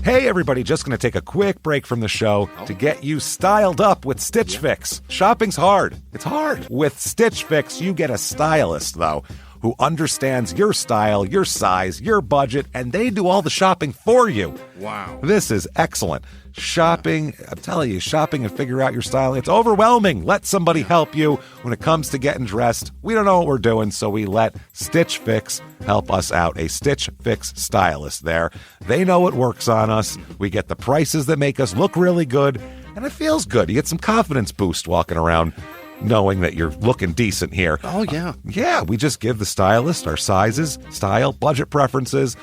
Hey everybody, just going to take a quick break from the show to get you styled up with Stitch Fix. Shopping's hard. It's hard. With Stitch Fix, you get a stylist, though, who understands your style, your size, your budget, and they do all the shopping for you. Wow. This is excellent. Shopping, I'm telling you, shopping and figure out your style, it's overwhelming. Let somebody help you when it comes to getting dressed. We don't know what we're doing, so we let Stitch Fix help us out. A Stitch Fix stylist there. They know what works on us. We get the prices that make us look really good, and it feels good. You get some confidence boost walking around knowing that you're looking decent here. Oh, yeah. Yeah, we just give the stylist our sizes, style, budget preferences.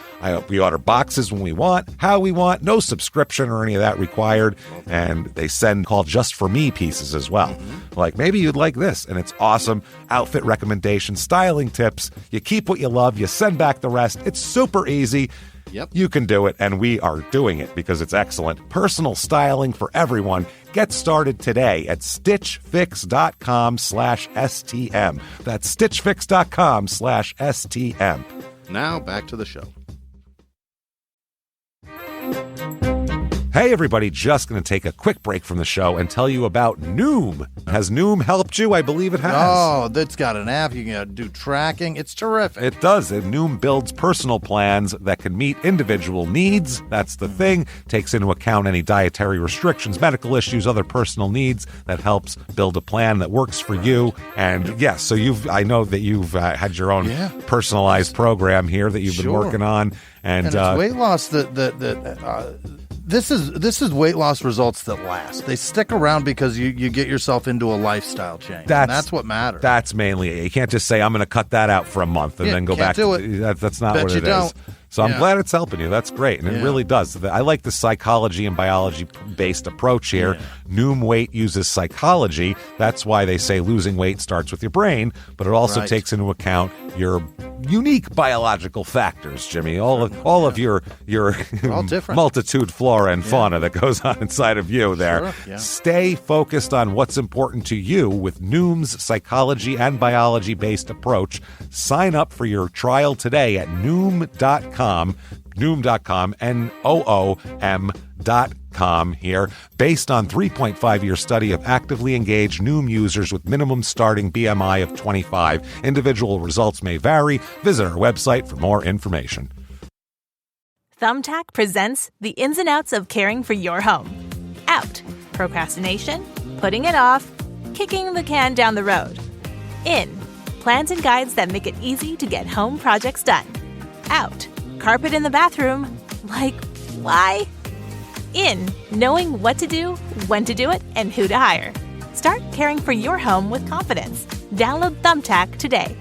We order boxes when we want, how we want, no subscription or any of that required. And they send called Just For Me pieces as well. Mm-hmm. Like, maybe you'd like this, and it's awesome. Outfit recommendations, styling tips. You keep what you love, you send back the rest. It's super easy. Yep. You can do it, and we are doing it because it's excellent. Personal styling for everyone. Get started today at stitchfix.com/STM. That's stitchfix.com/STM. Now back to the show. Hey everybody, just going to take a quick break from the show and tell you about Noom. Has Noom helped you? I believe it has. Oh, that's got an app. You can do tracking. It's terrific. It does. And Noom builds personal plans that can meet individual needs. That's the thing. Takes into account any dietary restrictions, medical issues, other personal needs. That helps build a plan that works for you. And yes, so I know that you've had your own personalized program here that you've been working on. And it's weight loss This is weight loss results that last. They stick around because you get yourself into a lifestyle change. That's what matters. That's mainly it. You can't just say, I'm going to cut that out for a month and then go back to it. That's not what it is. So I'm glad it's helping you. That's great. And it really does. I like the psychology and biology-based approach here. Yeah. Noom Weight uses psychology. That's why they say losing weight starts with your brain, but it also takes into account your unique biological factors, Jimmy. All of your multitude flora and fauna that goes on inside of you there. Sure. Yeah. Stay focused on what's important to you with Noom's psychology and biology-based approach. Sign up for your trial today at Noom.com, Noom.com here. Based on 3.5-year study of actively engaged Noom users with minimum starting BMI of 25. Individual results may vary. Visit our website for more information. Thumbtack presents the ins and outs of caring for your home. Out, procrastination, putting it off, kicking the can down the road. In, plans and guides that make it easy to get home projects done. Out, carpet in the bathroom. Like, why? In, knowing what to do, when to do it, and who to hire. Start caring for your home with confidence. Download Thumbtack today.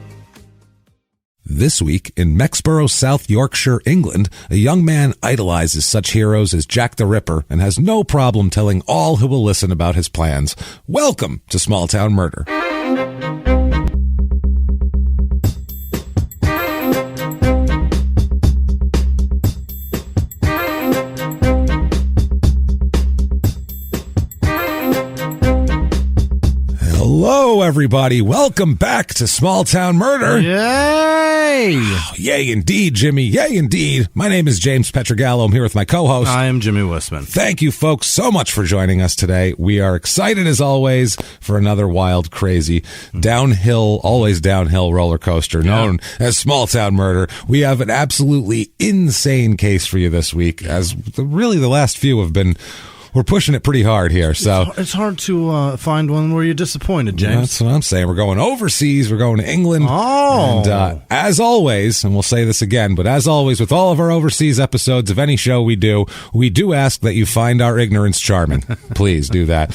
This week, in Mexborough, South Yorkshire, England, a young man idolizes such heroes as Jack the Ripper and has no problem telling all who will listen about his plans. Welcome to Small Town Murder. Hello, everybody. Welcome back to Small Town Murder. Yay! Oh, yay, indeed, Jimmy. Yay, indeed. My name is James Pietragallo. I'm here with my co-host. I am Jimmy Whisman. Thank you, folks, so much for joining us today. We are excited, as always, for another wild, crazy, always downhill roller coaster known as Small Town Murder. We have an absolutely insane case for you this week, as really the last few have been... We're pushing it pretty hard here, so it's hard to find one where you're disappointed, James. That's what I'm saying. We're going overseas. We're going to England. Oh, and as always, and we'll say this again, but as always, with all of our overseas episodes of any show we do ask that you find our ignorance charming. Please do that.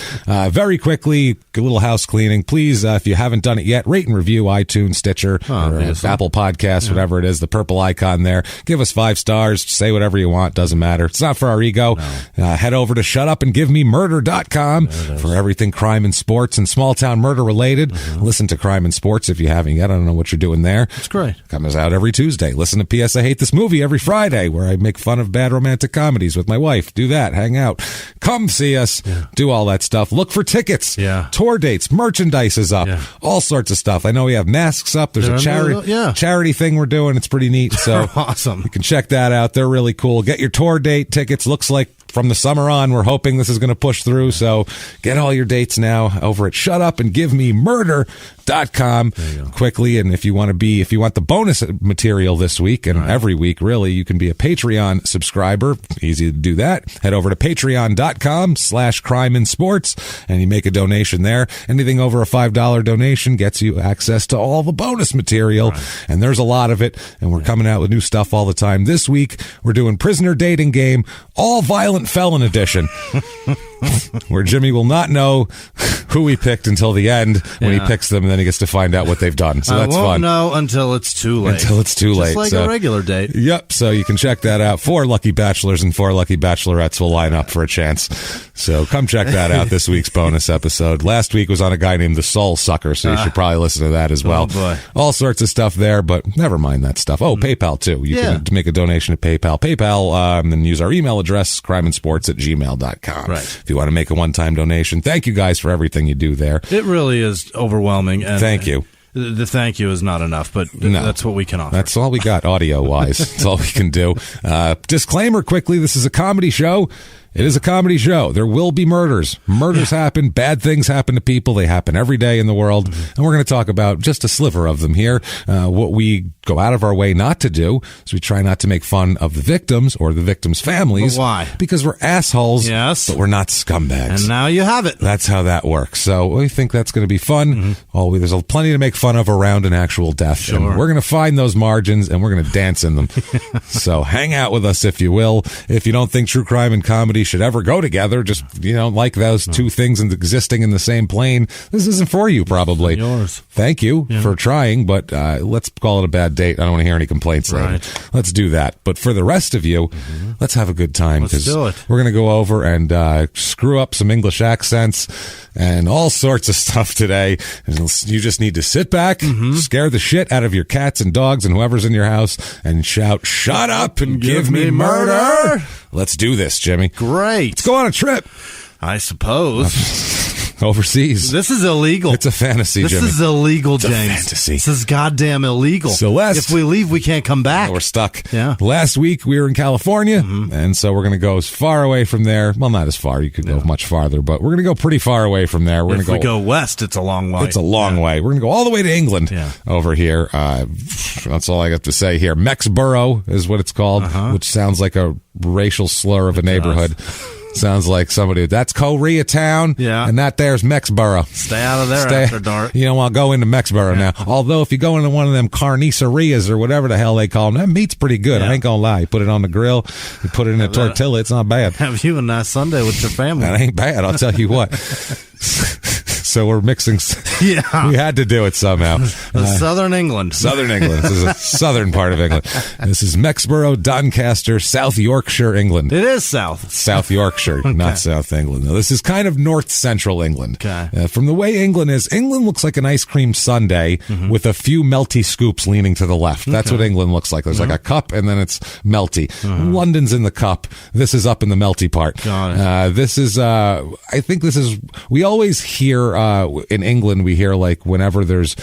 Very quickly, a little house cleaning. Please, if you haven't done it yet, rate and review iTunes, Stitcher, or Apple Podcasts, whatever it is. The purple icon there. Give us 5 stars. Say whatever you want. Doesn't matter. It's not for our ego. No. Head over to shutupandgivememurder.com for everything crime and sports and small town murder related. Listen to Crime and Sports if you haven't yet. I don't know what you're doing there. It's great. Comes out every Tuesday. Listen to P.S. I Hate This Movie every Friday, where I make fun of bad romantic comedies with my wife. Do that. Hang out. Come see us. Yeah. Do all that stuff. Look for tickets. Yeah. Tour dates. Merchandise is up. Yeah. All sorts of stuff. I know we have masks up. There's a charity thing we're doing. It's pretty neat. So awesome. You can check that out. They're really cool. Get your tour date tickets. Looks like from the summer on, we're hoping this is going to push through. So get all your dates now over at shutupandgivememurder.com quickly. And if you want the bonus material this week and every week, really, you can be a Patreon subscriber. Easy to do that. Head over to patreon.com/crimeandsports and you make a donation there. Anything over a $5 donation gets you access to all the bonus material. And there's a lot of it. And we're coming out with new stuff all the time. This week, we're doing Prisoner Dating Game, all violent felon edition, where Jimmy will not know who he picked until the end when he picks them, and then he gets to find out what they've done. So that's fun. I won't know until it's too late. Just like a regular date. Yep. So you can check that out. 4 lucky bachelors and 4 lucky bachelorettes will line up for a chance. So come check that out. This week's bonus episode. Last week was on a guy named the Soul Sucker, so you should probably listen to that as well. Oh boy. All sorts of stuff there, but never mind that stuff. Oh, PayPal too. You can make a donation at PayPal. And use our email address, crimeandsports@gmail.com. Right. If you want to make a one-time donation. Thank you guys for everything you do there. It really is overwhelming. And thank you. The thank you is not enough, but that's what we can offer. That's all we got audio-wise. That's all we can do. Disclaimer quickly, this is a comedy show. It is a comedy show. There will be murders. Murders happen. Bad things happen to people. They happen every day in the world. And we're going to talk about just a sliver of them here. What we go out of our way not to do is we try not to make fun of the victims or the victims' families. But why? Because we're assholes, but we're not scumbags. And now you have it. That's how that works. So we think that's going to be fun. There's plenty to make fun of around an actual death. Sure. And we're going to find those margins, and we're going to dance in them. So hang out with us if you will. If you don't think true crime and comedy should ever go together, just like those two things existing in the same plane, this isn't for you probably. Yours. Thank you for trying, but let's call it a bad date. I don't want to hear any complaints later. Let's do that. But for the rest of you, let's have a good time. Let's do it. We're going to go over and screw up some English accents and all sorts of stuff today. And you just need to sit back, scare the shit out of your cats and dogs and whoever's in your house and shout, "Shut up and give me murder." Let's do this, Jimmy. Great. Let's go on a trip. I suppose. Overseas. This is illegal. It's a fantasy, Jimmy. This is illegal, it's James. A fantasy. This is goddamn illegal. So if we leave, we can't come back. We're stuck. Yeah. Last week, we were in California, and so we're going to go as far away from there. Well, not as far. You could go much farther, but we're going to go pretty far away from there. If we go west, it's a long way. It's a long way. We're going to go all the way to England over here. That's all I got to say here. Mexborough is what it's called, which sounds like a racial slur of a neighborhood. Sounds like somebody, that's Koreatown, and that there's Mexborough. Stay out of there after dark. You don't want to go into Mexborough now. Although if you go into one of them carnicerias or whatever the hell they call them, that meat's pretty good. I ain't going to lie. You put it on the grill, you put it in a tortilla, it's not bad. Have you a nice Sunday with your family. That ain't bad, I'll tell you what. So we're mixing. Yeah. We had to do it somehow. Southern England. Southern England. This is a southern part of England. This is Mexborough, Doncaster, South Yorkshire, England. It is south. South Yorkshire, not South England. Now, this is kind of north-central England. Okay. From the way England is, England looks like an ice cream sundae with a few melty scoops leaning to the left. That's what England looks like. There's like a cup, and then it's melty. London's in the cup. This is up in the melty part. Got it. This is, I think this is, we always hear, in England, we hear like whenever there's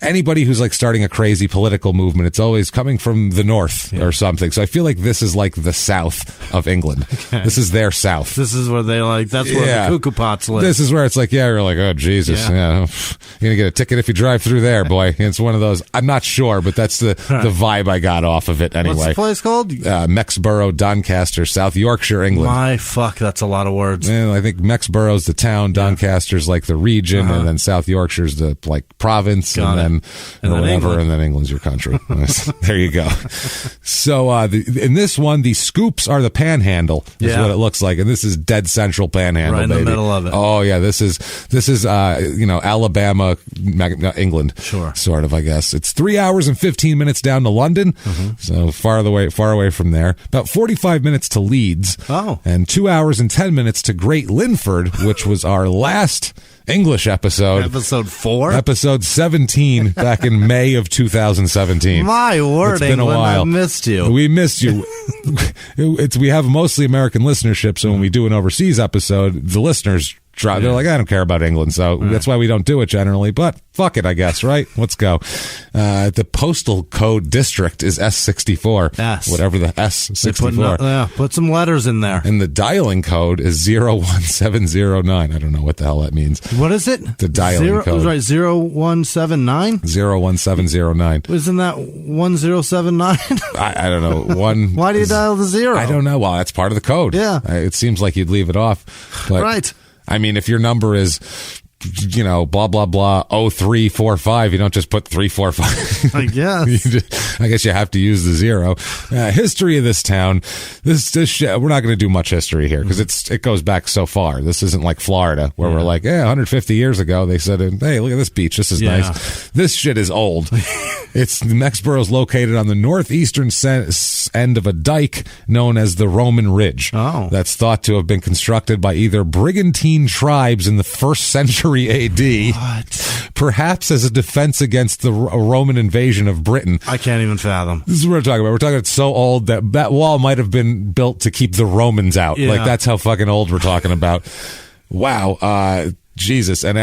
anybody who's like starting a crazy political movement, it's always coming from the north or something. So I feel like this is like the south of England. Okay. This is their south. This is where they like, that's where the cuckoo pots live. This is where it's like, you're like, oh, Jesus. You're going to get a ticket if you drive through there, boy. It's one of those. I'm not sure, but that's the vibe I got off of it anyway. What's the place called? Mexborough, Doncaster, South Yorkshire, England. My fuck, that's a lot of words. And I think Mexborough's the town, Doncaster's like the region, and then South Yorkshire's the like province, and then whatever, and then England's your country. There you go. So in this one, the scoops are the panhandle, is what it looks like, and this is dead central panhandle, right in the middle of it. Oh yeah, this is Alabama, England, sort of, I guess. It's 3 hours and 15 minutes down to London, so far away from there. About 45 minutes to Leeds, and 2 hours and 10 minutes to Great Linford, which was our last English episode. Episode 4? Episode 17 back in May of 2017. My word, it's been England, a while. I missed you. We missed you. We have mostly American listenership, so when we do an overseas episode, the listeners try. They're like, I don't care about England, so that's why we don't do it generally. But fuck it, I guess, right? Let's go. The postal code district is S64. S. Whatever the S64. Put some letters in there. And the dialing code is 01709. I don't know what the hell that means. What is it? The dialing code. Right, 0179? 01709. Isn't that 1079? I don't know. Why do you dial the 0? I don't know. Well, that's part of the code. Yeah. It seems like you'd leave it off. But, right. I mean, if your number is, blah, blah, blah, 0345, you don't just put 345. I guess. I guess you have to use the 0. History of this town. This we're not going to do much history here because it goes back so far. This isn't like Florida where we're like, 150 years ago they said, hey, look at this beach. This is nice. This shit is old. Mexborough is located on the northeastern end of a dike known as the Roman Ridge. That's thought to have been constructed by either brigantine tribes in the 1st century AD, perhaps as a defense against the Roman invasion of Britain. I can't even fathom. This is what we're talking about. We're talking it's so old that wall might have been built to keep the Romans out. Like, that's how fucking old we're talking about. Wow. Jesus. And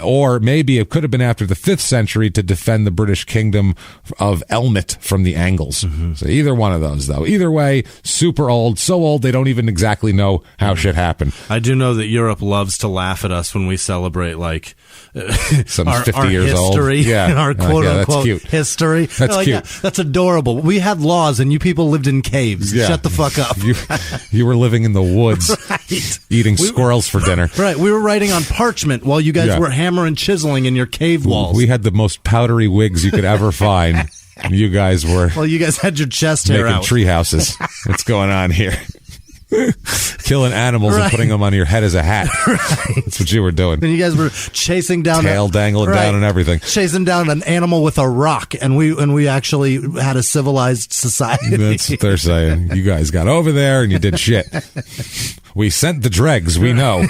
or maybe it could have been after the 5th century to defend the British kingdom of Elmet from the Angles. So either one of those, though. Either way, super old. So old they don't even exactly know how shit happened. I do know that Europe loves to laugh at us when we celebrate, like, some 50 our years history, old. Our quote-unquote history. That's like, cute. That's adorable. We had laws, and you people lived in caves. Shut the fuck up. You were living in the woods, eating squirrels for dinner. Right. We were writing on parchment while you guys were hammer and chiseling in your cave walls. We had the most powdery wigs you could ever find. You guys were... Well, you guys had your chest hair out. Making tree houses. What's going on here? Killing animals and putting them on your head as a hat. That's what you were doing. And you guys were chasing down tail dangling down and everything, chasing down an animal with a rock, and we actually had a civilized society. That's what they're saying. You guys got over there and you did shit. We sent the dregs. We know.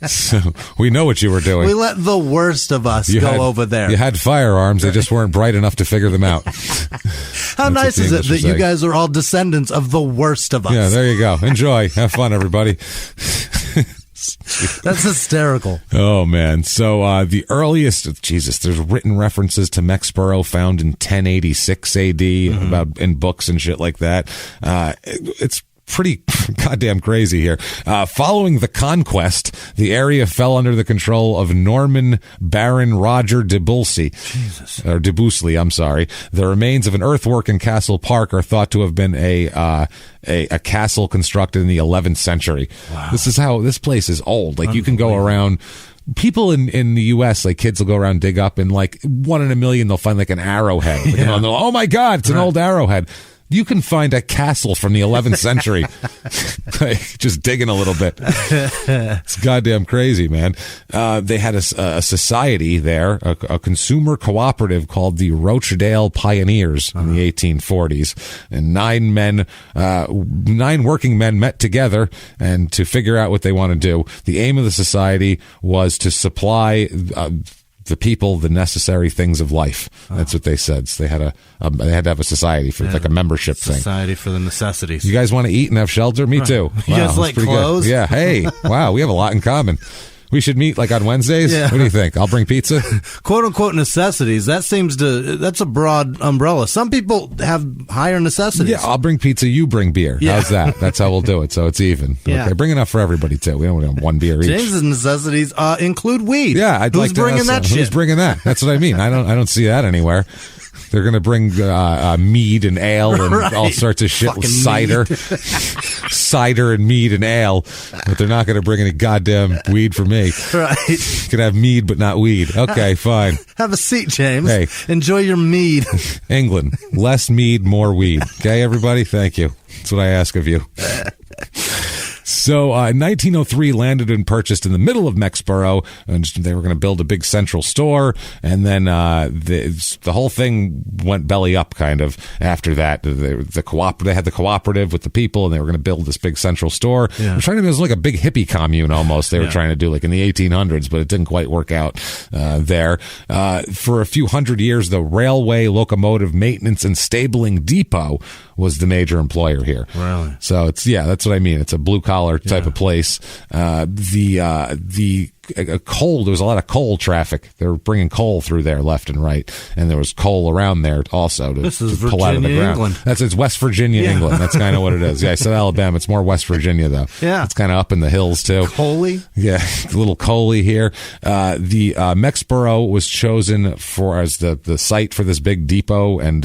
So we know what you were doing. We let the worst of us go over there. You had firearms. They just weren't bright enough to figure them out. How nice is it that you guys are all descendants of the worst of us? Yeah, there you go. Enjoy. Have fun, everybody. That's hysterical. Oh, man. So the earliest, there's written references to Mexborough found in 1086 AD about in books and shit like that. It's pretty goddamn crazy here. Following the conquest, the area fell under the control of Norman Baron Roger de Bulsey. Or de Busley, I'm sorry. The remains of an earthwork in Castle Park are thought to have been a castle constructed in the 11th century. Wow. This place is old. Like, you can go around. People in the U.S., like, kids will go around, dig up, and like 1 in a million, they'll find like an arrowhead. Like, and oh my God, it's an old arrowhead. You can find a castle from the 11th century. Just digging a little bit. It's goddamn crazy, man. They had a society there, a consumer cooperative called the Rochdale Pioneers in the 1840s. And 9 working men met together and to figure out what they want to do. The aim of the society was to supply the people the necessary things of life. That's what they said. So they had to have a society for like a membership thing. Society for the necessities. You guys want to eat and have shelter? Me too. You guys like clothes? Good. Yeah. Hey, wow, we have a lot in common. We should meet like on Wednesdays. Yeah. What do you think? I'll bring pizza. "Quote unquote" necessities. That's a broad umbrella. Some people have higher necessities. Yeah, I'll bring pizza. You bring beer. Yeah. How's that? That's how we'll do it. So it's even. Yeah. Okay, bring enough for everybody too. We don't want one beer each. James's necessities include weed. Yeah, Who's bringing that shit? Who's bringing that? That's what I mean. I don't see that anywhere. They're going to bring mead and ale and all sorts of shit. Cider. Cider and mead and ale. But they're not going to bring any goddamn weed for me. Right. You can have mead, but not weed. Okay, fine. Have a seat, James. Hey. Enjoy your mead. England. Less mead, more weed. Okay, everybody? Thank you. That's what I ask of you. So in 1903, landed and purchased in the middle of Mexborough, and they were going to build a big central store, and then the whole thing went belly up kind of after that. They had the cooperative with the people, and they were going to build this big central store. Yeah. It was like a big hippie commune almost they were trying to do, like in the 1800s, but it didn't quite work out there. For a few hundred years, the Railway Locomotive Maintenance and Stabling Depot was the major employer here. Really? So that's what I mean. It's a blue collar type of place. The coal, there was a lot of coal traffic. They were bringing coal through there left and right, and there was coal around there also to pull out of the ground. England. It's West Virginia, England. That's kind of what it is. Yeah, I said Alabama. It's more West Virginia though. Yeah, it's kind of up in the hills too. Coaly. Yeah, a little coaly here. The Mexborough was chosen as the site for this big depot, and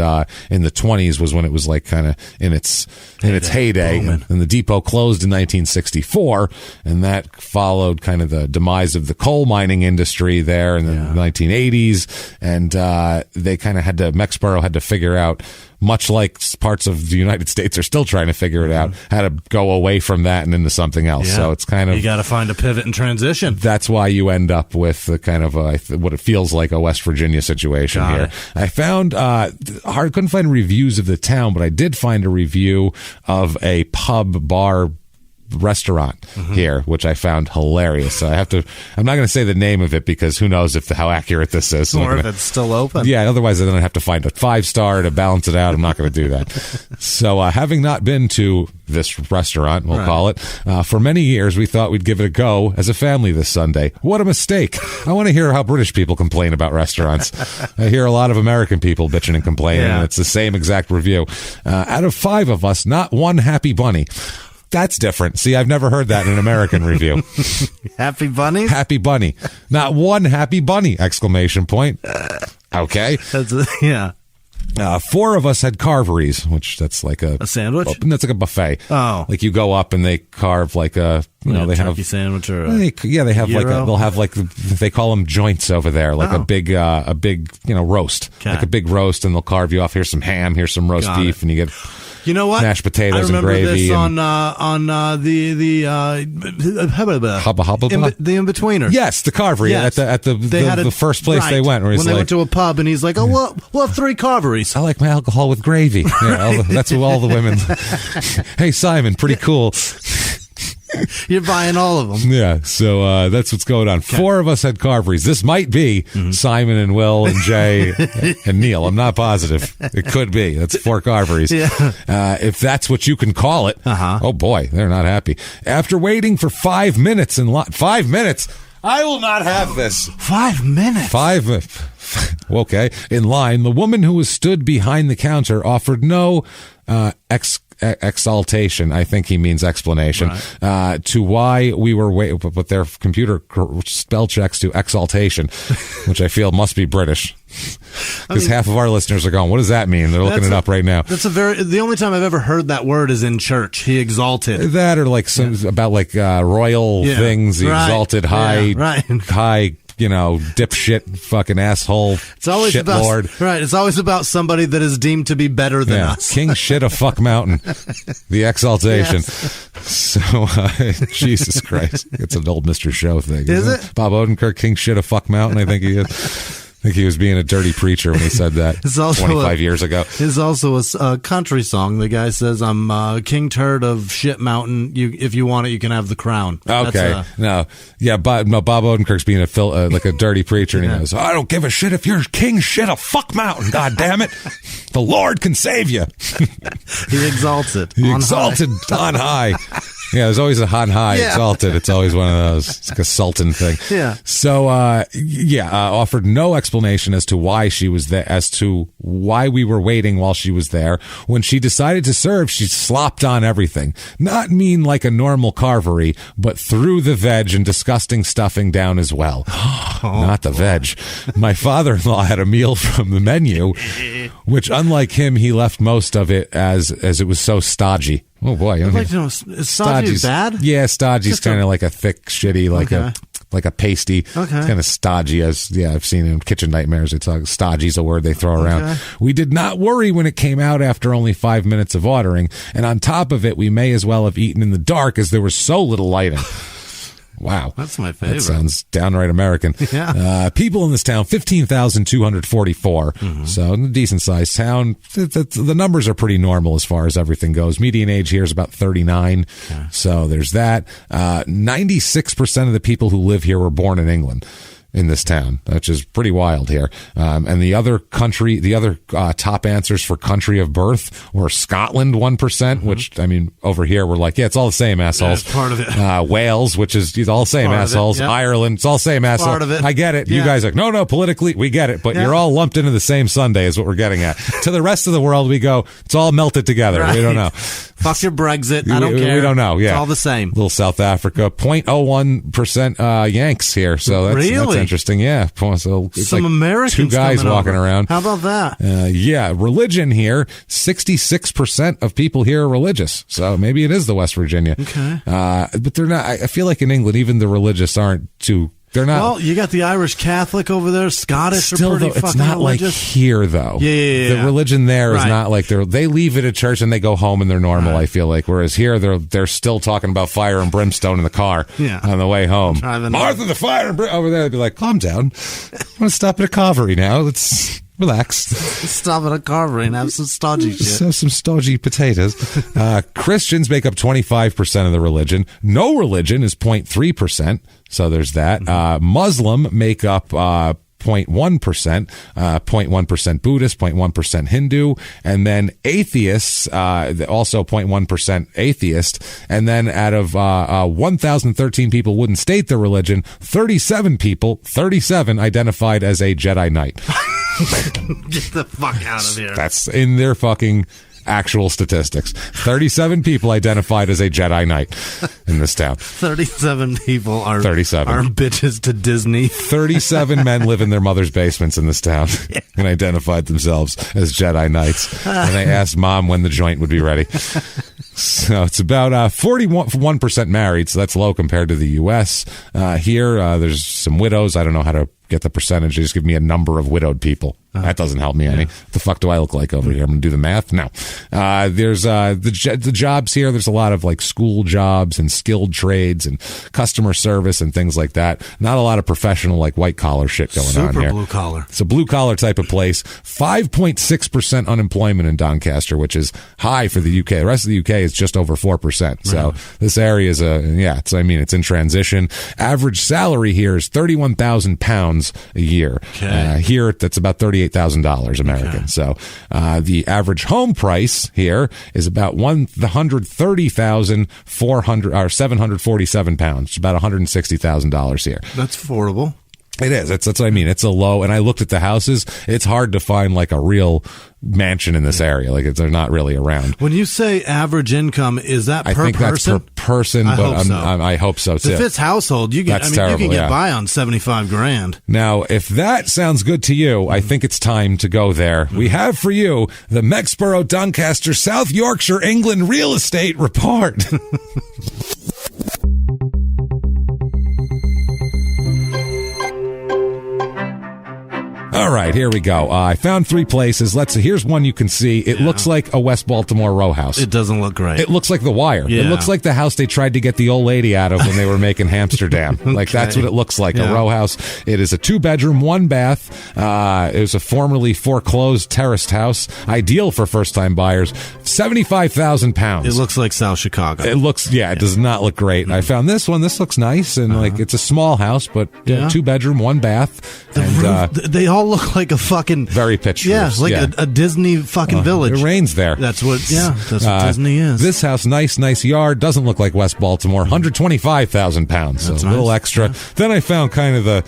in the 20s was when it was like kind of in its heyday. And the depot closed in 1964, and that followed kind of the demise of the coal mining industry there in the 1980s, and they kind of Mexborough had to figure out, much like parts of the United States are still trying to figure it out, how to go away from that and into something else. Yeah. So it's kind of, you got to find a pivot and transition. That's why you end up with the kind of what it feels like a West Virginia situation here. I found couldn't find reviews of the town, but I did find a review of a pub bar restaurant here, which I found hilarious. So I'm not going to say the name of it because who knows how accurate this is. Or if it's still open. Yeah, otherwise then I'd have to find a 5-star to balance it out. I'm not going to do that. So having not been to this restaurant, we'll call it, for many years we thought we'd give it a go as a family this Sunday. What a mistake. I want to hear how British people complain about restaurants. I hear a lot of American people bitching and complaining, and it's the same exact review. Out of 5 of us, not one happy bunny. That's different. See, I've never heard that in an American review. Happy bunnies? Happy bunny. Not one happy bunny! Exclamation point. Okay. Yeah. 4 of us had carveries, which that's like a sandwich. That's like a buffet. Oh, like you go up and they carve like a they have turkey sandwich or they have like they'll have like they call them joints over there, like a big roast, like a big roast, and they'll carve you off. Here's some ham, here's some roast beef, and you get. You know what? Mashed potatoes and gravy. This on the In-Betweener. Yes, the carvery at the first place they went. Where when they went to a pub, and he's like, "Oh, we'll have 3 carveries. I like my alcohol with gravy." Yeah, that's what all the women. Hey, Simon, pretty cool. You're buying all of them. Yeah, so that's what's going on. Okay. 4 of us had carveries. This might be Simon and Will and Jay and Neil. I'm not positive. It could be. That's 4 carveries. Yeah. If that's what you can call it. Oh, boy, they're not happy. After waiting for 5 minutes 5 minutes? I will not have this. 5 minutes? Okay. In line, the woman who was stood behind the counter offered no exaltation, I think he means explanation, to why we were waiting, but their computer spell checks to exaltation, which I feel must be British. Because half of our listeners are going, what does that mean? They're looking it up right now. The only time I've ever heard that word is in church. He exalted. That or like about like royal things. He exalted high, high, dipshit, fucking asshole. It's always shit about, lord. Right. It's always about somebody that is deemed to be better than us. King shit a fuck mountain. The exaltation. Yes. So, Jesus Christ. It's an old Mr. Show thing. Is it? Bob Odenkirk, King shit a fuck mountain, I think he is. I think he was being a dirty preacher when he said that 25 years ago. There's also a country song. The guy says, I'm King Turd of Shit Mountain. If you want it, you can have the crown. Okay. Bob Odenkirk's being like a dirty preacher, and he goes, I don't give a shit if you're King Shit a Fuck Mountain, God damn it. The Lord can save you. He exalts it. He exalted on high. Yeah, there's always a hot and high exalted. It's always one of those. It's like a sultan thing. Yeah. So, offered no explanation as to why she was there, as to why we were waiting while she was there. When she decided to serve, she slopped on everything. Not mean like a normal carvery, but threw the veg and disgusting stuffing down as well. Not the veg. My father-in-law had a meal from the menu, which unlike him, he left most of it as it was so stodgy. Oh boy! I'd like to know, is stodgy bad? Yeah, stodgy's kind of like a thick, shitty, like a pasty. Okay. It's kind of stodgy. I've seen in Kitchen Nightmares. It's stodgy's a word they throw around. Okay. We did not worry when it came out after only 5 minutes of ordering, and on top of it, we may as well have eaten in the dark as there was so little lighting. Wow. That's my favorite. That sounds downright American. Yeah. People in this town, 15,244. Mm-hmm. So, a decent-sized town. The numbers are pretty normal as far as everything goes. Median age here is about 39. Okay. So, there's that. 96% of the people who live here were born in England. In this town, which is pretty wild here. And the other top answers for country of birth were Scotland, 1%, which, I mean, over here, we're like, yeah, it's all the same, assholes. Yeah, part of it. Wales, which is all the same, assholes. Yep. Ireland, it's all the same, assholes. Part of it. I get it. Yeah. You guys are like, no, politically, we get it. But you're all lumped into the same Sunday is what we're getting at. To the rest of the world, we go, it's all melted together. Right. We don't know. Fuck your Brexit. I don't care. We don't know. Yeah. It's all the same. Little South Africa, 0.01% Yanks here. So that's interesting. Yeah. So it's some Americans, 2 guys walking around. How about that? Religion here, 66% of people here are religious. So maybe it is the West Virginia. Okay. But they're not. I feel like in England, even the religious aren't too. They're not. Well, you got the Irish Catholic over there. Scottish still, are pretty though, it's not religious. Like here, though. Yeah. The religion there is not like they leave it at church and they go home and they're normal. Right. I feel like, whereas here they're still talking about fire and brimstone in the car on the way home. Martha, the fire and over there, they'd be like, calm down. I'm gonna stop at a carvery now. Let's relax. Stop at a carvery and have some stodgy shit. Have some stodgy potatoes. Christians make up 25% of the religion. No religion is 0.3%. So there's that. Muslim make up 0.1%, 0.1% Buddhist, 0.1% Hindu, and then atheists, also 0.1% atheist. And then out of 1,013 people wouldn't state their religion, 37 identified as a Jedi Knight. Get the fuck out of here. That's in their fucking actual statistics. 37 people identified as a Jedi Knight in this town. 37 people are 37 are bitches to Disney. 37 men live in their mother's basements in this town and identified themselves as Jedi Knights. And they asked mom when the joint would be ready. So it's about 41% married, so that's low compared to the U.S. Here, there's some widows. I don't know how to get the percentage. They just give me a number of widowed people. That doesn't help me any. What the fuck do I look like over here? I'm going to do the math? No. There's the jobs here. There's a lot of like school jobs and skilled trades and customer service and things like that. Not a lot of professional like white collar shit going on here. Super blue collar. It's a blue collar type of place. 5.6% unemployment in Doncaster, which is high for the UK. The rest of the UK is just over 4%. So this area is it's in transition. Average salary here is £31,000 a year. Okay. Here, that's about $38,000 American. Okay. So the average home price here is about £130,747. It's about $160,000 here. That's affordable. It is. That's what I mean. It's a low. And I looked at the houses. It's hard to find like a real mansion in this area. Like they're not really around. When you say average income, is that per person? I think that's per person, I hope so too. If it's household, you can get by on $75,000. Now, if that sounds good to you, I think it's time to go there. We have for you the Mexborough, Doncaster, South Yorkshire, England real estate report. All right, here we go. I found 3 places. Here's one you can see. It looks like a West Baltimore row house. It doesn't look great. It looks like The Wire. Yeah. It looks like the house they tried to get the old lady out of when they were making Hamsterdam. Okay. Like that's what it looks like, a row house. It is a 2-bedroom, 1-bath. It was a formerly foreclosed terraced house. Ideal for first-time buyers. £75,000. It looks like South Chicago. It does not look great. I found this one. This looks nice, and like it's a small house, but 2-bedroom, 1-bath. They all look like a fucking very picturesque. Yeah, like a Disney fucking village. It rains there. That's what Disney is. This house, nice yard, doesn't look like West Baltimore. 125,000 pounds, so a little extra. Yeah. Then I found kind of the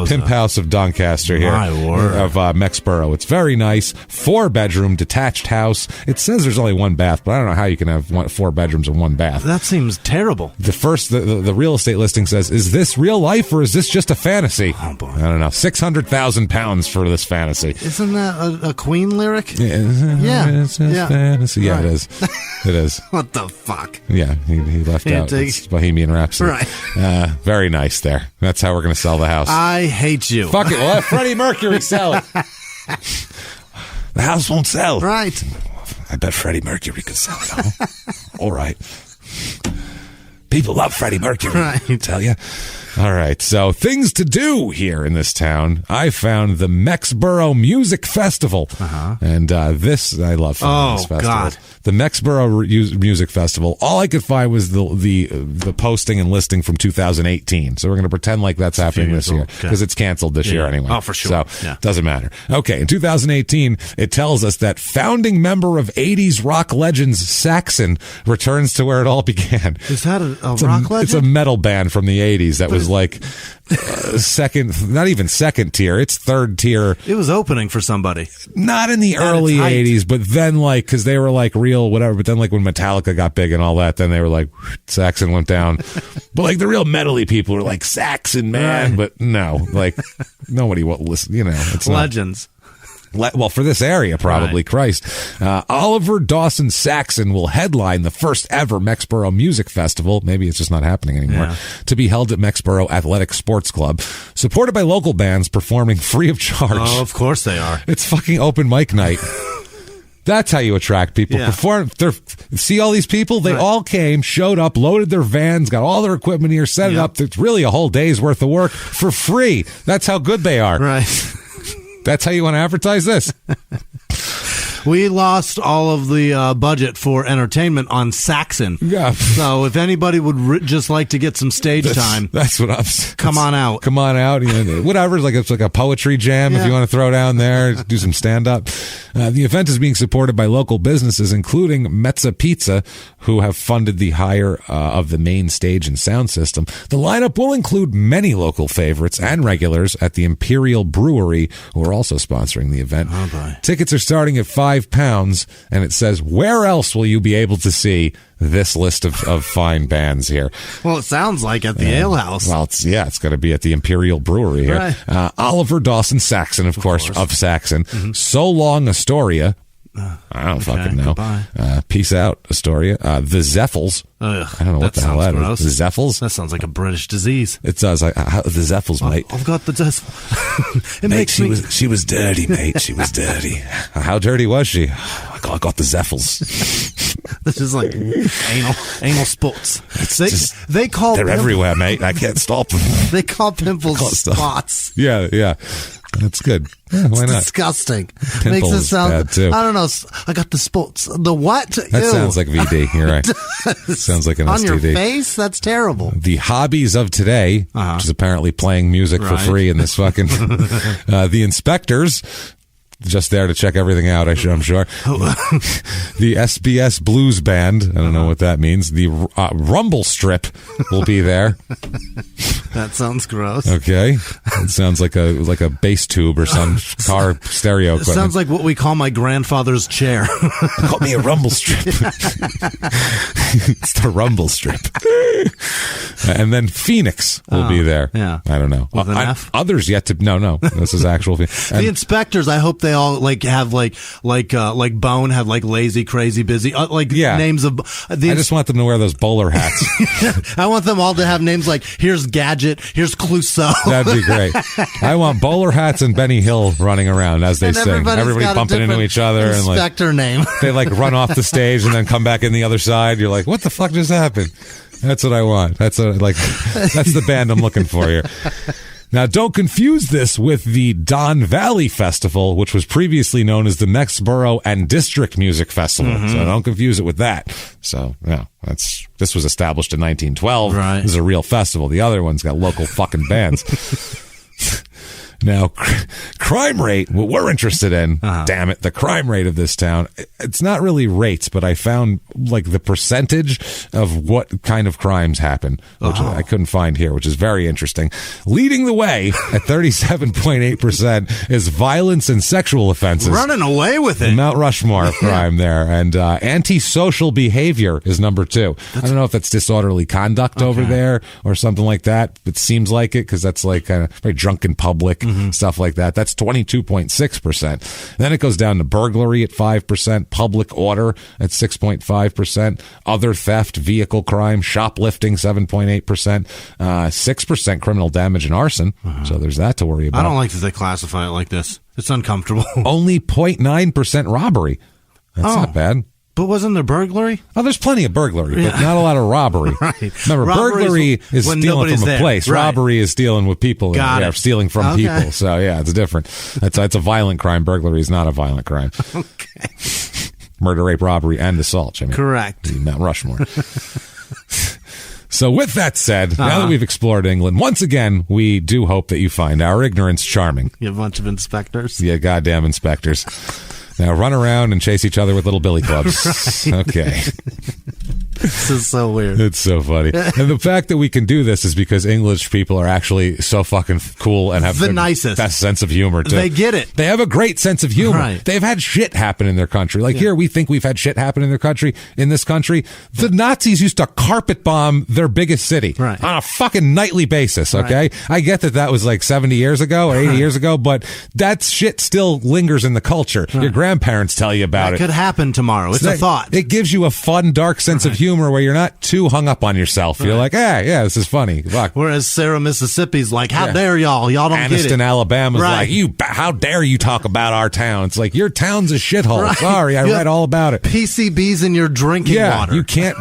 pimp house of Doncaster here, of Mexborough. It's very nice, 4-bedroom detached house. It says there's only 1 bath, but I don't know how you can have 4 bedrooms and 1 bath. That seems terrible. The real estate listing says, is this real life or is this just a fantasy? Oh, boy. I don't know. 600,000 pounds for this fantasy. Isn't that a Queen lyric? Yeah. It's a fantasy. Yeah, right. It is. It is. What the fuck? Yeah, he left out. It's Bohemian Rhapsody. Right. Very nice there. That's how we're going to sell the house. I hate you. Fuck it. We'll have Freddie Mercury sell it. The house won't sell. Right. I bet Freddie Mercury could sell it. Huh? All right. People love Freddie Mercury. Right. I tell you. All right, so things to do here in this town. I found the Mexborough Music Festival, and this I love. This festival. God. The Mexborough Music Festival. All I could find was the posting and listing from 2018. So we're going to pretend like that's happening this year because it's canceled this year anyway. Oh, for sure. So doesn't matter. Okay, in 2018, it tells us that founding member of 80s rock legends Saxon returns to where it all began. Is that a rock legend? It's a metal band from the 80s that was like second, not even second tier. It's third tier. It was opening for somebody. Not in the early 80s, but then like, because they were like real whatever, but then like when Metallica got big and all that, then they were like, Saxon went down. But like the real metally people were like, Saxon, man. Right. But no, like nobody will listen, it's legends. Well, for this area, probably. Right. Christ. Oliver Dawson Saxon will headline the first ever Mexborough Music Festival. Maybe it's just not happening anymore. Yeah. To be held at Mexborough Athletic Sports Club. Supported by local bands performing free of charge. Oh, of course they are. It's fucking open mic night. That's how you attract people. Yeah. See all these people? They all came, showed up, loaded their vans, got all their equipment here, set it up. It's really a whole day's worth of work for free. That's how good they are. Right. That's how you want to advertise this? We lost all of the budget for entertainment on Saxon. Yeah. So if anybody would just like to get some stage time, that's what I'm saying. Come on out. Come on out. Whatever. It's like a poetry jam if you want to throw down there, do some stand up. The event is being supported by local businesses, including Mezza Pizza, who have funded the hire of the main stage and sound system. The lineup will include many local favorites and regulars at the Imperial Brewery, who are also sponsoring the event. Oh, boy. Tickets are starting at £5, and it says, where else will you be able to see this list of fine bands here? Well, it sounds like at the Ale House. Well, it's got to be at the Imperial Brewery here. Right. Oliver Dawson Saxon, of course, of Saxon. Mm-hmm. So Long Astoria. I don't fucking know. Peace out, Astoria. The Zeffels. Ugh, I don't know what the hell that gross. is. The Zeffels? That sounds like a British disease. It does. The Zeffels, mate. I've got the Zeffels. She was dirty, mate. She was dirty. How dirty was she? I got the Zeffels. This is like anal spots. They're everywhere, mate. I can't stop them. They call pimples spots. Yeah. That's good. Yeah, why not? Disgusting. Pimples makes it sound bad too. I don't know. I got the spots. The what? That sounds like VD. You're right. Sounds like an on STD. Your face? That's terrible. The hobbies of today, which is apparently playing music for free in this fucking the Inspectors. Just there to check everything out, I'm sure. The SBS Blues Band, I don't know what that means. The Rumble Strip will be there. That sounds gross. Okay. It sounds like a bass tube or some car stereo equipment. It sounds like what we call my grandfather's chair. Call me a Rumble Strip. It's the Rumble Strip. And then Phoenix will be there. Yeah. I don't know. With an F? Others yet to... No. This is actual... The Inspectors, I hope they all have like Bone had like Lazy, Crazy, Busy, names of. I just want them to wear those bowler hats. I want them all to have names like here's Gadget, here's Clouseau. That'd be great. I want bowler hats and Benny Hill running around as they sing. Everybody bumping into each other and Inspector name. They run off the stage and then come back in the other side. You're like, what the fuck just happened? That's what I want. That's the band I'm looking for here. Now, don't confuse this with the Don Valley Festival, which was previously known as the Mexborough and District Music Festival. Mm-hmm. So don't confuse it with that. So, this was established in 1912. Right. This is a real festival. The other one's got local fucking bands. Now, crime rate, what we're interested in, damn it, the crime rate of this town, it's not really rates, but I found like the percentage of what kind of crimes happen, which I couldn't find here, which is very interesting. Leading the way at 37.8% is violence and sexual offenses. Running away with it. Mount Rushmore of crime there. And antisocial behavior is number 2. I don't know if that's disorderly conduct over there or something like that. It seems like it because that's like kind of very drunk in public, stuff like that. That's 22.6%. Then it goes down to burglary at 5%, public order at 6.5%, other theft, vehicle crime, shoplifting 7.8%, 6% criminal damage and arson. So there's that to worry about. I don't like that they classify it like this. It's uncomfortable. Only 0.9% robbery. That's not bad. But wasn't there burglary? Oh, there's plenty of burglary, but not a lot of robbery. Right. Remember, burglary is stealing from a place. Right. Robbery is stealing with people. Stealing from people. So, yeah, it's different. It's a violent crime. Burglary is not a violent crime. Okay. Murder, rape, robbery, and assault, Jimmy. Correct. Mount Rushmore. So with that said, now that we've explored England, once again, we do hope that you find our ignorance charming. You have a bunch of inspectors. Yeah, goddamn inspectors. Now run around and chase each other with little billy clubs. Right. Okay. This is so weird. It's so funny. And the fact that we can do this is because English people are actually so fucking cool and have the nicest, best sense of humor, too. They get it. They have a great sense of humor. Right. They've had shit happen in their country. Like here, we think we've had shit happen in their country. In this country, the Nazis used to carpet bomb their biggest city on a fucking nightly basis, okay? Right. I get that was like 70 years ago or 80 years ago, but that shit still lingers in the culture. Right. Your grandparents tell you about it. It could happen tomorrow. It's a thought. It gives you a fun, dark sense of humor where you're not too hung up on yourself. You're like, hey, yeah, this is funny. Fuck. Whereas Sarah, Mississippi's like, how dare y'all? Y'all don't get it. Aniston, Alabama's like, how dare you talk about our town? It's like, your town's a shithole. Right. Sorry, I read all about it. PCBs in your drinking water. You can't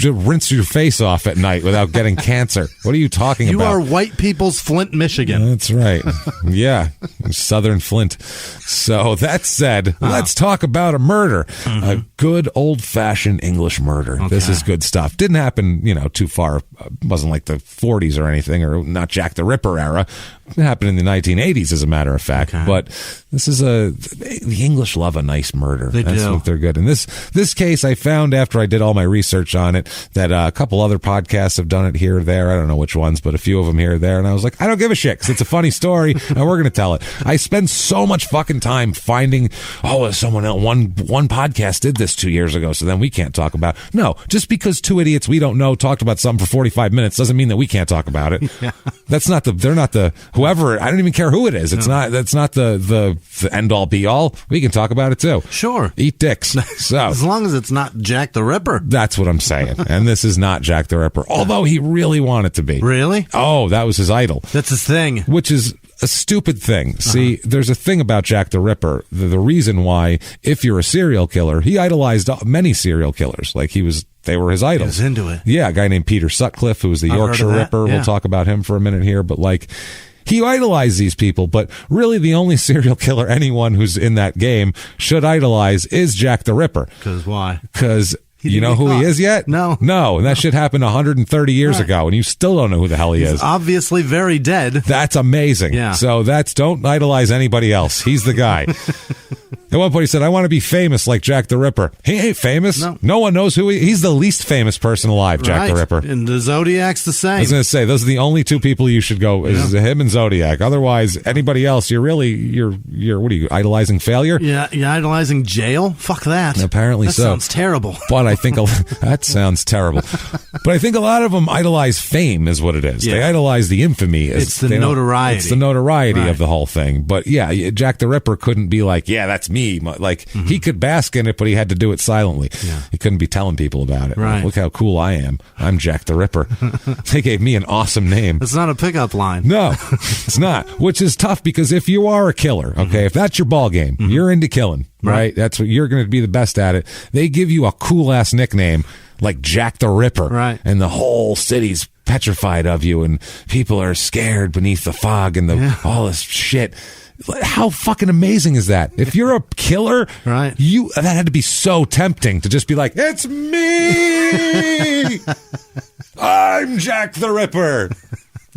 rinse your face off at night without getting cancer. What are you talking about? You are white people's Flint, Michigan. That's right. Yeah, Southern Flint. So that said, let's talk about a murder. A good old-fashioned English murder. Okay. This is good stuff. Didn't happen, too far. Wasn't like the 40s or anything, or not Jack the Ripper era. It happened in the 1980s, as a matter of fact. Okay. But this is the English love a nice murder. That's what they're good. In this case, I found after I did all my research on it that a couple other podcasts have done it here or there. I don't know which ones, but a few of them here or there. And I was like, I don't give a shit because it's a funny story and we're going to tell it. I spend so much fucking time finding, someone else, one podcast did this 2 years ago, so then we can't talk about it. No, just because two idiots we don't know talked about something for 45 minutes doesn't mean that we can't talk about it. Yeah. They're not the whoever, I don't even care who it is. That's not the end all be all. We can talk about it too. Sure. Eat dicks. So as long as it's not Jack the Ripper. That's what I'm saying. And this is not Jack the Ripper, although he really wanted to be. Really? Oh, that was his idol. That's his thing. Which is a stupid thing. See, there's a thing about Jack the Ripper. The reason why, if you're a serial killer, he idolized many serial killers. Like they were his idols. He was into it. Yeah, a guy named Peter Sutcliffe, who was the Yorkshire Ripper. Yeah. We'll talk about him for a minute here. But he idolized these people. But really, the only serial killer anyone who's in that game should idolize is Jack the Ripper. Because why? Because you know who he is yet? No. And that shit happened 130 years ago, and you still don't know who the hell he is. Obviously very dead. That's amazing. Yeah. So don't idolize anybody else. He's the guy. At one point he said, I want to be famous like Jack the Ripper. He ain't famous. No one knows who he's the least famous person alive, Jack the Ripper. And the Zodiac's the same. I was going to say, those are the only two people you should go, is him and Zodiac. Otherwise, anybody else, you're what are you, idolizing failure? Yeah, you're idolizing jail? Fuck that. Apparently that sounds terrible. But I think, that sounds terrible. But I think a lot of them idolize fame is what it is. Yeah. They idolize the infamy. It's the notoriety. It's the notoriety of the whole thing. But yeah, Jack the Ripper couldn't be like, yeah, that's me. He could bask in it, but he had to do it silently. Yeah. He couldn't be telling people about it. Right. Look how cool I am. I'm Jack the Ripper. They gave me an awesome name. It's not a pickup line. No, it's not. Which is tough because if you are a killer, okay, if that's your ball game, you're into killing, right? That's what you're going to be the best at it. They give you a cool ass nickname like Jack the Ripper, right? And the whole city's petrified of you, and people are scared beneath the fog and all this shit. How fucking amazing is that? If you're a killer, right? That had to be so tempting to just be like, it's me. I'm Jack the Ripper.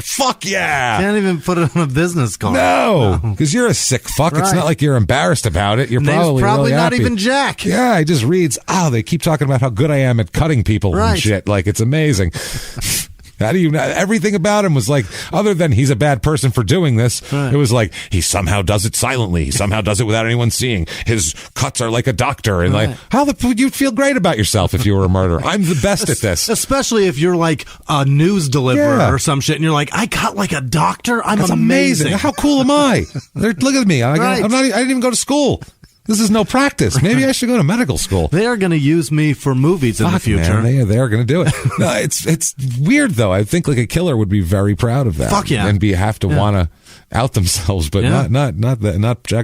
Fuck yeah. Can't even put it on a business card. No, because you're a sick fuck. Right. It's not like you're embarrassed about it. You're probably really not happy. Even Jack. Yeah, he just reads, they keep talking about how good I am at cutting people and shit. Like, it's amazing. How do you know? Everything about him was like, other than he's a bad person for doing this, it was like, he somehow does it silently. He somehow does it without anyone seeing. His cuts are like a doctor. And like, you'd feel great about yourself if you were a murderer. I'm the best at this. Especially if you're like a news deliverer or some shit and you're like, I cut like a doctor? That's amazing. How cool am I? Look at me. I didn't even go to school. This is no practice. Maybe I should go to medical school. They are going to use me for movies in the future. Man, they are going to do it. No, it's weird though. I think like a killer would be very proud of that. Fuck yeah, and have to want to out themselves, but not Jack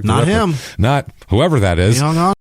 the Ripper. Not him. Not whoever that is. He hung on.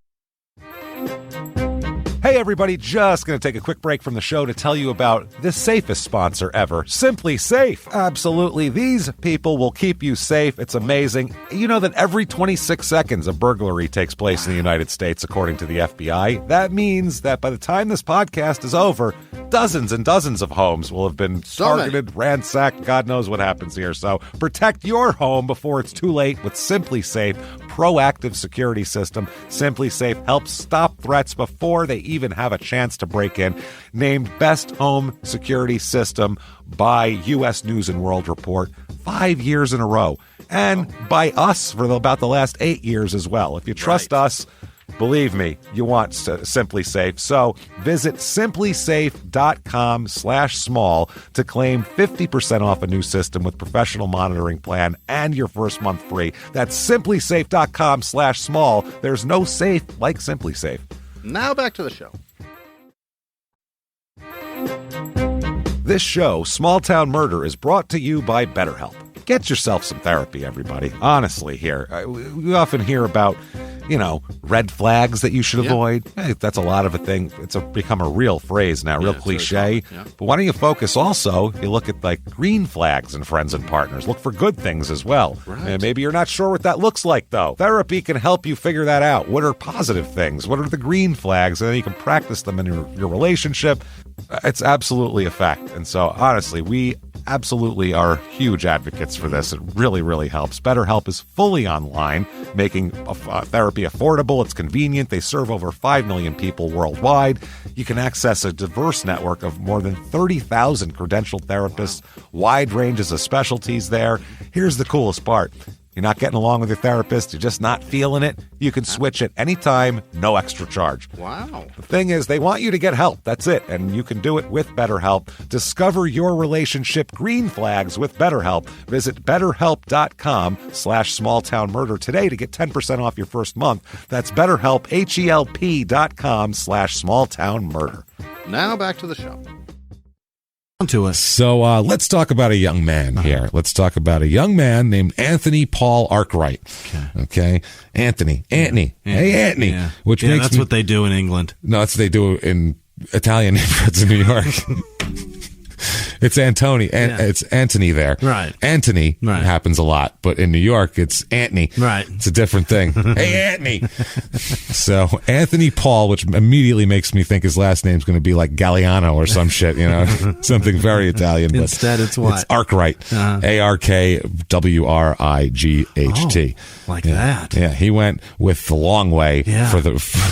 Hey everybody, just going to take a quick break from the show to tell you about the safest sponsor ever, Simply Safe. Absolutely, these people will keep you safe. It's amazing. You know that every 26 seconds a burglary takes place in the United States, according to the FBI. That means that by the time this podcast is over, dozens and dozens of homes will have been targeted, ransacked. God knows what happens here. So protect your home before it's too late with Simply Safe proactive security system. Simply Safe helps stop threats before they even have a chance to break in. Named Best Home Security System by U.S. News and World Report 5 years in a row. And by us for about the last 8 years as well. If you trust us, believe me, you want Simply Safe. So visit simplysafe.com/small to claim 50% off a new system with professional monitoring plan and your first month free. That's simplysafe.com/small. There's no safe like Simply Safe. Now back to the show. This show, Small Town Murder, is brought to you by BetterHelp. Get yourself some therapy, everybody. Honestly, here. We often hear about, red flags that you should avoid. Hey, that's a lot of a thing. It's become a real phrase now, real cliche. But why don't you focus also, you look at like green flags in friends and partners. Look for good things as well. Right. And maybe you're not sure what that looks like, though. Therapy can help you figure that out. What are positive things? What are the green flags? And then you can practice them in your relationship. It's absolutely a fact. And so, honestly, we absolutely are huge advocates for this. It really, really helps. BetterHelp is fully online, making therapy affordable. It's convenient. They serve over 5 million people worldwide. You can access a diverse network of more than 30,000 credentialed therapists, wide ranges of specialties there. Here's the coolest part. You're not getting along with your therapist, you're just not feeling it, you can switch at any time, no extra charge. Wow. The thing is, they want you to get help. That's it. And you can do it with BetterHelp. Discover your relationship green flags with BetterHelp. Visit BetterHelp.com/smalltownmurder today to get 10% off your first month. That's BetterHelp, HELP.com/smalltownmurder. Now back to the show. To us. So let's talk about a young man here. Let's talk about a young man named Anthony Paul Arkwright. Okay? Anthony. Hey, Anthony. Yeah. Which makes that's what they do in England. No, that's what they do in Italian neighborhoods in New York. It's Antony. It's Anthony there. Right. Anthony happens a lot, but in New York, it's Antony. Right. It's a different thing. Hey, Antony. So Anthony Paul, which immediately makes me think his last name's going to be like Galliano or some shit, something very Italian. But instead, it's what? It's Arkwright. ARKWRIGHT. Like that. Yeah, he went with the long way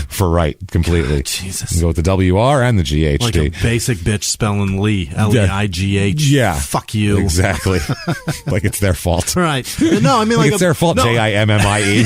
for right completely. God, Jesus. Go with the WR and the GHT. Like a basic bitch spelling Lee. LEIGH. Yeah. Fuck you. Exactly. Like it's their fault. Right. No, I mean like it's their fault, JIMMIE.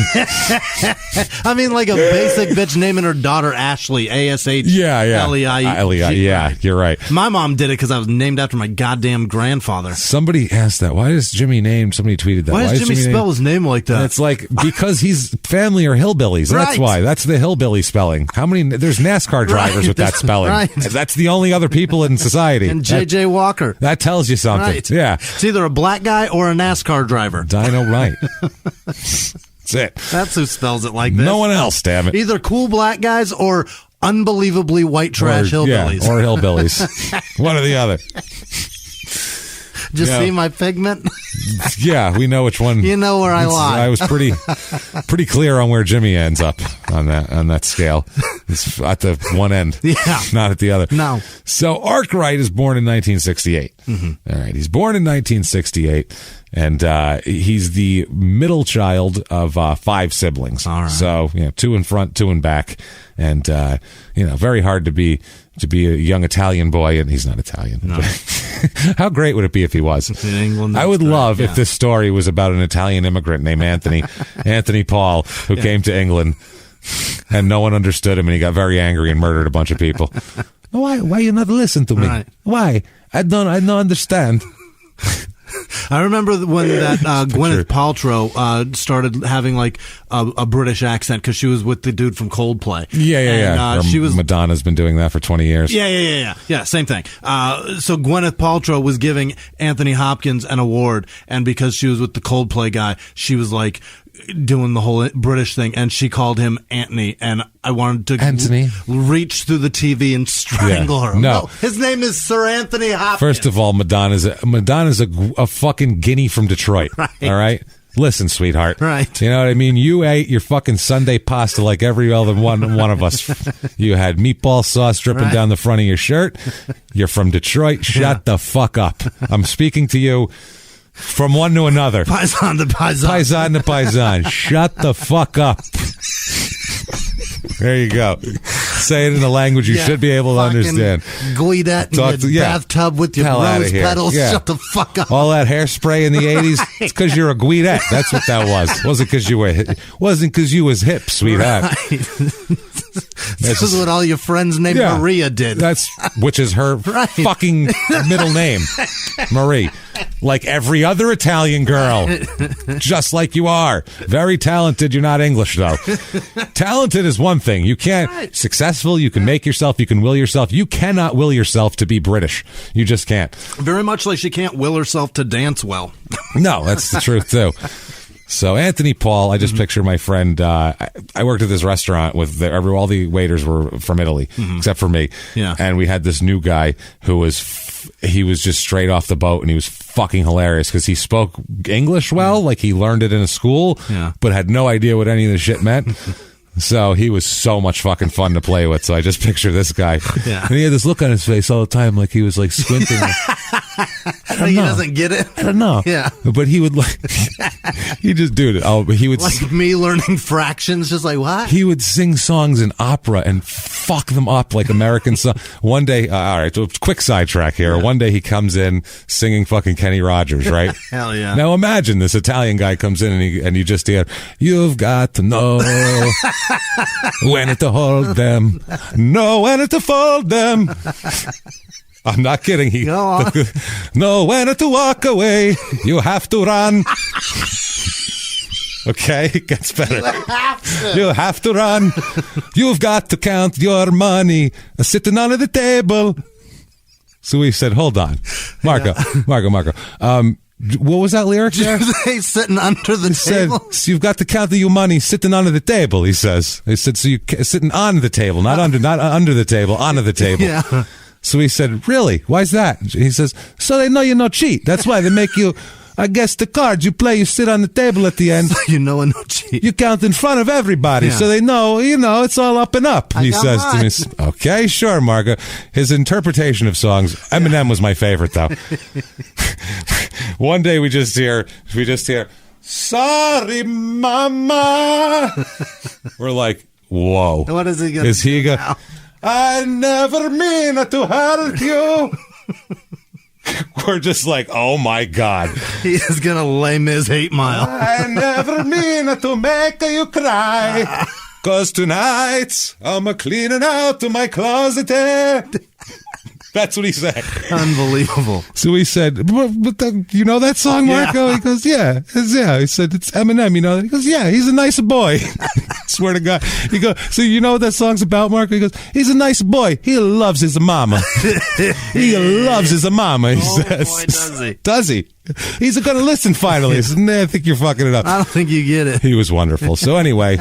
I mean like a basic bitch naming her daughter Ashley, ASH. LEIGH. Yeah, you're right. My mom did it because I was named after my goddamn grandfather. Somebody asked that. Why is Jimmy named? Somebody tweeted that. Why does Jimmy spell his name like that? And it's like, because he's family are hillbillies. Right. That's why. That's the hillbilly spelling. How many? There's NASCAR drivers with that spelling. Right. That's the only other people in society. And J.J. Walker. That tells you something. Right. Yeah. It's either a black guy or a NASCAR driver. Dino Wright. That's it. That's who spells it like this. No one else, damn it. Either cool black guys or unbelievably white trash hillbillies. Yeah, or hillbillies. One or the other. Just see my pigment? Yeah, we know which one. You know where I lie. I was pretty clear on where Jimmy ends up on that scale. It's at the one end, not at the other. No. So Arkwright is born in 1968. Mm-hmm. All right, he's born in 1968, and he's the middle child of 5 siblings. All right. So 2 in front, 2 in back, and very hard to be a young Italian boy, and he's not Italian. No. How great would it be if he was? In England, I would love if this story was about an Italian immigrant named Anthony Paul, who came to England, and no one understood him, and he got very angry and murdered a bunch of people. Why you not listen to me? Right. Why? I don't understand. I remember when that Gwyneth Paltrow started having like a British accent because she was with the dude from Coldplay. Yeah. She was. Madonna's been doing that for 20 years. Yeah. Same thing. So Gwyneth Paltrow was giving Anthony Hopkins an award, and because she was with the Coldplay guy, she was like doing the whole British thing, and she called him Anthony, and I wanted to reach through the TV and strangle her. No, his name is Sir Anthony Hopkins. First of all, Madonna's a fucking guinea from Detroit. Right. All right? Listen, sweetheart. Right. You know what I mean? You ate your fucking Sunday pasta like every other one of us. You had meatball sauce dripping down the front of your shirt. You're from Detroit. Shut the fuck up. I'm speaking to you from one to another. Paisan to paisan. Paisan to paisan. Shut the fuck up. There you go. Say it in a language you should be able to understand. Guidette in your bathtub with your rose petals. Yeah. Shut the fuck up. All that hairspray in the 80s, it's because you're a Guidette. That's what that was. Wasn't because you was hip, sweetheart. Right. This is what all your friends named Maria did. Which is her fucking middle name, Marie. Like every other Italian girl. Just like you are. Very talented. You're not English, though. Talented is one thing. You can't. Successful, you can make yourself, you can will yourself. You cannot will yourself to be British. You just can't. Very much like she can't will herself to dance well. No, that's the truth, too. So Anthony Paul, I just picture my friend. I worked at this restaurant with all the waiters were from Italy, except for me. Yeah. And we had this new guy who was just straight off the boat, and he was fucking hilarious because he spoke English well, like he learned it in a school, but had no idea what any of the shit meant. So he was so much fucking fun to play with. So I just picture this guy. Yeah. And he had this look on his face all the time, like he was like squinting. He doesn't get it. I don't know. Yeah. But he would he just do it. Oh, but he would like me learning fractions, just like what? He would sing songs in opera and fuck them up like American songs. One day, all right, so quick sidetrack here. Yeah. One day he comes in singing fucking Kenny Rogers, right? Hell yeah. Now imagine this Italian guy comes in and you just hear, "You've got to know when to hold them, know when to fold them." I'm not kidding. Know when to walk away. You have to run. Okay, it gets better. You have to run. You've got to count your money sitting under the table. So we said, hold on. Marco. What was that lyric there? Sitting under the table? Said, so you've got to count your money sitting under the table, he says. He said, so you're sitting on the table, not under the table, onto the table. Yeah. So he said, really? Why's that? He says, so they know you're no cheat. That's why they make you, I guess the cards you play, you sit on the table at the end. So you know no cheat. You count in front of everybody. Yeah. So they know, it's all up and up, he says to me. Okay, sure, Margo. His interpretation of songs, Eminem was my favorite, though. One day we just hear, sorry, mama. We're like, whoa. What is he going to do now? I never mean to hurt you. We're just like, oh my God. He is going to lay Miz 8 Mile. I never mean to make you cry. 'Cause tonight I'm cleaning out my closet. That's what he said. Unbelievable. So we said, you know that song, Marco? Yeah. He goes, yeah. He said, it's Eminem, you know? He goes, yeah, he's a nice boy. Swear to God. He goes, so you know what that song's about, Marco? He goes, he's a nice boy. He loves his mama. He loves his mama, he says. Boy, does he. Does he? He's going to listen finally. I said, nah, I think you're fucking it up. I don't think you get it. He was wonderful. So anyway,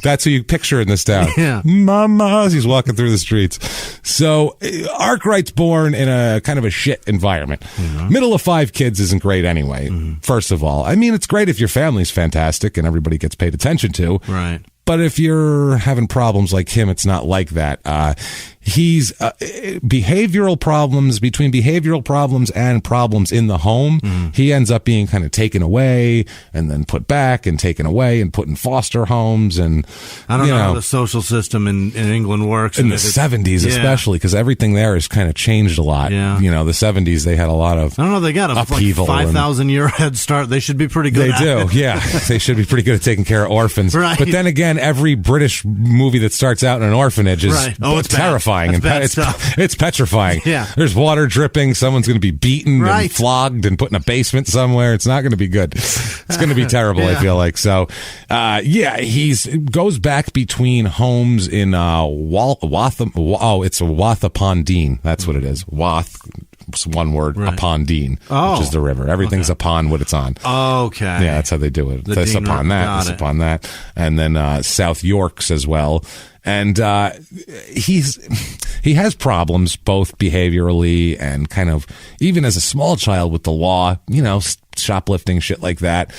that's who you picture in this town. Yeah. Mama, as he's walking through the streets. So Arkwright's born in a kind of a shit environment. Mm-hmm. Middle of 5 kids isn't great anyway, first of all. I mean, it's great if your family's fantastic and everybody gets paid attention to. Right. But if you're having problems like him, it's not like that. He's behavioral problems, between behavioral problems and problems in the home. He ends up being kind of taken away and then put back and taken away and put in foster homes. And I don't know how the social system in England works. In the 70s, especially, because everything there has kind of changed a lot. Yeah. You know, the 70s, they had a lot of I don't know, they got a upheaval. Like 5,000-year head start. They should be pretty good They do, yeah. They should be pretty good at taking care of orphans. Right. But then again, every British movie that starts out in an orphanage is it's terrifying. It's petrifying. Yeah. There's water dripping. Someone's going to be beaten and flogged and put in a basement somewhere. It's not going to be good. It's going to be terrible, I feel like. So, he's goes back between homes in it's Wath upon Dean. That's what it is. Wath. One word, upon Dean, which is the river. Everything's upon what it's on. Okay. Yeah, that's how they do it. This upon that, this upon that. And then South Yorks as well. And he has problems both behaviorally and kind of even as a small child with the law, you know, shoplifting, shit like that.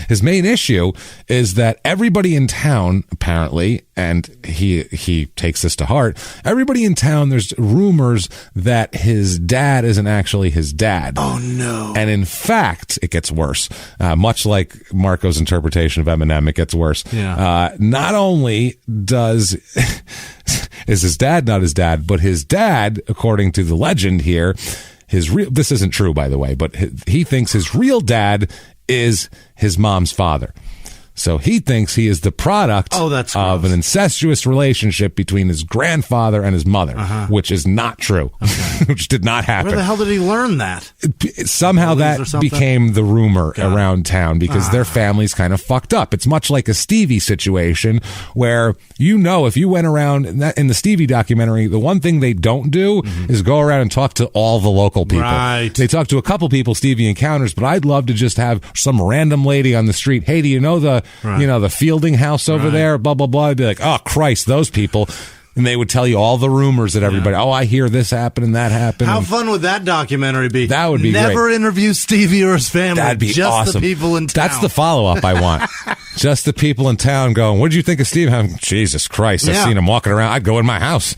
His main issue is that everybody in town, apparently, and he takes this to heart, everybody in town, there's rumors that his dad isn't actually his dad. Oh, no. And in fact, it gets worse. Much like Marco's interpretation of Eminem, it gets worse. Yeah. Not only is his dad not his dad, but his dad, according to the legend here, this isn't true, by the way, but he thinks his real dad is his mom's father. So he thinks he is the product of an incestuous relationship between his grandfather and his mother, which is not true, which did not happen. Where the hell did he learn that? Somehow that became the rumor around town because their family's kind of fucked up. It's much like a Stevie situation where, you know, if you went around in the Stevie documentary, the one thing they don't do is go around and talk to all the local people. Right. They talk to a couple people Stevie encounters, but I'd love to just have some random lady on the street. Hey, do you know the Fielding house over there, blah, blah, blah. I'd be like, oh, Christ, those people. And they would tell you all the rumors that everybody, I hear this happen and that happened. How fun would that documentary be? That would be Never great. Interview Stevie or his family. That'd be just awesome. The people in town. That's the follow-up I want. Just the people in town going, what did you think of Steve? Jesus Christ, I've seen him walking around. I'd go in my house.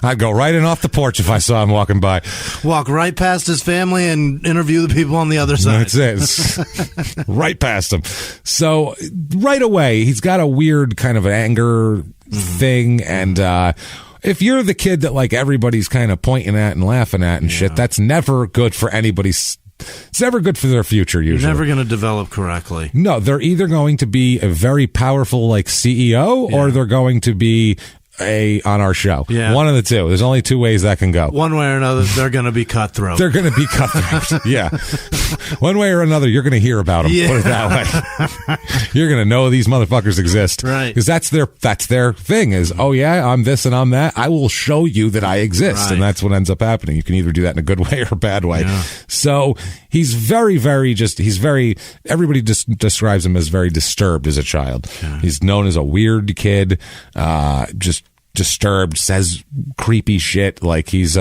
I'd go right in off the porch if I saw him walking by. Walk right past his family and interview the people on the other side. That's it. Right past him. So right away, he's got a weird kind of anger thing. And if you're the kid that like everybody's kind of pointing at and laughing at and shit, that's never good for anybody's. It's never good for their future, usually. You're never going to develop correctly. No, they're either going to be a very powerful like CEO or they're going to be on our show. Yeah. One of the two. There's only 2 ways that can go. One way or another, they're going to be cutthroat. They're going to be cutthroat. Yeah. One way or another, you're going to hear about them. Yeah. Put it that way. You're going to know these motherfuckers exist. Right. Because that's their thing is, oh yeah, I'm this and I'm that. I will show you that I exist. Right. And that's what ends up happening. You can either do that in a good way or a bad way. Yeah. So he's very, very everybody just describes him as very disturbed as a child. Yeah. He's known as a weird kid, just disturbed, says creepy shit. Like he's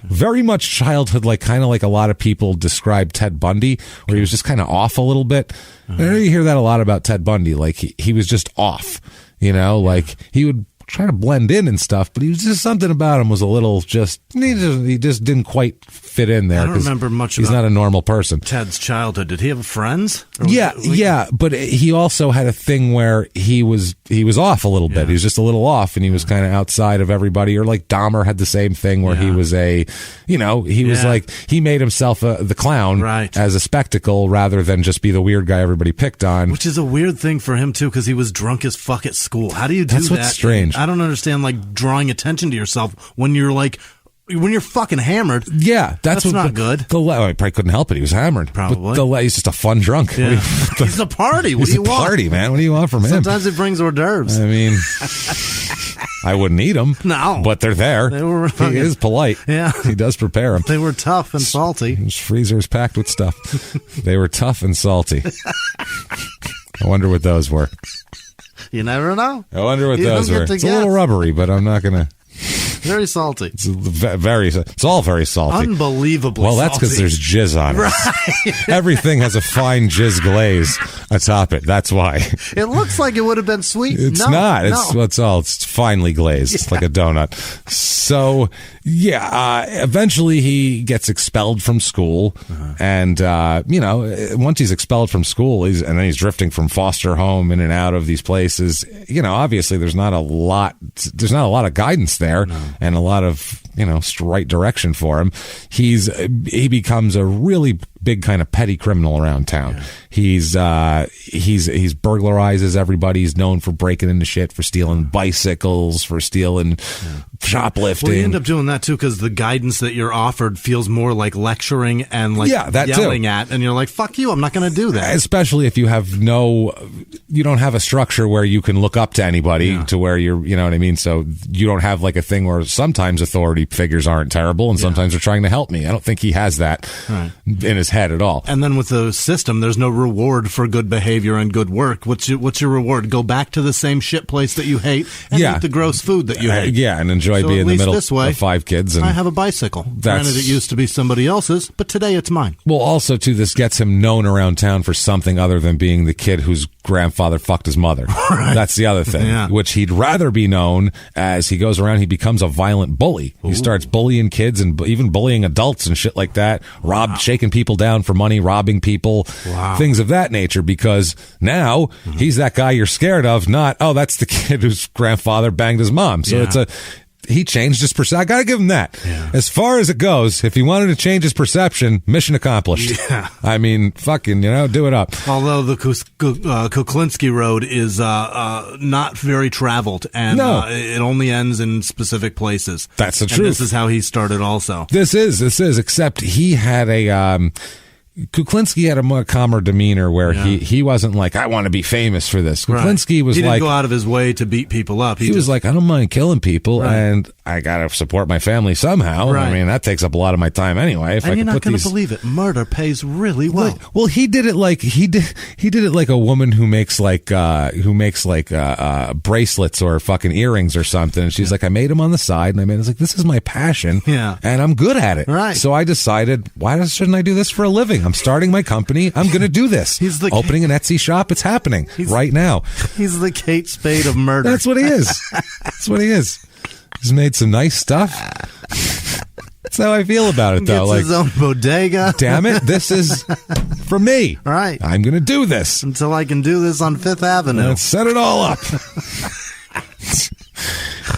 very much childhood, like kind of like a lot of people describe Ted Bundy, where he was just kind of off a little bit. I know you hear that a lot about Ted Bundy. Like he was just off, like he would try to blend in and stuff, but he was just something about him was a little he just didn't quite fit in there. I don't remember much he's not a normal person. Ted's childhood. Did he have friends? Yeah, but he also had a thing where he was off a little bit. He was just a little off, and he was kind of outside of everybody. Or like Dahmer had the same thing where he was was like, he made himself the clown as a spectacle rather than just be the weird guy everybody picked on. Which is a weird thing for him too, because he was drunk as fuck at school. How do you do that? That's what's strange. I don't understand, like, drawing attention to yourself when you're fucking hammered. Yeah, that's not good. He probably couldn't help it. He was hammered. Probably. He's just a fun drunk. Yeah. He's a party. What do you want? He's a party, man. What do you want from him? Sometimes it brings hors d'oeuvres. I mean, I wouldn't eat them. No. But they're there. He is polite. Yeah. He does prepare them. They were tough and salty. His freezer is packed with stuff. They were tough and salty. I wonder what those were. You never know. I wonder what those were. It's a little rubbery, but I'm not going to. Very salty. It's all very salty. Unbelievably Well, that's because there's jizz on it. Right. Everything has a fine jizz glaze atop it. That's why. It looks like it would have been sweet. It's not. It's finely glazed. It's like a donut. So, eventually he gets expelled from school. And, once he's expelled from school, and then he's drifting from foster home in and out of these places, obviously there's not a lot of guidance there. And a lot of right direction for him. He becomes a really big kind of petty criminal around town. He's burglarizes everybody. He's known for breaking into shit, for stealing bicycles, for stealing shoplifting. Well, you end up doing that too because the guidance that you're offered feels more like lecturing and like yelling at, and you're like, "Fuck you! I'm not going to do that." Especially if you don't have a structure where you can look up to anybody to where you're, you know what I mean. So you don't have like a thing where sometimes authority figures aren't terrible and sometimes they're trying to help me. I don't think he has that in his head at all. And then with the system, there's no reward for good behavior and good work. What's your reward? Go back to the same shit place that you hate and eat the gross food that you hate. And enjoy being in the middle of 5 kids. And I have a bicycle. Granted, it used to be somebody else's, but today it's mine. Well, also, too, this gets him known around town for something other than being the kid whose grandfather fucked his mother. Right. That's the other thing, which he'd rather be known as. He goes around, he becomes a violent bully. He starts bullying kids and even bullying adults and shit like that, shaking people down for money, robbing people, things of that nature, because now he's that guy you're scared of, not, that's the kid whose grandfather banged his mom. So he changed his perception. I got to give him that. Yeah. As far as it goes, if he wanted to change his perception, mission accomplished. Yeah. I mean, fucking, do it up. Although the Kuklinski Road is not very traveled, and it only ends in specific places. That's the truth. This is how he started also. This is, except he had a... Kuklinski had a more calmer demeanor where he wasn't like, I want to be famous for this. Kuklinski was he didn't like... go out of his way to beat people up. He was like, I don't mind killing people, and I got to support my family somehow. Right. I mean, that takes up a lot of my time anyway. And you're not going to believe it. Murder pays really well. Well, he did it like he did it like a woman who makes bracelets or fucking earrings or something. And she's like, I made them on the side, and it's like, this is my passion, and I'm good at it. Right. So I decided, why shouldn't I do this for a living? I'm starting my company. I'm going to do this. He's opening an Etsy shop. It's happening right now. He's the Kate Spade of murder. That's what he is. That's what he is. He's made some nice stuff. That's how I feel about it, though. Gets his own bodega. Damn it, this is for me. Right. I'm going to do this until I can do this on Fifth Avenue. Let's set it all up.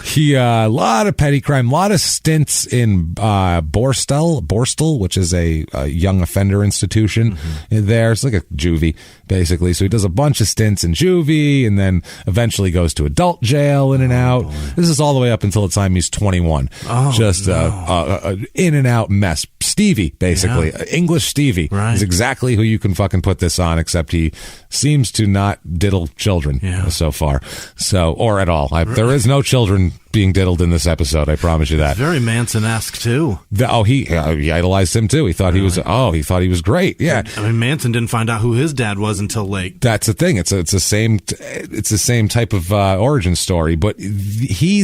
He a lot of petty crime, a lot of stints in Borstal, which is a young offender institution there. It's like a juvie, basically. So he does a bunch of stints in juvie, and then eventually goes to adult jail in and out. Boy. This is all the way up until the time he's 21. Just a in and out mess. Stevie, basically. English Stevie is exactly who you can fucking put this on, except he seems to not diddle children so far. So, or at all. There is no children being diddled in this episode, I promise you that. Very Manson-esque too. He idolized him too. He thought he was great. Yeah. I mean, Manson didn't find out who his dad was until late. That's the thing. It's the same type of origin story, but he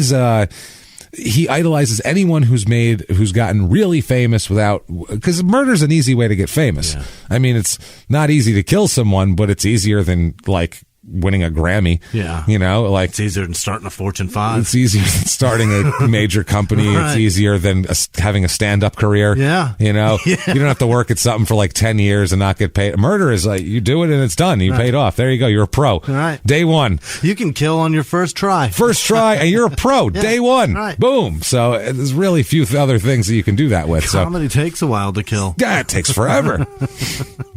idolizes anyone who's gotten really famous because murder's an easy way to get famous. Yeah. I mean, it's not easy to kill someone, but it's easier than like winning a Grammy. Yeah. It's easier than starting a Fortune 5. It's easier than starting a major company. Right. It's easier than having a stand-up career. Yeah. You don't have to work at something for like 10 years and not get paid. Murder is like, you do it and it's done. You paid off. There you go. You're a pro. Right. Day one. You can kill on your first try. And you're a pro. Day one. Right. Boom. So there's really few other things that you can do that with. Comedy takes a while to kill. Yeah, it takes forever.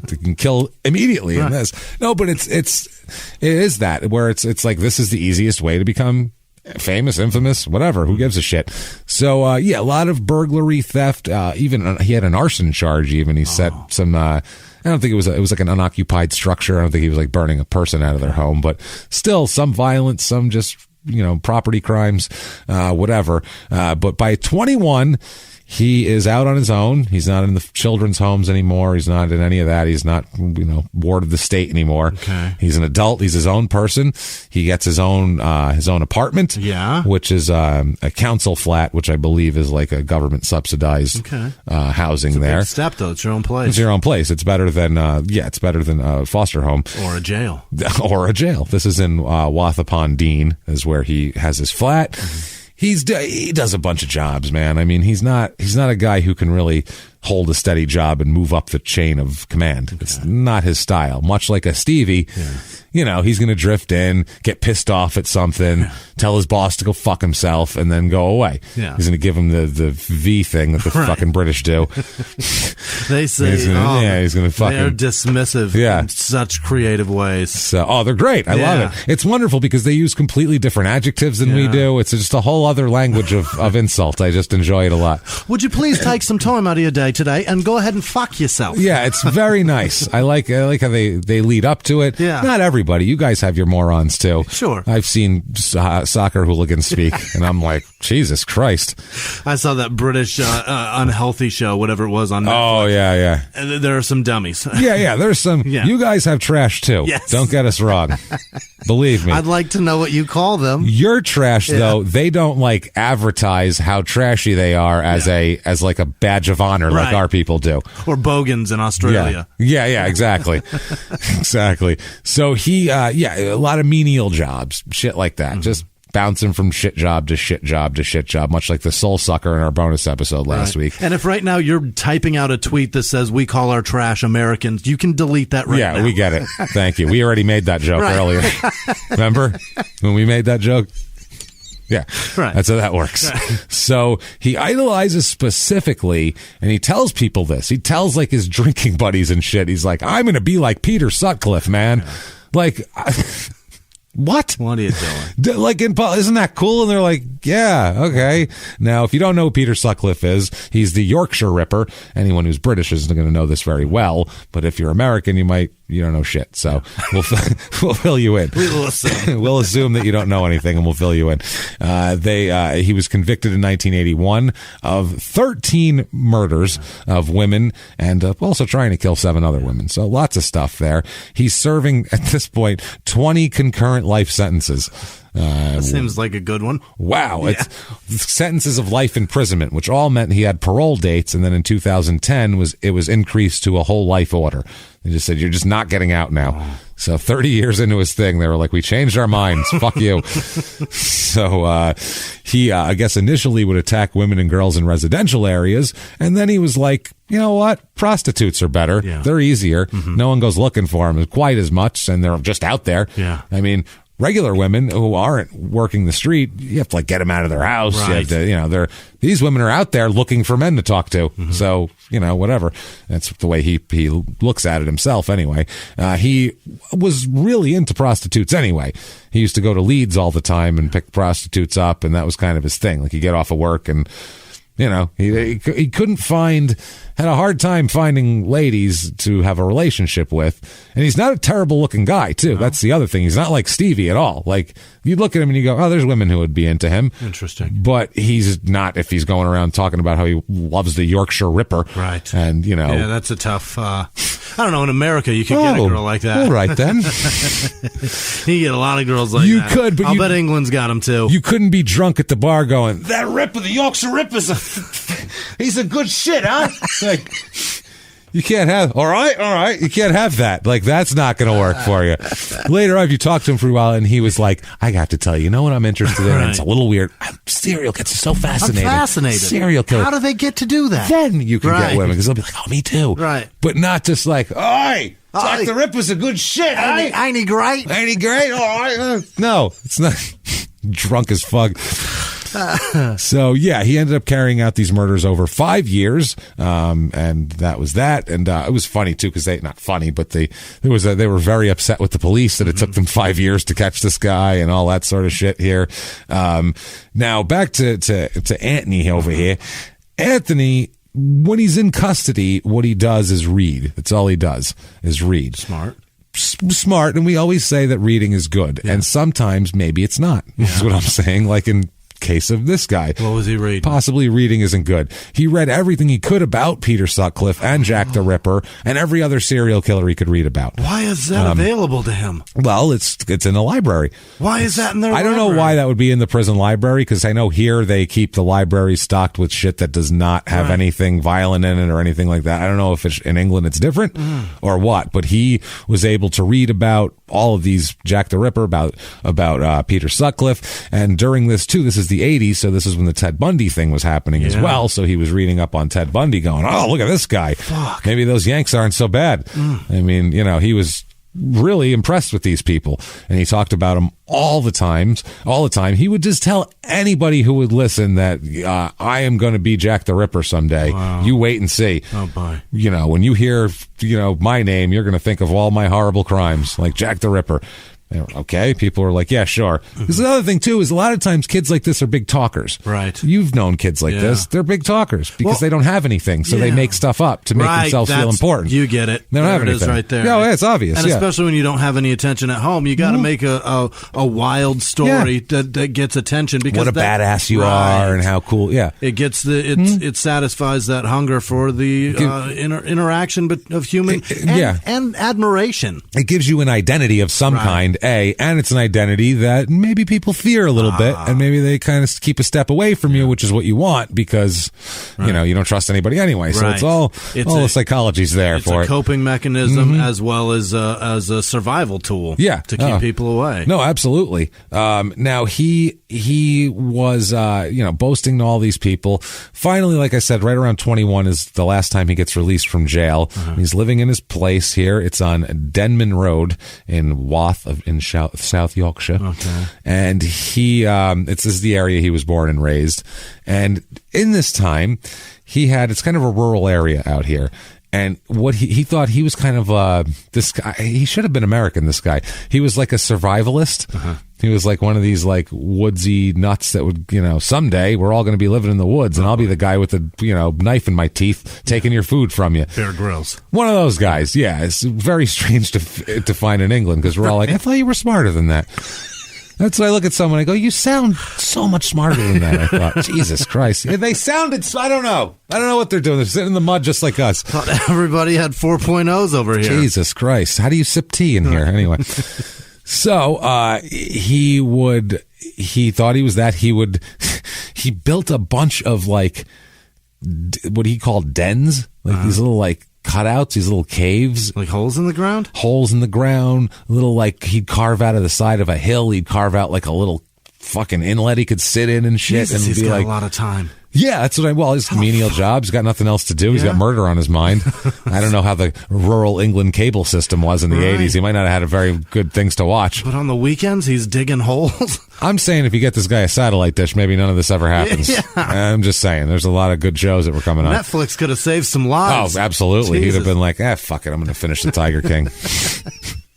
You can kill immediately in this. No, but it is that where it's like, this is the easiest way to become famous, infamous, whatever. Who gives a shit? So a lot of burglary, theft. Even he had an arson charge. Even he set some. I don't think it was like an unoccupied structure. I don't think he was like burning a person out of their home, but still some violence, some just property crimes, whatever. But by 21, he is out on his own. He's not in the children's homes anymore. He's not in any of that. He's not, ward of the state anymore. Okay. He's an adult. He's his own person. He gets his own apartment. Yeah. Which is a council flat, which I believe is like a government subsidized housing. It's a there. Big step though. It's your own place. It's your own place. It's better than a foster home or a jail. Or a jail. This is in Wath-upon-Dean, is where he has his flat. Mm-hmm. He does a bunch of jobs, man. I mean, he's not a guy who can really hold a steady job and move up the chain of command. Okay. It's not his style. Much like a Stevie, he's going to drift in, get pissed off at something, tell his boss to go fuck himself, and then go away. Yeah. He's going to give him the V thing that the fucking British do. They say, he's going to fucking... They're dismissive in such creative ways. So, they're great. I love it. It's wonderful because they use completely different adjectives than we do. It's just a whole other language of insult. I just enjoy it a lot. Would you please take some time out of your day today and go ahead and fuck yourself? Yeah, it's very nice. I like how they lead up to it. Yeah. Not everybody. You guys have your morons too. Sure. I've seen soccer hooligans speak, and I'm like, Jesus Christ. I saw that British unhealthy show, whatever it was on Netflix. Oh, yeah. And there are some dummies. Yeah, there's some. Yeah. You guys have trash too. Yes. Don't get us wrong. Believe me. I'd like to know what you call them. Your trash, though, they don't like advertise how trashy they are as like a badge of honor, like our people do. Or bogans in Australia. Yeah, exactly. Exactly. So he, a lot of menial jobs, shit like that. Mm-hmm. Just bouncing from shit job to shit job to shit job, much like the soul sucker in our bonus episode last week. And if right now you're typing out a tweet that says we call our trash Americans, you can delete that now. Yeah, we get it. Thank you. We already made that joke earlier. Remember when we made that joke? Yeah, that's how that works. So he idolizes specifically, and he tells people this. He tells like his drinking buddies and shit. He's like, I'm going to be like Peter Sutcliffe, man. Yeah. Like... What? What are you doing? Like, isn't that cool? And they're like, yeah, okay. Now, if you don't know who Peter Sutcliffe is, he's the Yorkshire Ripper. Anyone who's British isn't going to know this very well. But if you're American, you don't know shit. So we'll fill you in. We'll assume that you don't know anything, and we'll fill you in. He was convicted in 1981 of 13 murders of women, and also trying to kill 7 other women. So lots of stuff there. He's serving at this point 20 concurrent life sentences. That seems like a good one. Wow. Yeah. It's sentences of life imprisonment, which all meant he had parole dates, and then in 2010 it was increased to a whole life order. They just said, you're just not getting out now. Oh. So 30 years into his thing, they were like, we changed our minds. Fuck you. So he, I guess, initially would attack women and girls in residential areas, and then he was like, you know what? Prostitutes are better. Yeah. They're easier. Mm-hmm. No one goes looking for them quite as much, and they're just out there. Yeah. I mean... regular women who aren't working the street, you have to like get them out of their house. Right. You have to, these women are out there looking for men to talk to. Mm-hmm. So, whatever. That's the way he looks at it himself anyway. He was really into prostitutes anyway. He used to go to Leeds all the time and pick prostitutes up, and that was kind of his thing. Like, he'd get off of work and, he couldn't had a hard time finding ladies to have a relationship with. And he's not a terrible looking guy, too. No. That's the other thing. He's not like Stevie at all. Like, you look at him and you go, oh, there's women who would be into him. Interesting. But he's not if he's going around talking about how he loves the Yorkshire Ripper. Right. And, Yeah, that's a tough, I don't know, in America you could get a girl like that. All right, then. You get a lot of girls like that. You could, but I'll bet England's got them, too. You couldn't be drunk at the bar going, that Ripper, the Yorkshire Ripper's he's a good shit, huh? Like, you can't have, all right, you can't have that. Like, that's not going to work for you. Later on, you talked to him for a while, and he was like, I got to tell you, what I'm interested in? Right. It's a little weird. Serial killers are so fascinating. I'm fascinated. Serial killers. How do they get to do that? Then you can get women, because they'll be like, oh, me too. Right. But not just like, Jack the Ripper's a good shit, ain't he great? Ain't he great? All right. No, it's not. Drunk as fuck. So yeah, he ended up carrying out these murders over 5 years, and that was that. And it was funny too, because not funny, but they were very upset with the police that it took them 5 years to catch this guy and all that sort of shit here. Now back to Anthony over here. Anthony, when he's in custody, what he does is read. That's all he does is read. Smart. smart, and we always say that reading is good, and sometimes maybe it's not. That's what I'm saying. Like in case of this guy. What was he reading? Possibly reading isn't good. He read everything he could about Peter Sutcliffe and Jack the Ripper and every other serial killer he could read about. Why is that available to him? Well, it's in the library. Why is that in their library? I don't know why that would be in the prison library, because I know here they keep the library stocked with shit that does not have anything violent in it or anything like that. I don't know if in England it's different or what, but he was able to read about all of these, Jack the Ripper, about Peter Sutcliffe, and during this too, this is the 80s, so this is when the Ted Bundy thing was happening as well, so he was reading up on Ted Bundy going, oh, look at this guy. Fuck. Maybe those Yanks aren't so bad. I mean, he was really impressed with these people, and he talked about them all the time. He would just tell anybody who would listen that I am going to be Jack the Ripper someday. Wow. You wait and see. Oh boy. When you hear my name, you're going to think of all my horrible crimes, like Jack the Ripper. Okay, people are like, yeah, sure. Because the other thing, too, is a lot of times kids like this are big talkers. Right. You've known kids like this. They're big talkers because they don't have anything, so they make stuff up to make themselves feel important. You get it. They don't have anything. It is right there. No, it's obvious. And especially when you don't have any attention at home, you got to make a wild story that gets attention. Because what a badass you are and how cool. Yeah. It gets it satisfies that hunger for the interaction of human and admiration. It gives you an identity of some kind, and it's an identity that maybe people fear a little bit, and maybe they kind of keep a step away from you, which is what you want, because you don't trust anybody anyway. So it's all the psychology's there for it. It's a coping mechanism as well as a survival tool. To keep people away. No, absolutely. Now he was boasting to all these people. Finally, like I said, right around 21 is the last time he gets released from jail. He's living in his place here. It's on Denman Road in Wath in South Yorkshire. Okay. And this is the area he was born and raised. And in this time, it's kind of a rural area out here. And what he thought he was kind of this guy. He should have been American. This guy. He was like a survivalist. He was like one of these like woodsy nuts that would, someday we're all going to be living in the woods, and I'll be the guy with the knife in my teeth taking your food from you. Bear Grylls. One of those guys. Yeah, it's very strange to find in England, because we're all like, I thought you were smarter than that. That's why I look at someone and I go, you sound so much smarter than that. I thought, Jesus Christ. They sounded, I don't know what they're doing. They're sitting in the mud just like us. Thought everybody had 4.0s over here. Jesus Christ. How do you sip tea in here? Anyway. So, he thought he was that. He built a bunch of like, what he called dens, like these little like cutouts, these little caves. Like holes in the ground? Holes in the ground. Little like he'd carve out of the side of a hill. He'd carve out like a little fucking inlet he could sit in and shit. Jesus, and he's be got like, a lot of time. Yeah, that's what his menial job. He's got nothing else to do. He's got murder on his mind. I don't know how the rural England cable system was in the 80s. He might not have had a very good things to watch. But on the weekends, he's digging holes. I'm saying if you get this guy a satellite dish, maybe none of this ever happens. I'm just saying. There's a lot of good shows that were coming on. Netflix could have saved some lives. Oh, absolutely. Jesus. He'd have been like, fuck it. I'm going to finish The Tiger King.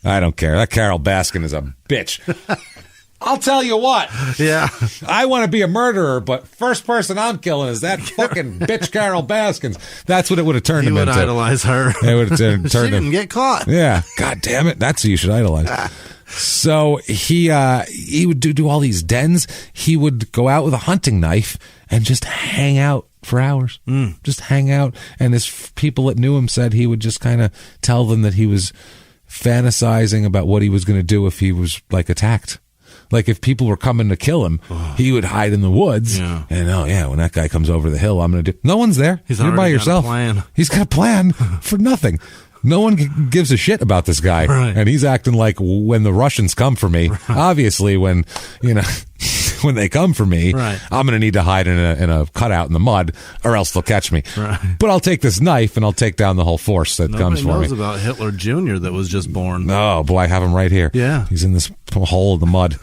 I don't care. That Carol Baskin is a bitch. I'll tell you what. Yeah. I want to be a murderer, but first person I'm killing is that fucking bitch Carol Baskins. That's what it would have turned him into. You would idolize her. It would have turned she didn't get caught. Yeah. God damn it. That's who you should idolize. So he would do all these dens. He would go out with a hunting knife and just hang out for hours. Just hang out. And his people that knew him said he would just kind of tell them that he was fantasizing about what he was going to do if he was like attacked. Like if people were coming to kill him, he would hide in the woods. Yeah. And when that guy comes over the hill, I'm going to do. No one's there. You're by yourself. He's got a plan for nothing. No one gives a shit about this guy. Right. And he's acting like when the Russians come for me, obviously when, when they come for me, I'm going to need to hide in a cutout in the mud or else they'll catch me. Right. But I'll take this knife and I'll take down the whole force that comes for me. Nobody knows about Hitler Jr. that was just born. Oh, boy, I have him right here. Yeah. He's in this hole in the mud.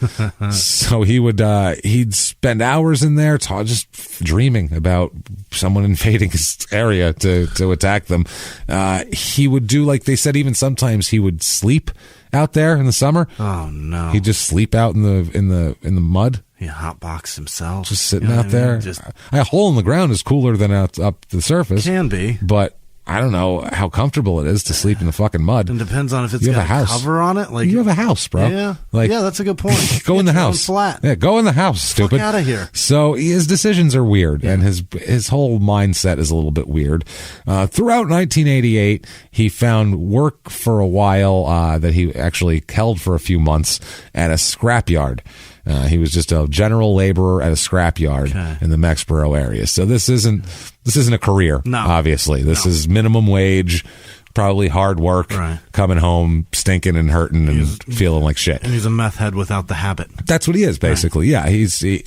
So he'd spend hours in there just dreaming about someone invading his area to attack them. He would do, like they said, even sometimes he would sleep out there in the summer. Oh no! He'd just sleep out in the mud. He hotbox himself, just sitting out there. A hole in the ground is cooler than up the surface. Can be, but I don't know how comfortable it is to sleep in the fucking mud. It depends on if it's got a cover on it. Like, you have a house, bro. Yeah, that's a good point. Go in the house. Flat. Yeah, go in the house, stupid. Fuck out of here. So his decisions are weird, and his whole mindset is a little bit weird. Throughout 1988, he found work for a while that he actually held for a few months at a scrapyard. He was just a general laborer at a scrapyard in the Mexborough area. So this isn't a career, obviously. This is minimum wage, probably hard work, coming home stinking and hurting and feeling like shit. And he's a meth head without the habit. That's what he is, basically. Yeah,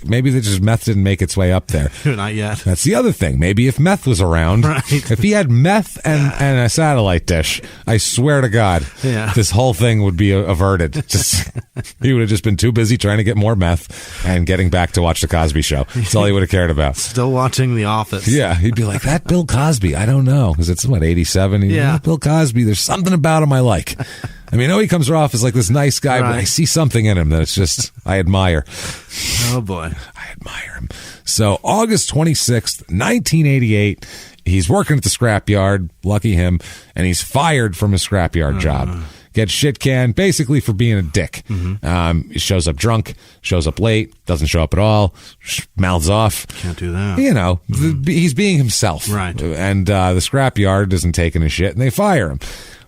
maybe just meth didn't make its way up there. Not yet. That's the other thing. Maybe if meth was around, if he had meth and a satellite dish, I swear to God, this whole thing would be averted. He would have just been too busy trying to get more meth and getting back to watch The Cosby Show. That's all he would have cared about. Still watching The Office. Yeah, he'd be like, that Bill Cosby, I don't know. Because it's, 87? Yeah. Bill Cosby, there's something about him I like. I mean, I know he comes off as like this nice guy, but I see something in him that it's just, I admire. Oh, boy. I admire him. So, August 26th, 1988, he's working at the scrapyard, lucky him, and he's fired from his scrapyard job. Gets shit canned, basically for being a dick. He shows up drunk, shows up late, doesn't show up at all, mouths off. Can't do that. He's being himself. Right. And the scrapyard isn't taking his shit, and they fire him.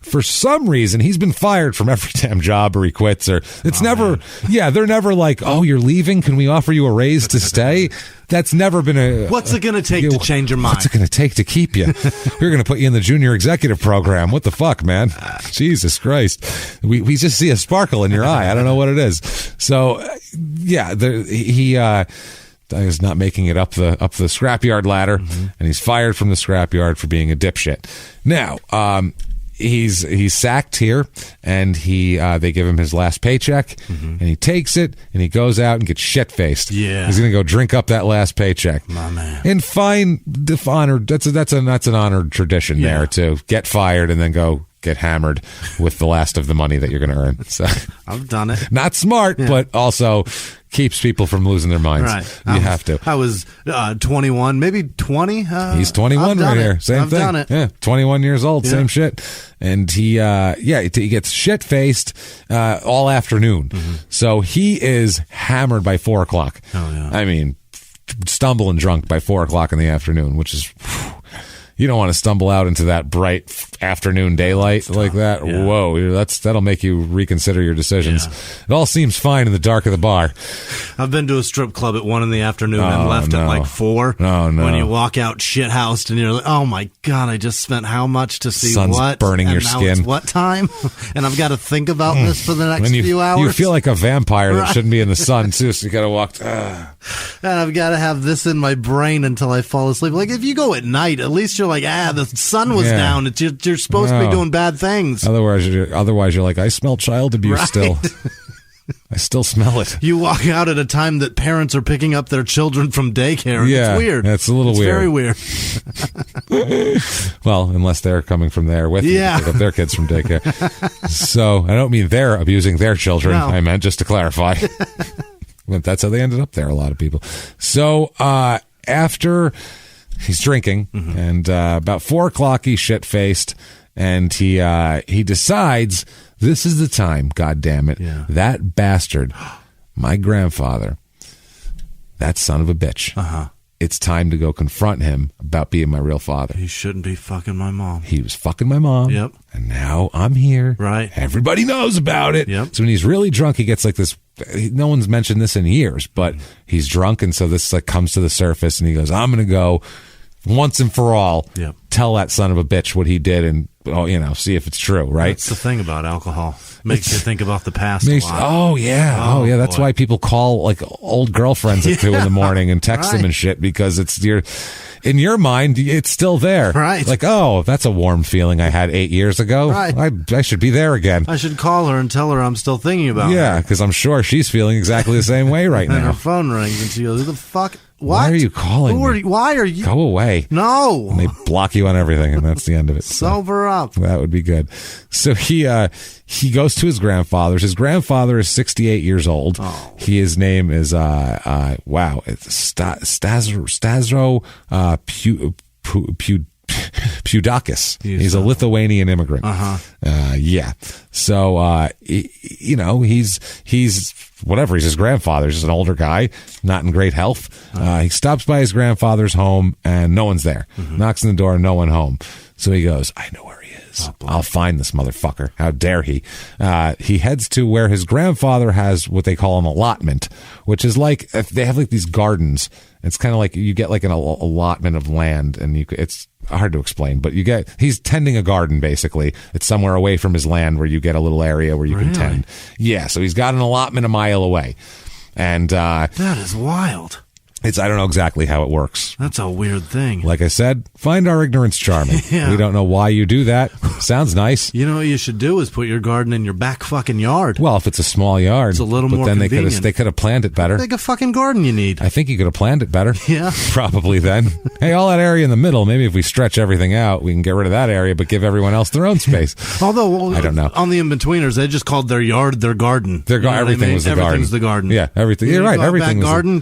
For some reason, he's been fired from every damn job, or he quits, or it's never, they're never like, oh, you're leaving? Can we offer you a raise to stay? That's never been a... What's it going to take to change your mind? What's it going to take to keep you? We're going to put you in the junior executive program. What the fuck, man? Jesus Christ. We just see a sparkle in your eye. I don't know what it is. So, he is not making it up the scrapyard ladder, and he's fired from the scrapyard for being a dipshit. Now, he's sacked here, and they give him his last paycheck, and he takes it, and he goes out and gets shit-faced. Yeah. He's going to go drink up that last paycheck. My man. And that's an honored tradition there, to get fired and then go get hammered with the last of the money that you're going to earn. So I've done it. Not smart, but also keeps people from losing their minds. Right. You have to. I was 21, maybe 20. He's 21 right here. Same thing. I've done it. Yeah, 21 years old, same shit. And he gets shit-faced all afternoon. So he is hammered by 4 o'clock. Oh, yeah. I mean, stumbling drunk by 4 o'clock in the afternoon, which is... You don't want to stumble out into that bright afternoon daylight like that. Yeah. Whoa, that'll make you reconsider your decisions. Yeah. It all seems fine in the dark of the bar. I've been to a strip club at 1 in the afternoon and left at like 4. Oh, no. When you walk out shit-housed and you're like, oh my God, I just spent how much to see Sun's what? burning your skin. It's what time? And I've got to think about this for the next few hours. You feel like a vampire that shouldn't be in the sun, too, so you got to walk. And I've got to have this in my brain until I fall asleep. Like, if you go at night, at least you're like, the sun was down. You're supposed to be doing bad things. Otherwise, you're like, I smell child abuse still. I still smell it. You walk out at a time that parents are picking up their children from daycare. And it's weird. It's a little weird. Very weird. Well, unless they're coming from there with you to pick up their kids from daycare. So I don't mean they're abusing their children. No. I meant just to clarify. But that's how they ended up there, a lot of people. So after he's drinking, and about 4 o'clock he's shit-faced, and he decides this is the time, goddammit, that bastard, my grandfather, that son of a bitch, it's time to go confront him about being my real father. He shouldn't be fucking my mom. He was fucking my mom. Yep. And now I'm here. Right. Everybody knows about it. Yep. So when he's really drunk, he gets like this, no one's mentioned this in years, but he's drunk, and so this like comes to the surface, and he goes, I'm going to go once and for all, tell that son of a bitch what he did, and see if it's true, right? That's the thing about alcohol. Makes you think about the past a lot. Oh, yeah. That's why people call like old girlfriends at 2 in the morning and text them and shit, because it's in your mind, it's still there. Right. Like, oh, that's a warm feeling I had 8 years ago. Right. I should be there again. I should call her and tell her I'm still thinking about her. Yeah, because I'm sure she's feeling exactly the same way right now. And her phone rings, and she goes, who the fuck? What? Why are you calling me? Why are you? Go away. No. And they block you on everything, and that's the end of it. Sober up. That would be good. So he goes to his grandfather's. His grandfather is 68 years old. Oh. His name is it's Stasro Pudakis. He's a Lithuanian immigrant. Yeah. So, he's whatever. He's his grandfather. He's just an older guy, not in great health. He stops by his grandfather's home and no one's there. Knocks on the door, no one home. So he goes, I know where he is. I'll find this motherfucker. How dare he? He heads to where his grandfather has what they call an allotment, which is like, they have like these gardens. It's kind of like you get like an allotment of land, and it's hard to explain, but he's tending a garden basically. It's somewhere away from his land where you get a little area where you can tend. Yeah, so he's got an allotment a mile away. And that is wild. I don't know exactly how it works. That's a weird thing. Like I said, find our ignorance charming. Yeah. We don't know why you do that. Sounds nice. You know what you should do is put your garden in your back fucking yard. Well, if it's a small yard. It's a little more convenient. They could have planned it better. How big a fucking garden you need? I think you could have planned it better. Yeah. Probably then. Hey, all that area in the middle, maybe if we stretch everything out, we can get rid of that area, but give everyone else their own space. Although, I don't know. On the in-betweeners, they just called their yard their garden. Everything was the garden. Everything's the garden. Yeah, everything. You're right. Everything was garden.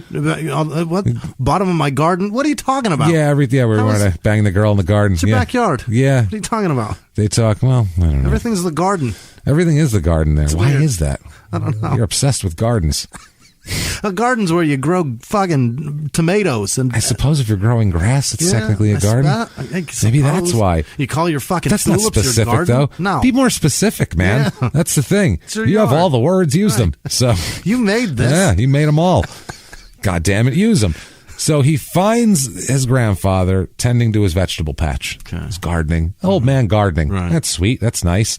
What? Bottom of my garden? What are you talking about? Yeah, we wanted to bang the girl in the garden. It's your backyard. Yeah. What are you talking about? They talk, well, I don't know. Everything's the garden. Everything is the garden there. Why is that? I don't know. You're obsessed with gardens. A garden's where you grow fucking tomatoes. And I suppose if you're growing grass, it's technically a garden. Maybe that's why. You call your fucking That's not specific, your garden? though. No. Be more specific, man. Yeah. That's the thing. You yard. have all the words, use them. So you made this. Yeah, you made them all. God damn it, use them. So he finds his grandfather tending to his vegetable patch. Okay. He's gardening. Old man gardening. Right. That's sweet. That's nice.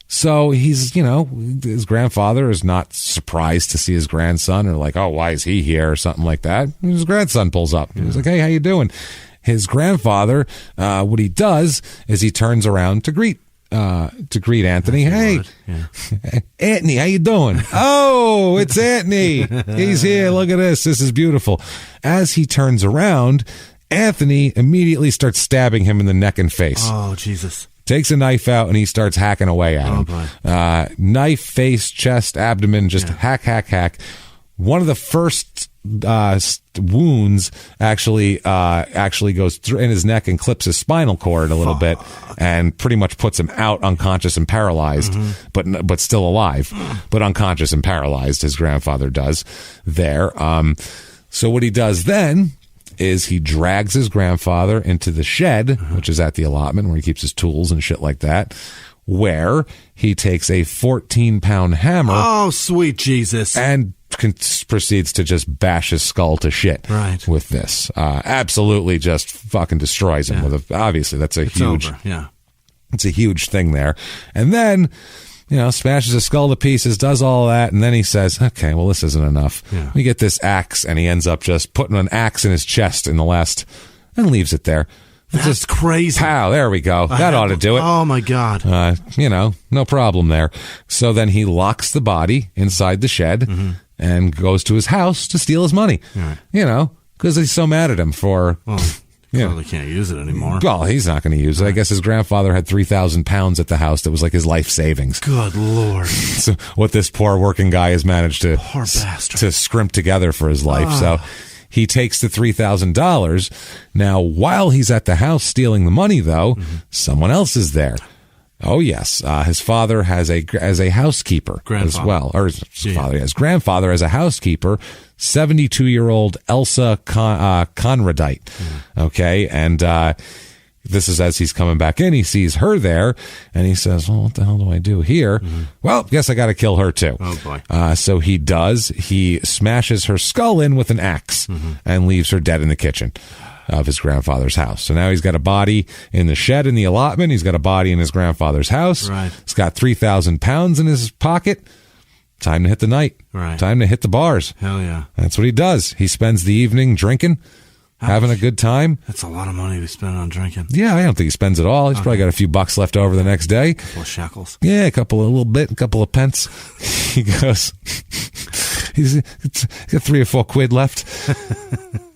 So he's, his grandfather is not surprised to see his grandson or like, oh, why is he here or something like that. His grandson pulls up. He's like, hey, how you doing? His grandfather, what he does is he turns around to greet Anthony. Hey, Anthony, how you doing? Oh, it's Anthony. He's here. Look at this. This is beautiful. As he turns around, Anthony immediately starts stabbing him in the neck and face. Oh, Jesus. Takes a knife out and he starts hacking away at him. Knife, face, chest, abdomen, just hack. One of the first wounds actually goes through in his neck and clips his spinal cord a little bit and pretty much puts him out unconscious and paralyzed, but still alive, but unconscious and paralyzed. His grandfather does there. So what he does then is he drags his grandfather into the shed, which is at the allotment where he keeps his tools and shit like that, where he takes a 14-pound hammer. Oh, sweet Jesus. And proceeds to just bash his skull to shit with this. Absolutely just fucking destroys him. Obviously, that's it's a huge thing there. And then, smashes his skull to pieces, does all that, and then he says, okay, well, this isn't enough. Yeah. We get this axe, and he ends up just putting an axe in his chest and leaves it there. That's just crazy. Pow, there we go. That ought to do it. Oh, my God. No problem there. So then he locks the body inside the shed and goes to his house to steal his money. Right. Because he's so mad at him for... Probably can't use it anymore. Well, he's not going to use it. I guess his grandfather had 3,000 pounds at the house that was like his life savings. Good Lord. So what this poor working guy has managed to scrimp together for his life. So he takes the $3,000. Now, while he's at the house stealing the money, though, someone else is there. Oh, yes. His father has a housekeeper as well. Or his grandfather has a housekeeper, 72-year-old Elsa Conradite. Okay. And this is as he's coming back in. He sees her there and he says, well, what the hell do I do here? Well, guess I got to kill her too. Oh, boy. So he does. He smashes her skull in with an axe and leaves her dead in the kitchen of his grandfather's house. So now he's got a body in the shed in the allotment. He's got a body in his grandfather's house. Right. He's got 3,000 pounds in his pocket. Time to hit the night. Right. Time to hit the bars. Hell yeah. That's what he does. He spends the evening drinking, having a good time. That's a lot of money to spend on drinking. Yeah, I don't think he spends it all. He's probably got a few bucks left over the next day. A couple of shekels. Yeah, a couple of pence. He goes, he's got 3 or 4 quid left.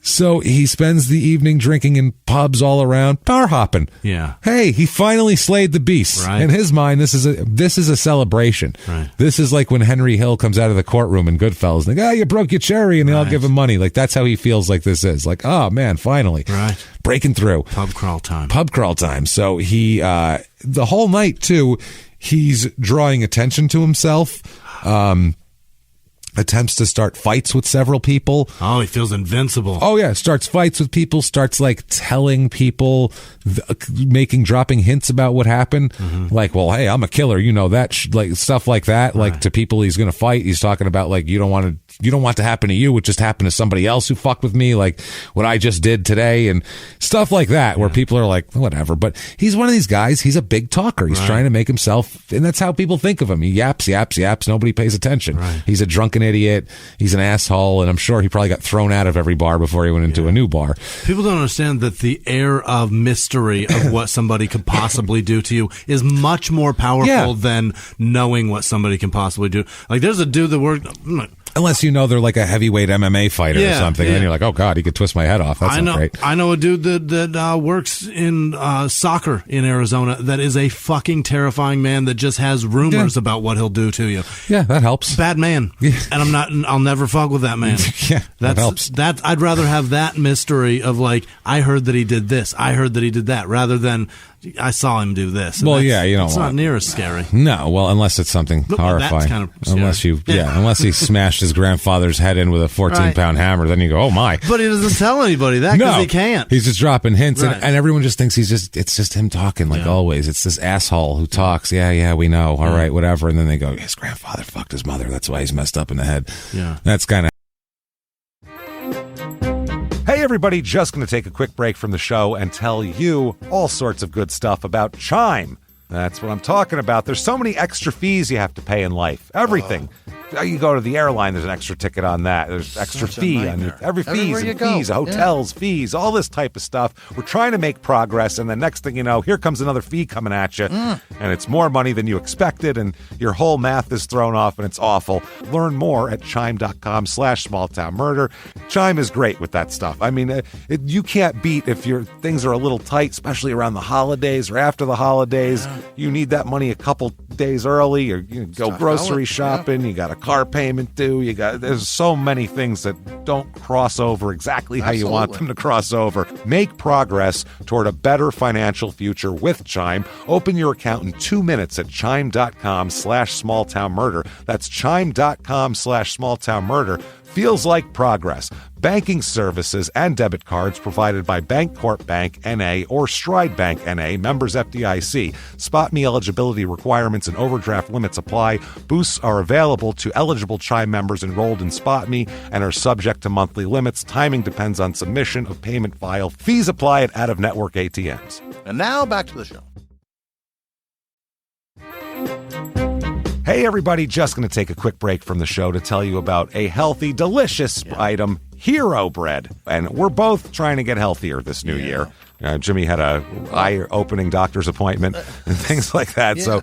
So he spends the evening drinking in pubs all around, bar hopping. Yeah. Hey, he finally slayed the beast. Right. In his mind, this is a celebration. Right. This is like when Henry Hill comes out of the courtroom in Goodfellas. And they go, you broke your cherry, and they all give him money. Like, that's how he feels like this is. Like, oh, man, finally. Right. Breaking through. Pub crawl time. So he, the whole night, too, he's drawing attention to himself. Attempts to start fights with several people. Oh, he feels invincible. Oh, yeah. Starts fights with people, starts like telling people, dropping hints about what happened. Mm-hmm. Like, well, hey, I'm a killer. You know that, like stuff like that. Right. Like to people he's going to fight. He's talking about like, you don't want to happen to you. It just happened to somebody else who fucked with me. Like what I just did today and stuff like that, where people are like, whatever. But he's one of these guys. He's a big talker. He's trying to make himself, and that's how people think of him. He yaps. Nobody pays attention. Right. He's a drunken idiot. He's an asshole, and I'm sure he probably got thrown out of every bar before he went into a new bar. People don't understand that the air of mystery of what somebody could possibly do to you is much more powerful than knowing what somebody can possibly do. Like, there's a dude that worked... Unless you know they're like a heavyweight MMA fighter or something, and then you're like, oh God, he could twist my head off. That's not great. I know a dude that works in soccer in Arizona that is a fucking terrifying man that just has rumors about what he'll do to you. Yeah, that helps. Bad man, and I'll never fuck with that man. That helps. I'd rather have that mystery of like, I heard that he did this, I heard that he did that, rather than I saw him do this. Well, it's not near as scary. No, well, unless it's something horrifying. That's kind of scary. Unless he smashed his grandfather's head in with a 14-pound hammer, then you go, oh my. But he doesn't tell anybody that because he can't. He's just dropping hints, and everyone just thinks it's just him talking like always. It's this asshole who talks. Yeah, we know. All right, whatever. And then they go, his grandfather fucked his mother. That's why he's messed up in the head. Yeah, that's kind of. Hey everybody, just going to take a quick break from the show and tell you all sorts of good stuff about Chime. That's what I'm talking about. There's so many extra fees you have to pay in life. Everything. You go to the airline, there's an extra ticket on that. There's extra fee on every fees and fees, hotels, fees, all this type of stuff. We're trying to make progress, and the next thing you know, here comes another fee coming at you, and it's more money than you expected, and your whole math is thrown off, and it's awful. Learn more at chime.com/smalltownmurder. Chime is great with that stuff. I mean, you can't beat if your things are a little tight, especially around the holidays or after the holidays. You need that money a couple days early, or you go grocery shopping. You got a car payment due. There's so many things that don't cross over exactly how you want them to cross over. Make progress toward a better financial future with Chime. Open your account in 2 minutes at chime.com/smalltownmurder. That's chime.com/smalltownmurder. Feels like progress. Banking services and debit cards provided by Bancorp Bank N.A. or Stride Bank N.A., members FDIC. Spot me eligibility requirements and overdraft limits apply. Boosts are available to eligible Chime members enrolled in Spot Me and are subject to monthly limits. Timing depends on submission of payment file. Fees apply at out-of-network ATMs. And now back to the show. Hey everybody, just going to take a quick break from the show to tell you about a healthy, delicious item, Hero Bread. And we're both trying to get healthier this new year. Jimmy had a eye-opening doctor's appointment and things like that. So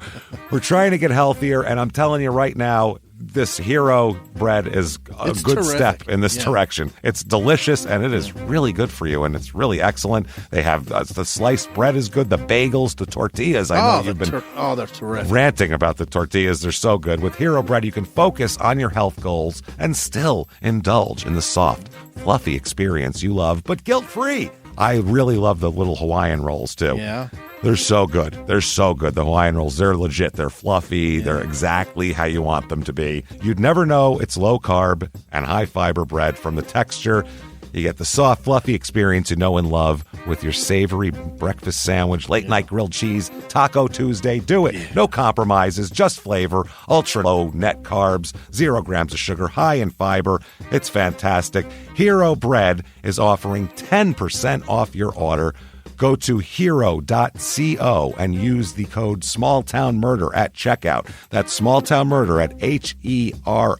we're trying to get healthier, and I'm telling you right now, this Hero Bread is a good step in this direction. It's delicious, and it is really good for you, and it's really excellent. They have the sliced bread is good, the bagels, the tortillas. I know you've been they're terrific. Ranting about the tortillas. They're so good. With Hero Bread, you can focus on your health goals and still indulge in the soft, fluffy experience you love, but guilt-free. I really love the little Hawaiian rolls, too. Yeah. They're so good. They're so good. The Hawaiian rolls, they're legit. They're fluffy. Yeah. They're exactly how you want them to be. You'd never know it's low-carb and high-fiber bread from the texture. You get the soft, fluffy experience you know and love with your savory breakfast sandwich, late-night grilled cheese, Taco Tuesday. Do it. No compromises, just flavor, ultra-low net carbs, 0 grams of sugar, high in fiber. It's fantastic. Hero Bread is offering 10% off your order. Go to hero.co and use the code SmallTownMurder at checkout. That's SmallTownMurder at HERO.co.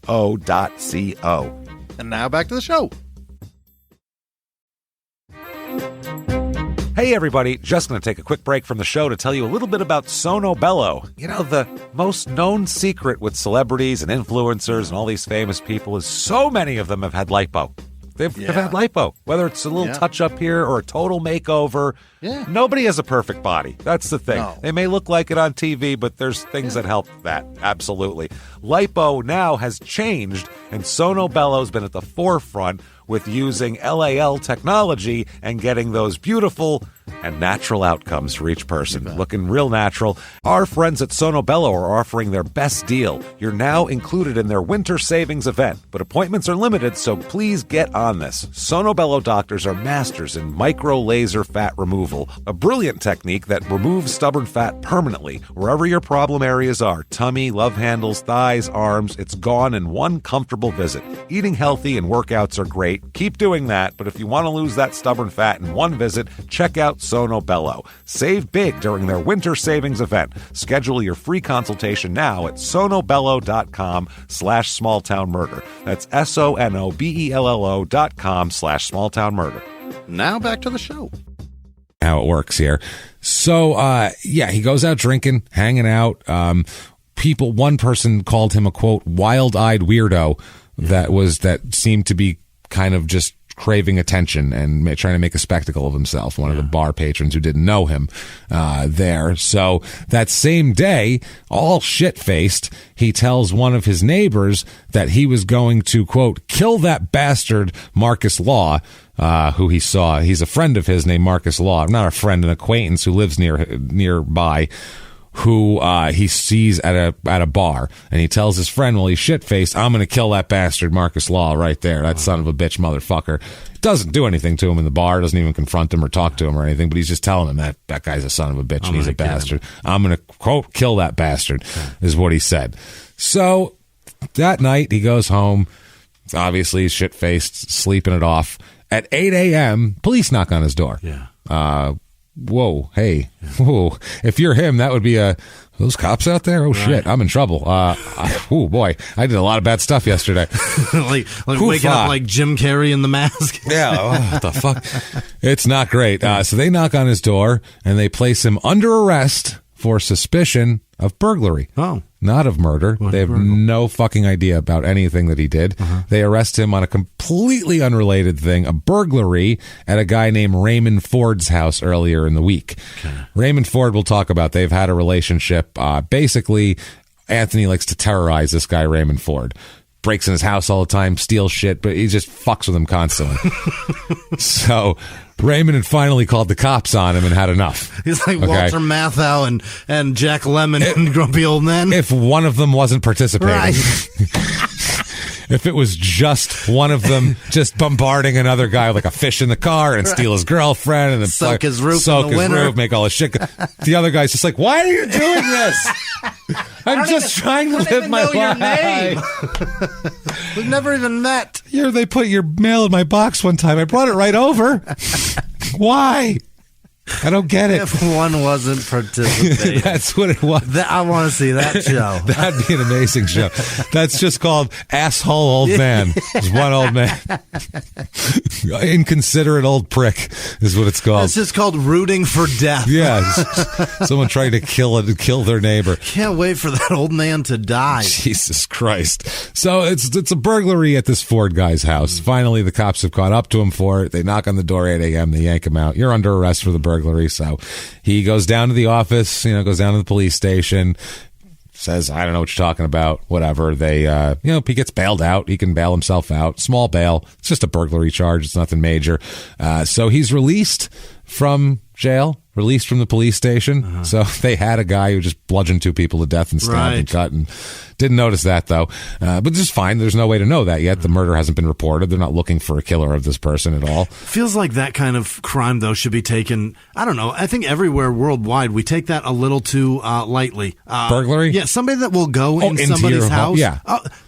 And now back to the show. Hey everybody, just going to take a quick break from the show to tell you a little bit about Sono Bello. You know, the most known secret with celebrities and influencers and all these famous people is so many of them have had lipo. They've had lipo, whether it's a little touch up here or a total makeover. Yeah. Nobody has a perfect body. That's the thing. No. They may look like it on TV, but there's things that help that. Absolutely. Lipo now has changed, and Sono Bello's been at the forefront with using LAL technology and getting those beautiful and natural outcomes for each person. Looking real natural. Our friends at Sono Bello are offering their best deal. You're now included in their winter savings event, but appointments are limited, so please get on this. Sono Bello doctors are masters in micro-laser fat removal, a brilliant technique that removes stubborn fat permanently. Wherever your problem areas are, tummy, love handles, thighs, arms, it's gone in one comfortable visit. Eating healthy and workouts are great. Keep doing that, but if you want to lose that stubborn fat in one visit, check out Sono Bello. Save big during their winter savings event. Schedule your free consultation now at sonobello.com/smalltownmurder. That's sonobello.com/smalltownmurder. Now back to the show. How it works here. So, he goes out drinking, hanging out. One person called him a, quote, wild-eyed weirdo that seemed to be kind of just craving attention and trying to make a spectacle of himself. One of the bar patrons who didn't know him there. So that same day, all shit-faced, he tells one of his neighbors that he was going to, quote, kill that bastard Marcus Law, who he saw. He's a friend of his named Marcus Law. Not a friend, an acquaintance who lives nearby, who he sees at a bar, and he tells his friend, well, he's shit-faced, I'm going to kill that bastard Marcus Law right there, that son of a bitch motherfucker. Doesn't do anything to him in the bar, doesn't even confront him or talk to him or anything, but he's just telling him that guy's a son of a bitch and he's a bastard. I'm going to, quote, kill that bastard, is what he said. So that night, he goes home, obviously he's shit-faced, sleeping it off. At 8 a.m., police knock on his door. Whoa, hey, whoa. If you're him, that would be those cops out there? Oh, shit, I'm in trouble. Oh, boy, I did a lot of bad stuff yesterday. like waking up like Jim Carrey in The Mask. Yeah, what the fuck? It's not great. So they knock on his door, and they place him under arrest for suspicion of burglary. Oh. Not of murder. They have no fucking idea about anything that he did. They arrest him on a completely unrelated thing, a burglary at a guy named Raymond Ford's house earlier in the week. Raymond Ford, we'll talk about. They've had a relationship. Basically, Anthony likes to terrorize this guy, Raymond Ford. Breaks in his house all the time, steals shit, but he just fucks with him constantly. So Raymond had finally called the cops on him and had enough. He's like Walter Matthau and Jack Lemmon and Grumpy Old Men. If one of them wasn't participating. Right. If it was just one of them just bombarding another guy like a fish in the car and steal his girlfriend and then soak his roof in the winter. Make all his shit. The other guy's just like, why are you doing this? I'm just trying to live my life. We've never even met. They put your mail in my box one time. I brought it right over. Why? I don't get it. If one wasn't participating. That's what it was. I want to see that show. That'd be an amazing show. That's just called Asshole Old Man. There's one old man. Inconsiderate old prick is what it's called. It's just called Rooting for Death. Yeah. Someone trying to kill their neighbor. Can't wait for that old man to die. Jesus Christ. So it's a burglary at this Ford guy's house. Finally, the cops have caught up to him for it. They knock on the door at 8 a.m. They yank him out. You're under arrest for the burglary. So he goes down to the office, goes down to the police station, says, I don't know what you're talking about, whatever. They, he gets bailed out. He can bail himself out. Small bail. It's just a burglary charge. It's nothing major. So he's released from jail, released from the police station. So they had a guy who just bludgeoned two people to death and stabbed and cut, and didn't notice that though. But just fine. There's no way to know that yet. The murder hasn't been reported. They're not looking for a killer of this person at all. Feels like that kind of crime though should be taken, I don't know, I think everywhere worldwide we take that a little too lightly. Burglary? Yeah, somebody that will go in somebody's house. Yeah.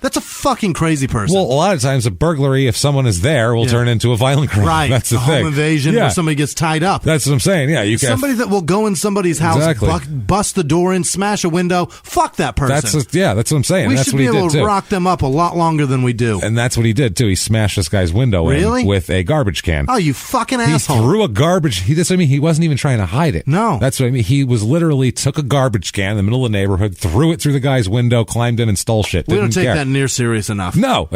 That's a fucking crazy person. Well, a lot of times a burglary, if someone is there, will turn into a violent crime. Right. That's the thing. Home invasion where somebody gets tied up. That's what I'm saying. Yeah, you can. Somebody that will go in somebody's house, bust the door in, smash a window, fuck that person. That's what I'm I'm saying. We that's should what be he able did to too. rock them up a lot longer than we do. And that's what he did too. He smashed this guy's window in with a garbage can. Oh, you fucking He asshole. threw a garbage. That's what I mean. He wasn't even trying to hide it. No. That's what I mean. He was literally took a garbage can in the middle of the neighborhood, threw it through the guy's window, climbed in and stole shit. We don't Didn't take care. that near serious enough. No,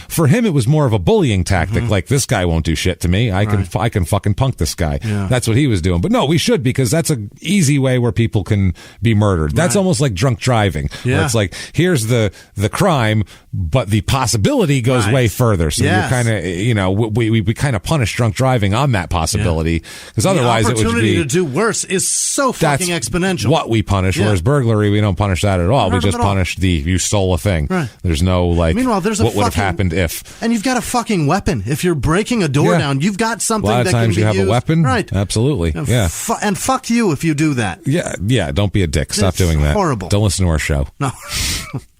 for him it was more of a bullying tactic. Like, this guy won't do shit to me. I can fucking punk this guy. Yeah. That's what he was doing. But no, we should, because that's an easy way where people can be murdered. That's almost like drunk driving. Yeah. Where it's like, here's the crime, but the possibility goes way further. So you're kind of, we kind of punish drunk driving on that possibility, because otherwise it would be, the opportunity to do worse is so fucking exponential. What we punish, whereas burglary, we don't punish that at all. We just punish you stole a thing. Right. There's no Meanwhile, there's what would have happened if. And you've got a fucking weapon. If you're breaking a door down, you've got something that can be used. A lot of times you have a weapon. Right. Absolutely. And fuck you if you do that. Yeah. Don't be a dick. Stop doing that. Horrible. Don't listen to our show. No.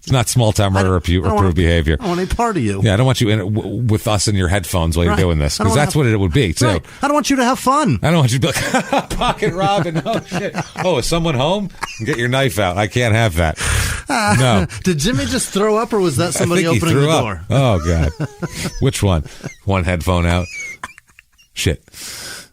It's not small town murder approved behavior. I don't want any part of you. Yeah, I don't want you with us in your headphones while you're doing this, because that's what it would be too. Right. I don't want you to have fun. I don't want you to be like, pocket robbing. Oh shit! Oh, is someone home? Get your knife out. I can't have that. No. Did Jimmy just throw up, or was that somebody opening the door? Oh god. Which one? One headphone out. Shit.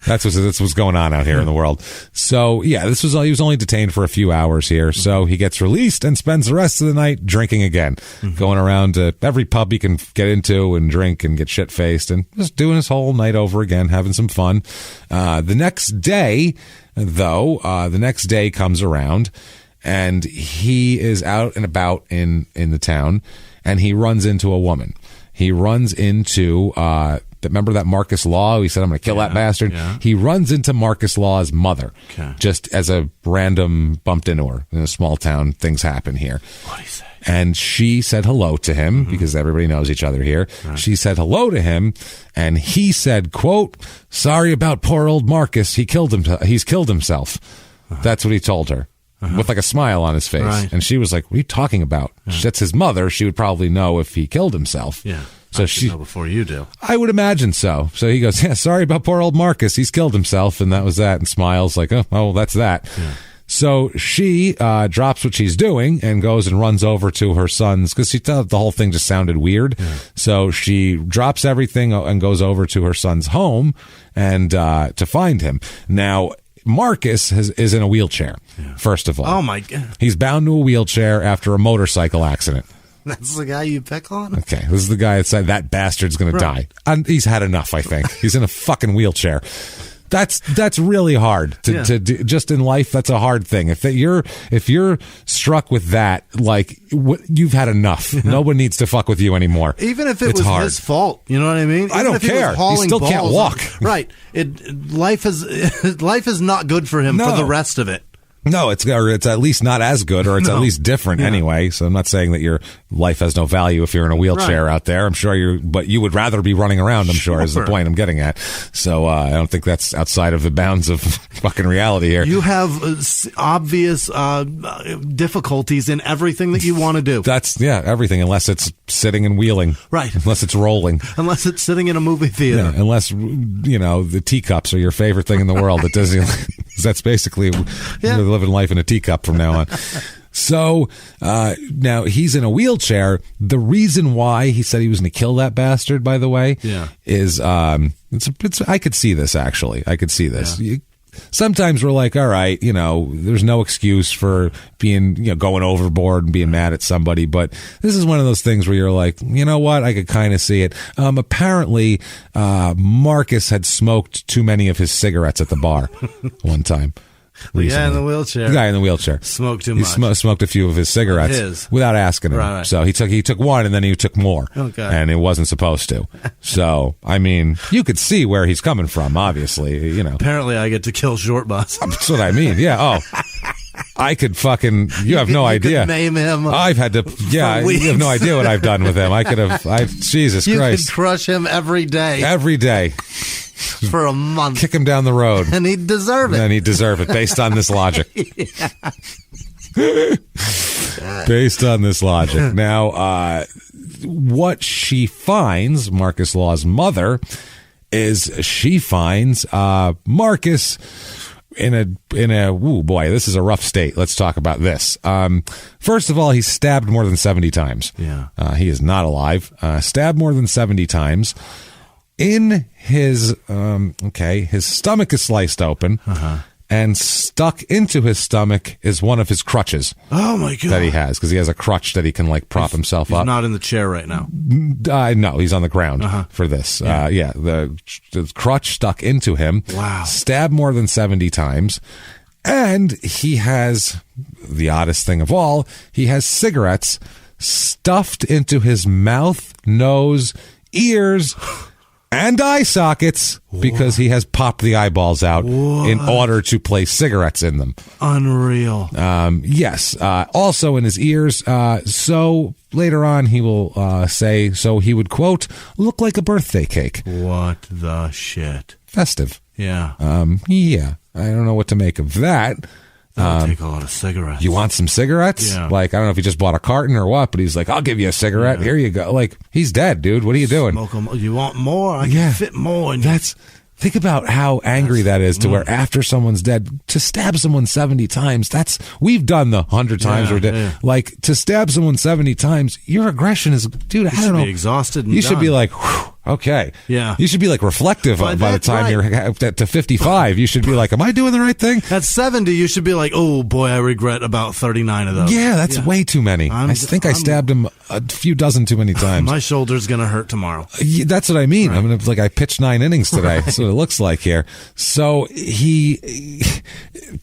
That's what's going on out here in the world. So yeah, he was only detained for a few hours here. So he gets released and spends the rest of the night drinking again, going around to every pub he can get into and drink and get shit faced, and just doing his whole night over again, having some fun. The next day, though, comes around, and he is out and about in the town, and he runs into a woman. He runs into remember that Marcus Law? He said, I'm going to kill that bastard. Yeah. He runs into Marcus Law's mother, just as a random bumped into her. In a small town, things happen here. What do you say? And she said hello to him, because everybody knows each other here. Right. She said hello to him, and he said, quote, "Sorry about poor old Marcus. He's killed himself." That's what he told her. With like a smile on his face. Right. And she was like, what are you talking about? That's his mother. She would probably know if he killed himself. Yeah. So she know before you do. I would imagine so. So he goes, yeah, sorry about poor old Marcus. He's killed himself. And that was that. And smiles like, oh, well, that's that. Yeah. So she drops what she's doing and goes and runs over to her son's, because she thought the whole thing just sounded weird. Yeah. So she drops everything and goes over to her son's home and to find him. Now, Marcus is in a wheelchair, first of all. Oh, my God. He's bound to a wheelchair after a motorcycle accident. That's the guy you pick on? Okay, this is the guy that said that bastard's going to die. And he's had enough, I think. He's in a fucking wheelchair. That's really hard to do. Just in life, that's a hard thing. If you're struck with that, like, you've had enough. Yeah. No one needs to fuck with you anymore. Even if it was his fault, you know what I mean? Even I don't care. He still can't walk. Right. Life is not good for him for the rest of it. No, it's at least not as good, or it's at least different anyway. So I'm not saying that your life has no value if you're in a wheelchair out there. I'm sure but you would rather be running around, I'm sure is the point I'm getting at. So I don't think that's outside of the bounds of fucking reality here. You have obvious difficulties in everything that you want to do. That's, everything, unless it's sitting and wheeling. Right. Unless it's rolling. Unless it's sitting in a movie theater. Yeah, unless, the teacups are your favorite thing in the world. It doesn't. That's basically living life in a teacup from now on. So now he's in a wheelchair. The reason why he said he was going to kill that bastard, by the way, is I could see this, actually. I could see this. Yeah. Sometimes we're like, all right, there's no excuse for being, going overboard and being mad at somebody. But this is one of those things where you're like, you know what? I could kind of see it. Apparently, Marcus had smoked too many of his cigarettes at the bar one time. The guy in the wheelchair. The guy in the wheelchair smoked too much. He smoked a few of his cigarettes without asking him. Right. So he took one, and then he took more, and it wasn't supposed to. So I mean, you could see where he's coming from. Obviously, Apparently, I get to kill Short Bus. That's what I mean. Yeah. Oh. I could fucking. You have no idea. Could name him. I've had to. Yeah, you have no idea what I've done with him. I could have. Jesus Christ! You could crush him every day. Every day. For a month. Kick him down the road. And he'd deserve it. And he'd deserve it based on this logic. Based on this logic. Now, what she finds, Marcus Law's mother, is she finds Marcus ooh boy, this is a rough state. Let's talk about this. First of all, he's stabbed more than 70 times. Yeah. He is not alive. Stabbed more than 70 times. In his, his stomach is sliced open. And stuck into his stomach is one of his crutches. Oh, my God. That he has, because he has a crutch that he can, like, prop himself up. He's not in the chair right now. No, he's on the ground for this. Yeah. The crutch stuck into him. Wow. Stabbed more than 70 times. And he has, the oddest thing of all, he has cigarettes stuffed into his mouth, nose, ears, and eye sockets because he has popped the eyeballs out in order to place cigarettes in them. Unreal. Yes. Also in his ears. So later on he will say, so he would, quote, look like a birthday cake. What the shit? Festive. Yeah. Yeah. I don't know what to make of that. That'll take a lot of cigarettes. You want some cigarettes? Yeah. Like, I don't know if he just bought a carton or what, but he's like, I'll give you a cigarette. Yeah. Here you go. Like, he's dead, dude. What are you doing? Smoke 'em. You want more? I can fit more in you. Think about how angry that is to where after someone's dead, to stab someone 70 times, we've done the 100 times we're dead. Yeah. Like, to stab someone 70 times, your aggression is, dude, I don't know. You should be exhausted and you done. should be like, whew, okay. Yeah. You should be like reflective by the time you're to 55. You should be like, am I doing the right thing? At 70, you should be like, oh boy, I regret about 39 of those. Yeah, that's way too many. I think I stabbed him a few dozen too many times. My shoulder's going to hurt tomorrow. That's what I mean. Right. I pitched 9 innings today. That's what it looks like here. So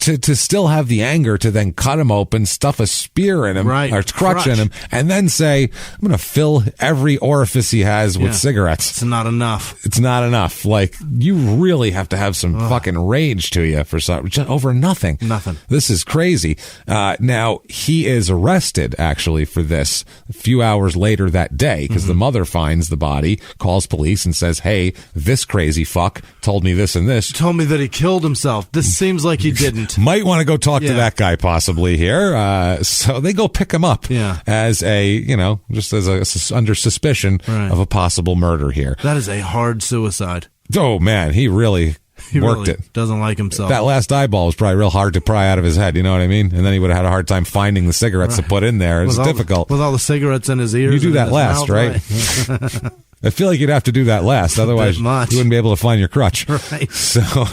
to still have the anger to then cut him open, stuff a spear in him, or crutch in him, and then say, I'm going to fill every orifice he has with cigarettes. It's not enough. It's not enough. Like, you really have to have some fucking rage to you for just over nothing. Nothing. This is crazy. Now, he is arrested, actually, for this a few hours later that day, because the mother finds the body, calls police, and says, hey, this crazy fuck told me this and this. Told me that he killed himself. This seems like he didn't. Might want to go talk to that guy possibly here. So they go pick him up as just as under suspicion of a possible murder here. That is a hard suicide. Oh, man, he really worked it. Doesn't like himself. That last eyeball was probably real hard to pry out of his head, you know what I mean? And then he would have had a hard time finding the cigarettes to put in there. It's difficult. With all the cigarettes in his ears. You do that last, right? I feel like you'd have to do that last. Otherwise, you wouldn't be able to find your crutch. Right. So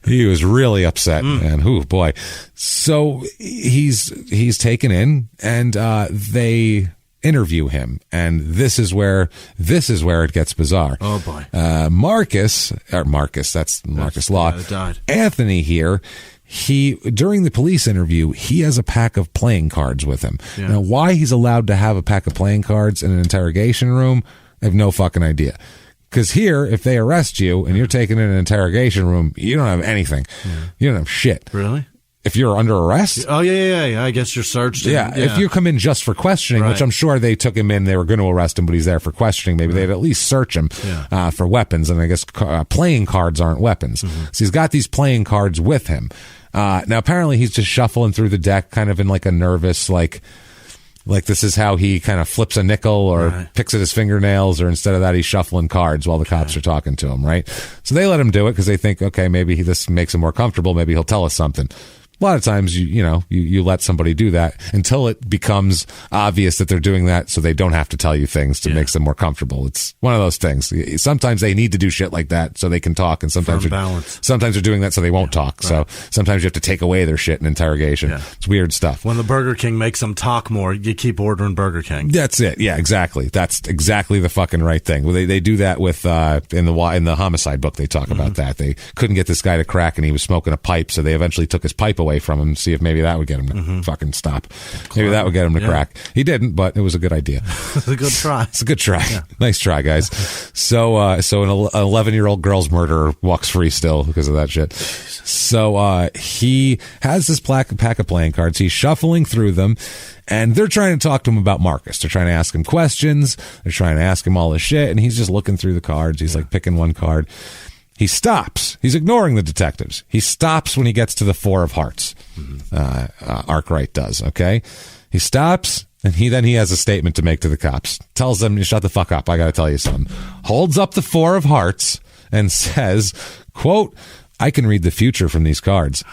he was really upset, man. Oh, boy. So he's taken in, and they interview him, and this is where it gets bizarre. Oh boy. Marcus, that's Marcus Law. Died. Anthony here, during the police interview, he has a pack of playing cards with him. Yeah. Now, why he's allowed to have a pack of playing cards in an interrogation room, I have no fucking idea. Because here, if they arrest you and you're taken in an interrogation room, you don't have anything. Yeah. You don't have shit. Really? If you're under arrest? Oh, yeah. I guess you're searched. Yeah, if you come in just for questioning, which I'm sure they took him in, they were going to arrest him, but he's there for questioning. Maybe they'd at least search him for weapons, and I guess playing cards aren't weapons. So he's got these playing cards with him. Now, apparently, he's just shuffling through the deck kind of in like a nervous, like this is how he kind of flips a nickel or picks at his fingernails, or instead of that, he's shuffling cards while the cops are talking to him, right? So they let him do it because they think, okay, maybe this makes him more comfortable. Maybe he'll tell us something. A lot of times, you let somebody do that until it becomes obvious that they're doing that, so they don't have to tell you things to make them more comfortable. It's one of those things. Sometimes they need to do shit like that so they can talk, and sometimes they're doing that so they won't talk. So sometimes you have to take away their shit in interrogation. Yeah. It's weird stuff. When the Burger King makes them talk more, you keep ordering Burger King. That's it. Yeah, exactly. That's exactly the fucking right thing. They do that with in the homicide book. They talk about that. They couldn't get this guy to crack, and he was smoking a pipe, so they eventually took his pipe away from him to see if maybe that would get him to fucking stop. Maybe that would get him to crack. He didn't, but it was a good idea. It's a good try. It's a good try. Yeah. Nice try, guys. So an 11-year-old girl's murderer walks free still because of that shit. So he has this pack of playing cards. He's shuffling through them, and they're trying to talk to him about Marcus. They're trying to ask him questions. They're trying to ask him all this shit, and he's just looking through the cards. He's like picking one card. He stops. He's ignoring the detectives. He stops when he gets to the 4 of hearts. Arkwright does, okay? He stops, and he has a statement to make to the cops. Tells them, shut the fuck up, I gotta tell you something. Holds up the 4 of hearts and says, quote, I can read the future from these cards.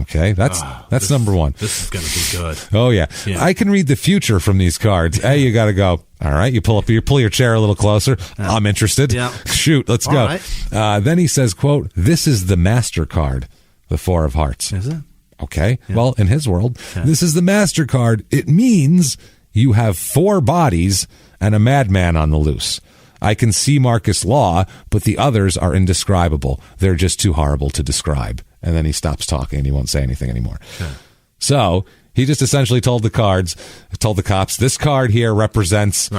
Okay, that's number one. This is going to be good. Oh, yeah. I can read the future from these cards. Hey, you got to go. All right, you pull your chair a little closer. Yeah. I'm interested. Yeah. Shoot, let's go. Right. Then he says, quote, this is the MasterCard, the Four of Hearts. Is it? Okay, well, in his world, this is the MasterCard. It means you have 4 bodies and a madman on the loose. I can see Marcus Law, but the others are indescribable. They're just too horrible to describe. And then he stops talking and he won't say anything anymore. Okay. So he just essentially told the cops, this card here represents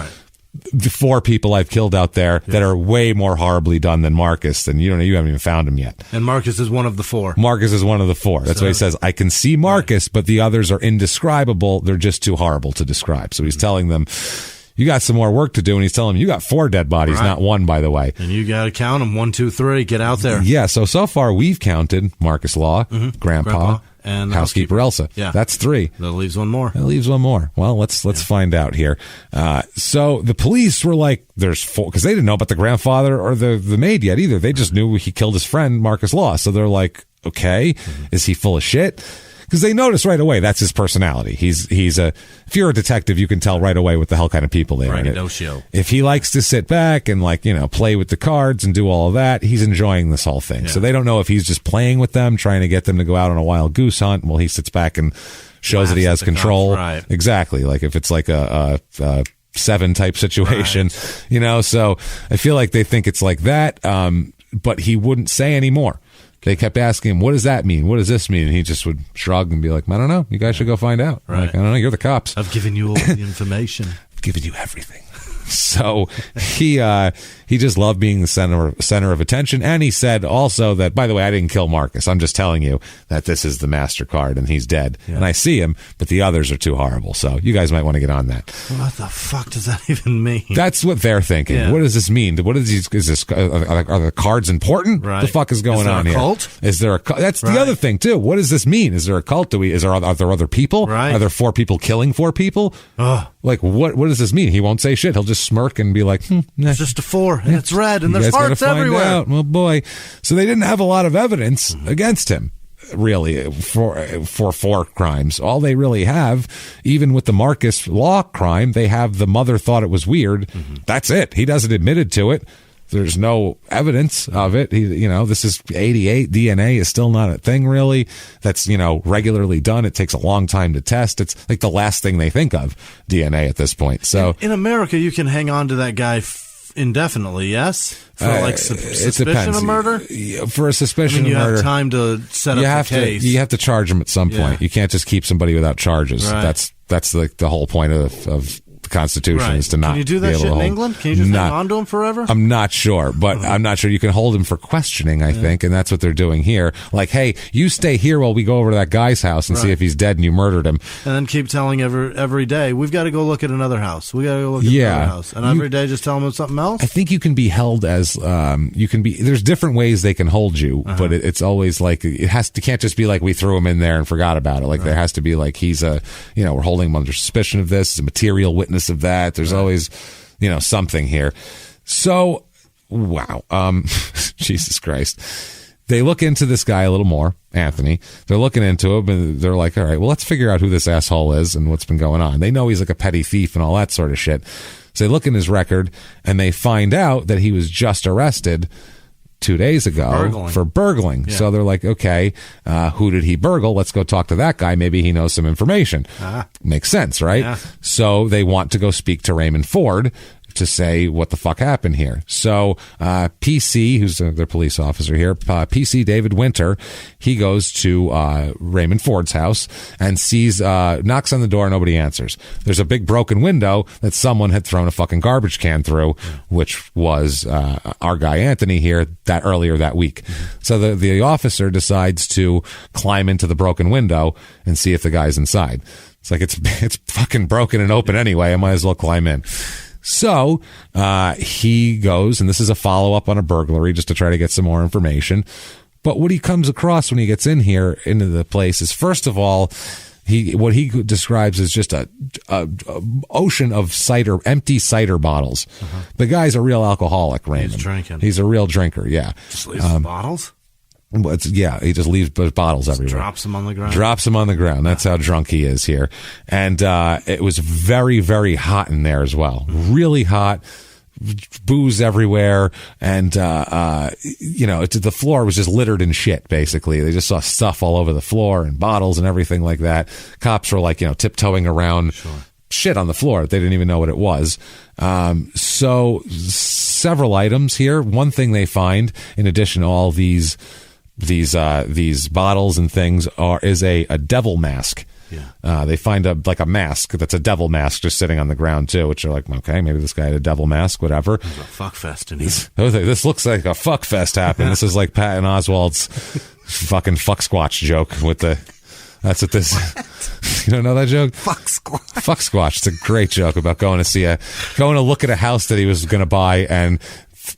the 4 people I've killed out there that are way more horribly done than Marcus. And you haven't even found him yet. And Marcus is one of the 4. Marcus is one of the 4. That's why he says, I can see Marcus, but the others are indescribable. They're just too horrible to describe. So he's telling them, you got some more work to do, and he's telling them, you got 4 dead bodies, not 1, by the way. And you got to count them, 1, 2, 3, get out there. Yeah, so far we've counted Marcus Law, Grandpa, and housekeeper Elsa. Yeah. That's 3. That leaves 1 more. Well, let's find out here. So the police were like, there's 4, because they didn't know about the grandfather or the maid yet either. They just knew he killed his friend, Marcus Law. So they're like, okay, is he full of shit? Because they notice right away that's his personality. If you're a detective, you can tell right away what the hell kind of people they are. If he likes to sit back and play with the cards and do all of that, he's enjoying this whole thing. Yeah. So they don't know if he's just playing with them, trying to get them to go out on a wild goose hunt while he sits back and shows that he has control. Right. Exactly. Like if it's like a 7 type situation, so I feel like they think it's like that. But he wouldn't say anymore. They kept asking him, what does that mean? What does this mean? And he just would shrug and be like, I don't know. You guys should go find out. Right. Like, I don't know. You're the cops. I've given you all the information. I've given you everything. So he just loved being the center of attention. And he said also that, by the way, I didn't kill Marcus. I'm just telling you that this is the MasterCard and he's dead. Yeah. And I see him, but the others are too horrible. So you guys might want to get on that. What the fuck does that even mean? That's what they're thinking. Yeah. What does this mean? What is this? Are the cards important? Right. What the fuck is going on here? Is there a cult? That's the other thing too. What does this mean? Is there a cult? Are there other people? Right. Are there 4 people killing 4 people? Like what does this mean? He won't say shit. He'll just smirk and be like, nah. It's just a 4 and it's red and there's hearts everywhere. Out. Well, boy. So they didn't have a lot of evidence against him, really, for 4 crimes. All they really have, even with the Marcus Law crime, they have the mother thought it was weird. That's it. He doesn't admit to it. There's no evidence of it. This is 88. DNA is still not a thing, really. That's, regularly done. It takes a long time to test. It's like the last thing they think of, DNA at this point. So in America, you can hang on to that guy indefinitely, yes? For suspicion of murder? For a suspicion of murder. You have time to set up the case. You have to charge him at some point. You can't just keep somebody without charges. Right. That's the whole point of the Constitution is to not. Can you do that shit in England? Can you just hang on to him forever? I'm not sure, but I'm not sure. You can hold him for questioning, I think, and that's what they're doing here. Like, hey, you stay here while we go over to that guy's house and see if he's dead and you murdered him. And then keep telling every day, we've got to go look at another house. We got to go look at another house. And every day just tell them something else? I think you can be held as, there's different ways they can hold you, but it's always like, you can't just be like, we threw him in there and forgot about it. Like, there has to be like, he's we're holding him under suspicion of this, he's a material witness of that. There's always, something here. So, wow. Jesus Christ. They look into this guy a little more, Anthony. They're looking into him and they're like, all right, well, let's figure out who this asshole is and what's been going on. They know he's like a petty thief and all that sort of shit. So they look in his record and they find out that he was just arrested 2 days ago for burgling. Yeah. So they're like, okay, who did he burgle? Let's go talk to that guy. Maybe he knows some information. Makes sense, right? Yeah. So they want to go speak to Raymond Ford to say what the fuck happened here. So PC, who's their police officer here, PC David Winter, he goes to Raymond Ford's house and sees, knocks on the door, nobody answers. There's a big broken window that someone had thrown a fucking garbage can through, which was our guy Anthony here earlier that week. So the officer decides to climb into the broken window and see if the guy's inside. It's like, it's fucking broken and open anyway. I might as well climb in. So he goes, and this is a follow-up on a burglary just to try to get some more information. But what he comes across when he gets in here into the place is, first of all, what he describes as just a ocean of empty cider bottles. The guy's a real alcoholic, Raymond. He's drinking. He's a real drinker, yeah. Just leaves the bottles? He just leaves bottles everywhere. Drops them on the ground. That's how drunk he is here. And it was very, very hot in there as well. Really hot. Booze everywhere. And, the floor was just littered in shit, basically. They just saw stuff all over the floor and bottles and everything like that. Cops were tiptoeing around. Sure. Shit on the floor. They didn't even know what it was. So several items here. One thing they find, in addition to all these bottles and things, is a devil mask. Yeah. They find a mask that's a devil mask just sitting on the ground too, which are like, okay, maybe this guy had a devil mask, whatever. There's a fuck fest in here. This looks like a fuck fest happened. This is like Patton Oswalt's fucking fuck squatch joke with the. That's what this. You don't know that joke? Fuck squatch. Fuck squatch. It's a great joke about going to look at a house that he was going to buy, and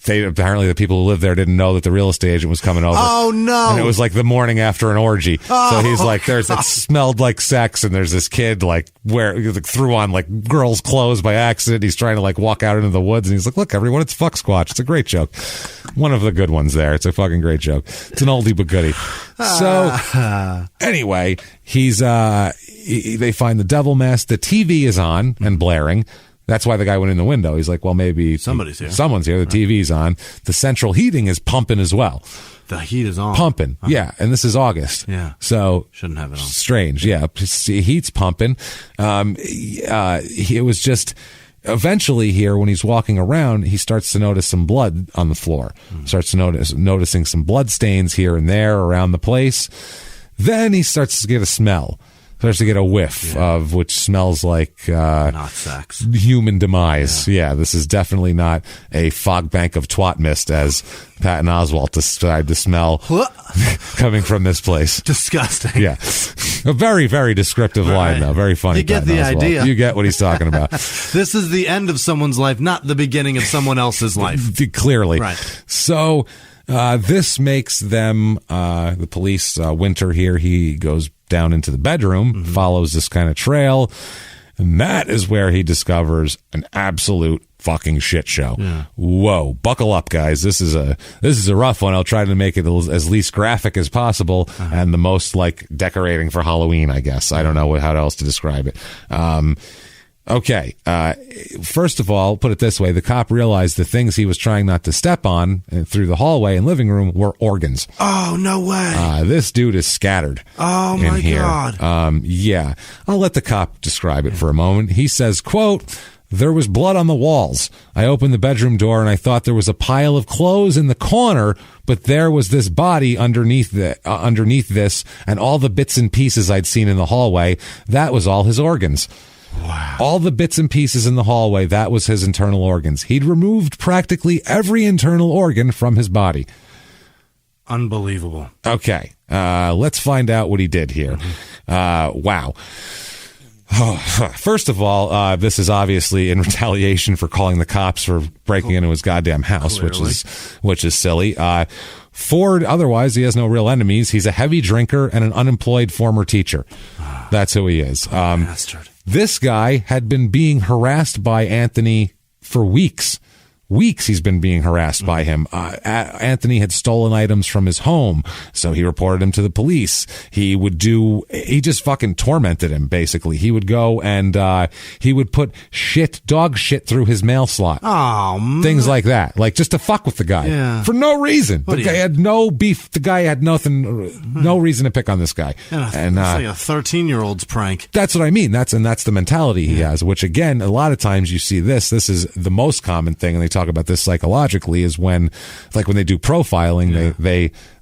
apparently the people who lived there didn't know that the real estate agent was coming over. Oh no! And it was like the morning after an orgy. So he's like, it smelled like sex, and there's this kid threw on girls' clothes by accident. He's trying to walk out into the woods, and he's like, look, everyone, it's fuck squatch. It's a great joke. One of the good ones there. It's a fucking great joke. It's an oldie but goodie. So anyway, they find the devil mask. The TV is on and blaring. That's why the guy went in the window. He's like, well, maybe somebody's here. Someone's here. The TV's on. The central heating is pumping as well. The heat is on. Pumping. Yeah. And this is August. Yeah. So shouldn't have it on. Strange. Yeah. Heat's pumping. It was just eventually here when he's walking around, he starts to notice some blood on the floor. Starts to noticing some blood stains here and there around the place. Then he starts to get a smell. Starts to get a whiff of which smells like not sex, human demise. Yeah, this is definitely not a fog bank of twat mist, as Patton Oswalt described the smell coming from this place. Disgusting. Yeah, a very, very descriptive line, though. Very funny. You get Patton the Oswalt. idea. You get what he's talking about. This is the end of someone's life, not the beginning of someone else's life. Clearly, right. So this makes them the police. Winter here. He goes down into the bedroom, follows this kind of trail, and that is where he discovers an absolute fucking shit show. Yeah. Whoa, buckle up, guys. This is a rough one. I'll try to make it as least graphic as possible and the most decorating for Halloween, I guess. I don't know how else to describe it. Okay. First of all, put it this way. The cop realized the things he was trying not to step on through the hallway and living room were organs. Oh, no way. This dude is scattered. Oh, my God. Yeah. I'll let the cop describe it for a moment. He says, quote, "There was blood on the walls. I opened the bedroom door and I thought there was a pile of clothes in the corner, but there was this body underneath this and all the bits and pieces I'd seen in the hallway. That was all his organs." Wow. All the bits and pieces in the hallway, that was his internal organs. He'd removed practically every internal organ from his body. Unbelievable. Okay, let's find out what he did here. Wow. First of all, this is obviously in retaliation for calling the cops for breaking into his goddamn house, which is silly. Ford, otherwise, he has no real enemies. He's a heavy drinker and an unemployed former teacher. That's who he is. Bastard. This guy had been being harassed by Anthony for weeks. He's been being harassed by him. Anthony had stolen items from his home, so he reported him to the police. He just fucking tormented him, basically. He would go and he would put dog shit through his mail slot. Oh, man. Things like that. Just to fuck with the guy. For no reason. The guy had no beef. The guy had nothing, no reason to pick on this guy. And it's like a 13-year-old's prank. That's what I mean. That's the mentality he has, which again, a lot of times you see this is the most common thing, and they talk about this psychologically, is when they do profiling,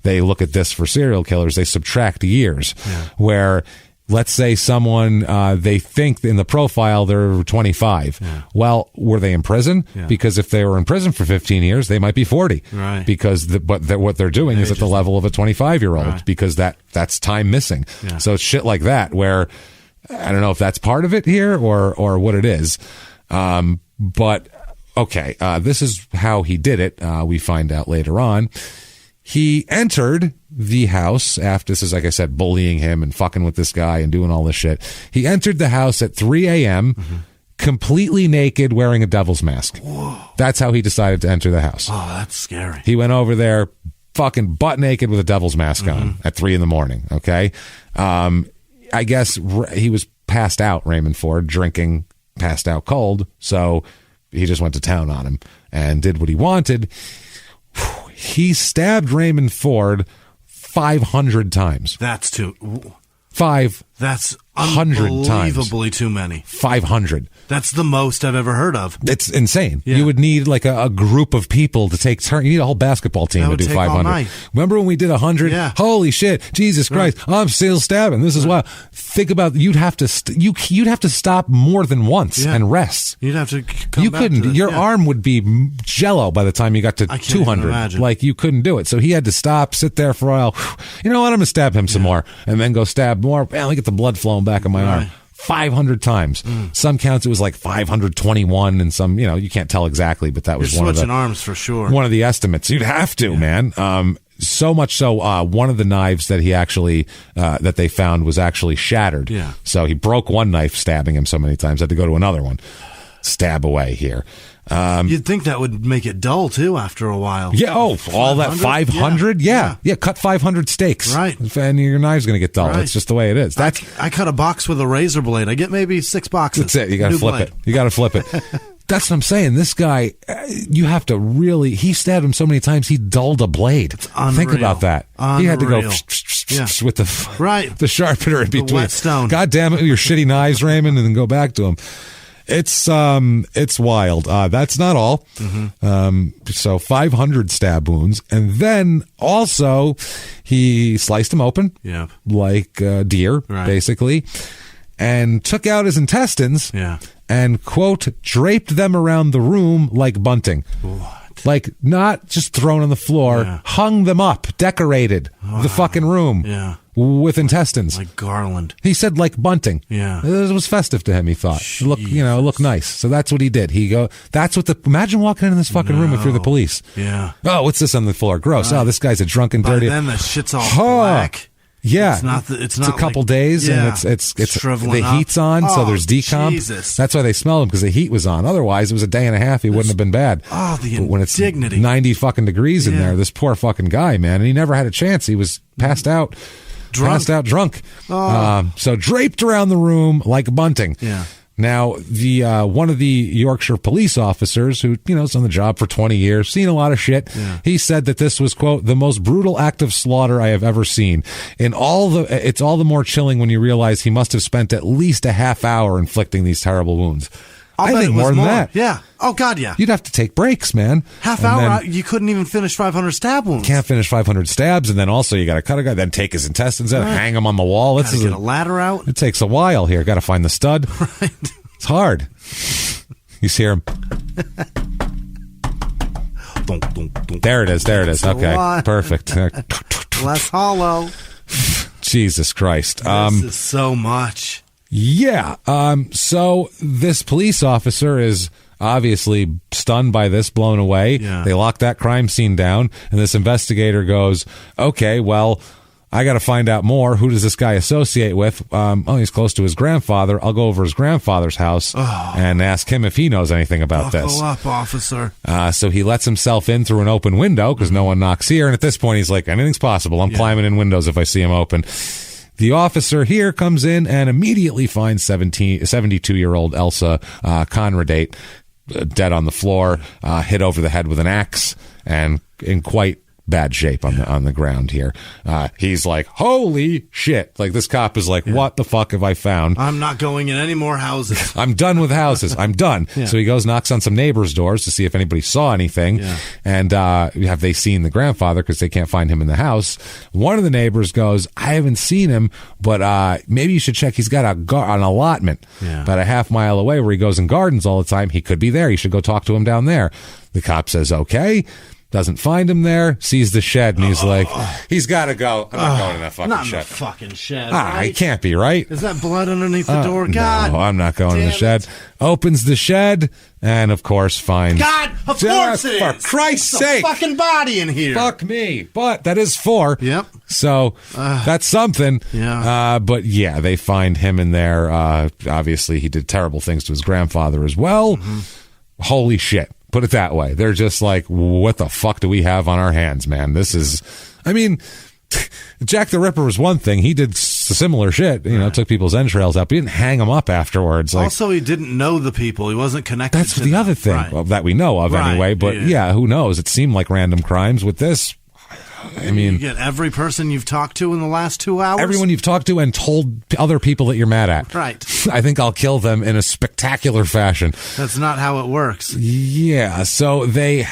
they look at this for serial killers, they subtract years, where let's say someone they think in the profile they're 25. Well, were they in prison? Because if they were in prison for 15 years, they might be 40. Right. Because what they're doing is at the level of a 25-year-old, because that's time missing. So it's shit like that where I don't know if that's part of it here or what it is, but. Okay, this is how he did it. We find out later on. He entered the house after, this is, like I said, bullying him and fucking with this guy and doing all this shit. He entered the house at 3 a.m., completely naked, wearing a devil's mask. Whoa. That's how he decided to enter the house. Oh, that's scary. He went over there, fucking butt naked with a devil's mask on at 3 a.m. Okay. I guess he was passed out, Raymond Ford, drinking, passed out cold. So he just went to town on him and did what he wanted. He stabbed Raymond Ford 500 times. That's too... 500 That's times. unbelievably too many. 500. That's the most I've ever heard of. It's insane. Yeah. You would need like a group of people to take turn. You need a whole basketball team to do 500. Remember when we did 100? Yeah. Holy shit! Jesus Christ! I'm still stabbing. This is wild. Think about you'd have to you'd have to stop more than once and rest. You'd have to. Come You back couldn't. To Your arm would be jello by the time you got to I can't 200. even imagine. Like you couldn't do it. So he had to stop, sit there for a while. You know what? I'm gonna stab him some more, and then go stab more. Man, let me get the blood flowing back in my arm. 500 times. Some counts it was like 521, and some, you can't tell exactly, but that was You're one of the switching arms for sure. One of the estimates. You'd have to, man. So much so, one of the knives that he actually that they found was actually shattered. Yeah. So he broke one knife, stabbing him so many times, had to go to another one. Stab away here. You'd think that would make it dull too after a while. Yeah. Oh, all that 500. Yeah. Cut 500 steaks. Right. And your knife's going to get dull. Right. That's just the way it is. That's I cut a box with a razor blade. I get maybe 6 boxes. That's it. You got to flip it. You got to flip it. That's what I'm saying. This guy, you have to really. He stabbed him so many times. He dulled a blade. Think about that. He had to go with the sharpener in between. The whetstone. God damn it, your shitty knives, Raymond, and then go back to him. It's wild. That's not all. So 500 stab wounds, and then also he sliced him open, like a deer, basically, and took out his intestines, and quote draped them around the room like bunting. What? Like not just thrown on the floor, hung them up, decorated the fucking room. With intestines. Like garland. He said like bunting. Yeah. It was festive to him, he thought. Look nice. So that's what he did. Imagine walking into this fucking room if you're the police. Yeah. Oh, what's this on the floor? Gross. Oh, this guy's a drunken, dirty. Then the shit's all black. Yeah. It's a couple days and it's the heat's on, so there's decomp. Jesus. That's why they smell him, because the heat was on. Otherwise, it was a day and a half, he wouldn't have been bad. Oh, the when it's indignity. 90 fucking degrees in there, this poor fucking guy, man, and he never had a chance. He was passed out. Passed out drunk. So draped around the room like bunting. Yeah. Now, the one of the Yorkshire police officers who, is on the job for 20 years, seen a lot of shit, he said that this was, quote, the most brutal act of slaughter I have ever seen. It's all the more chilling when you realize he must have spent at least a half hour inflicting these terrible wounds. I think more than that. Yeah. Oh, God, yeah. You'd have to take breaks, man. Half hour, you couldn't even finish 500 stab wounds. Can't finish 500 stabs, and then also you got to cut a guy, then take his intestines out, hang him on the wall. Got to get a ladder out. It takes a while here. Got to find the stud. Right. It's hard. You hear him. There it is. Okay, perfect. Less hollow. Jesus Christ. This is so much. Yeah. So this police officer is obviously stunned by this, blown away. Yeah. They lock that crime scene down, and this investigator goes, okay, well, I got to find out more. Who does this guy associate with? He's close to his grandfather. I'll go over his grandfather's house and ask him if he knows anything about this. Buckle up, officer. So he lets himself in through an open window because no one knocks here. And at this point, he's like, anything's possible. I'm climbing in windows if I see him open. The officer here comes in and immediately finds 72-year-old Elsa Conradate dead on the floor, hit over the head with an axe, and in quite bad shape on the ground here. He's like, holy shit. Like, this cop is like, what the fuck have I found? I'm not going in any more houses. I'm done with houses. I'm done. Yeah. So he goes, knocks on some neighbors' doors to see if anybody saw anything. Yeah. And have they seen the grandfather, because they can't find him in the house. One of the neighbors goes, I haven't seen him, but maybe you should check. He's got an allotment about a half mile away where he goes and gardens all the time. He could be there. You should go talk to him down there. The cop says, okay. Doesn't find him there, sees the shed, and he's like, he's got to go. I'm not going in that fucking not shed. Not in the fucking shed, right? He can't be, right? Is that blood underneath the door? God. No, I'm not going in the shed. Opens the shed, and of course finds... God, of course it is! For Christ's sake! Fucking body in here! Fuck me. But that is 4. Yep. So, that's something. Yeah. But yeah, they find him in there. Obviously, he did terrible things to his grandfather as well. Mm-hmm. Holy shit. Put it that way. They're just like, what the fuck do we have on our hands, man? This is, I mean, Jack the Ripper was one thing. He did similar shit, took people's entrails out, but he didn't hang them up afterwards. Like, also, he didn't know the people. He wasn't connected that's to the them. other thing that we know of anyway. But yeah, who knows? It seemed like random crimes. With this, I mean, you get every person you've talked to in the last 2 hours. Everyone you've talked to and told other people that you're mad at. Right. I think I'll kill them in a spectacular fashion. That's not how it works. Yeah. So they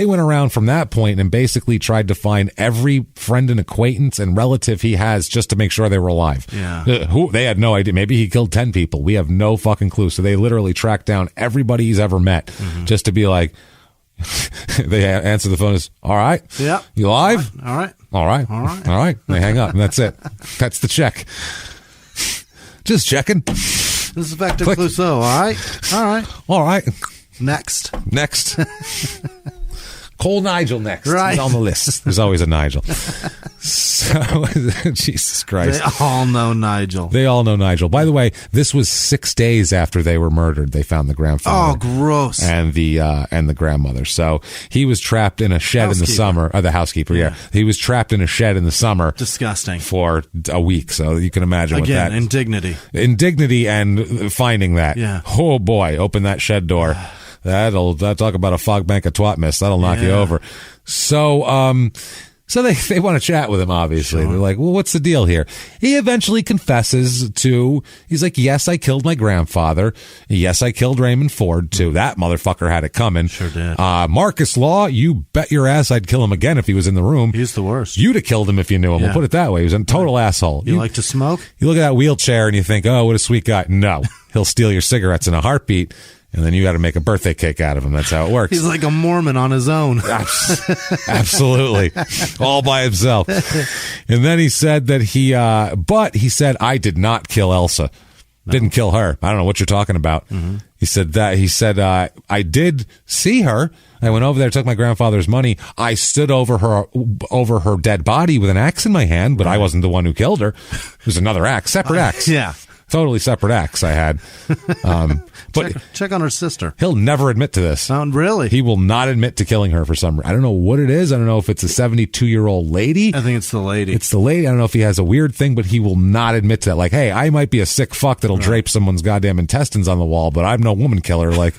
went around from that point and basically tried to find every friend and acquaintance and relative he has just to make sure they were alive. Yeah. They had no idea. Maybe he killed 10 people. We have no fucking clue. So they literally tracked down everybody he's ever met just to be like, they answer the phone as, all right. Yeah. You live? All right. All right. All right. All right. They hang up and that's it. That's the check. Just checking. This is Vector Clouseau. All right. All right. All right. Next. Call Nigel next. Right. He's on the list. There's always a Nigel. So, Jesus Christ. They all know Nigel. By the way, this was 6 days after they were murdered. They found the grandfather. Oh, gross. And the grandmother. So he was trapped in a shed in the summer. The housekeeper, yeah. He was trapped in a shed in the summer. Disgusting. For a week. So you can imagine what that. Indignity and finding that. Yeah. Oh, boy. Open that shed door. That'll talk about a fog bank of twat mist. That'll knock you over. So, so they want to chat with him, obviously. Sure. They're like, well, what's the deal here? He eventually confesses he's like, yes, I killed my grandfather. Yes, I killed Raymond Ford, too. That motherfucker had it coming. Sure did. Marcus Law, you bet your ass I'd kill him again if he was in the room. He's the worst. You'd have killed him if you knew him. Yeah. We'll put it that way. He was a total asshole. You like to smoke? You look at that wheelchair and you think, oh, what a sweet guy. No. He'll steal your cigarettes in a heartbeat. And then you got to make a birthday cake out of him. That's how it works. He's like a Mormon on his own. Absolutely. All by himself. And then he said that he said, I did not kill Elsa. No. Didn't kill her. I don't know what you're talking about. Mm-hmm. He said, I did see her. I went over there, took my grandfather's money. I stood over her dead body with an axe in my hand, but I wasn't the one who killed her. It was another axe, separate axe. Yeah. Totally separate acts I had. But check on her sister. He'll never admit to this. Really? He will not admit to killing her for some reason. I don't know what it is. I don't know if it's a 72-year-old lady. I think it's the lady. I don't know if he has a weird thing, but he will not admit to that. Like, hey, I might be a sick fuck that'll drape someone's goddamn intestines on the wall, but I'm no woman killer. Like,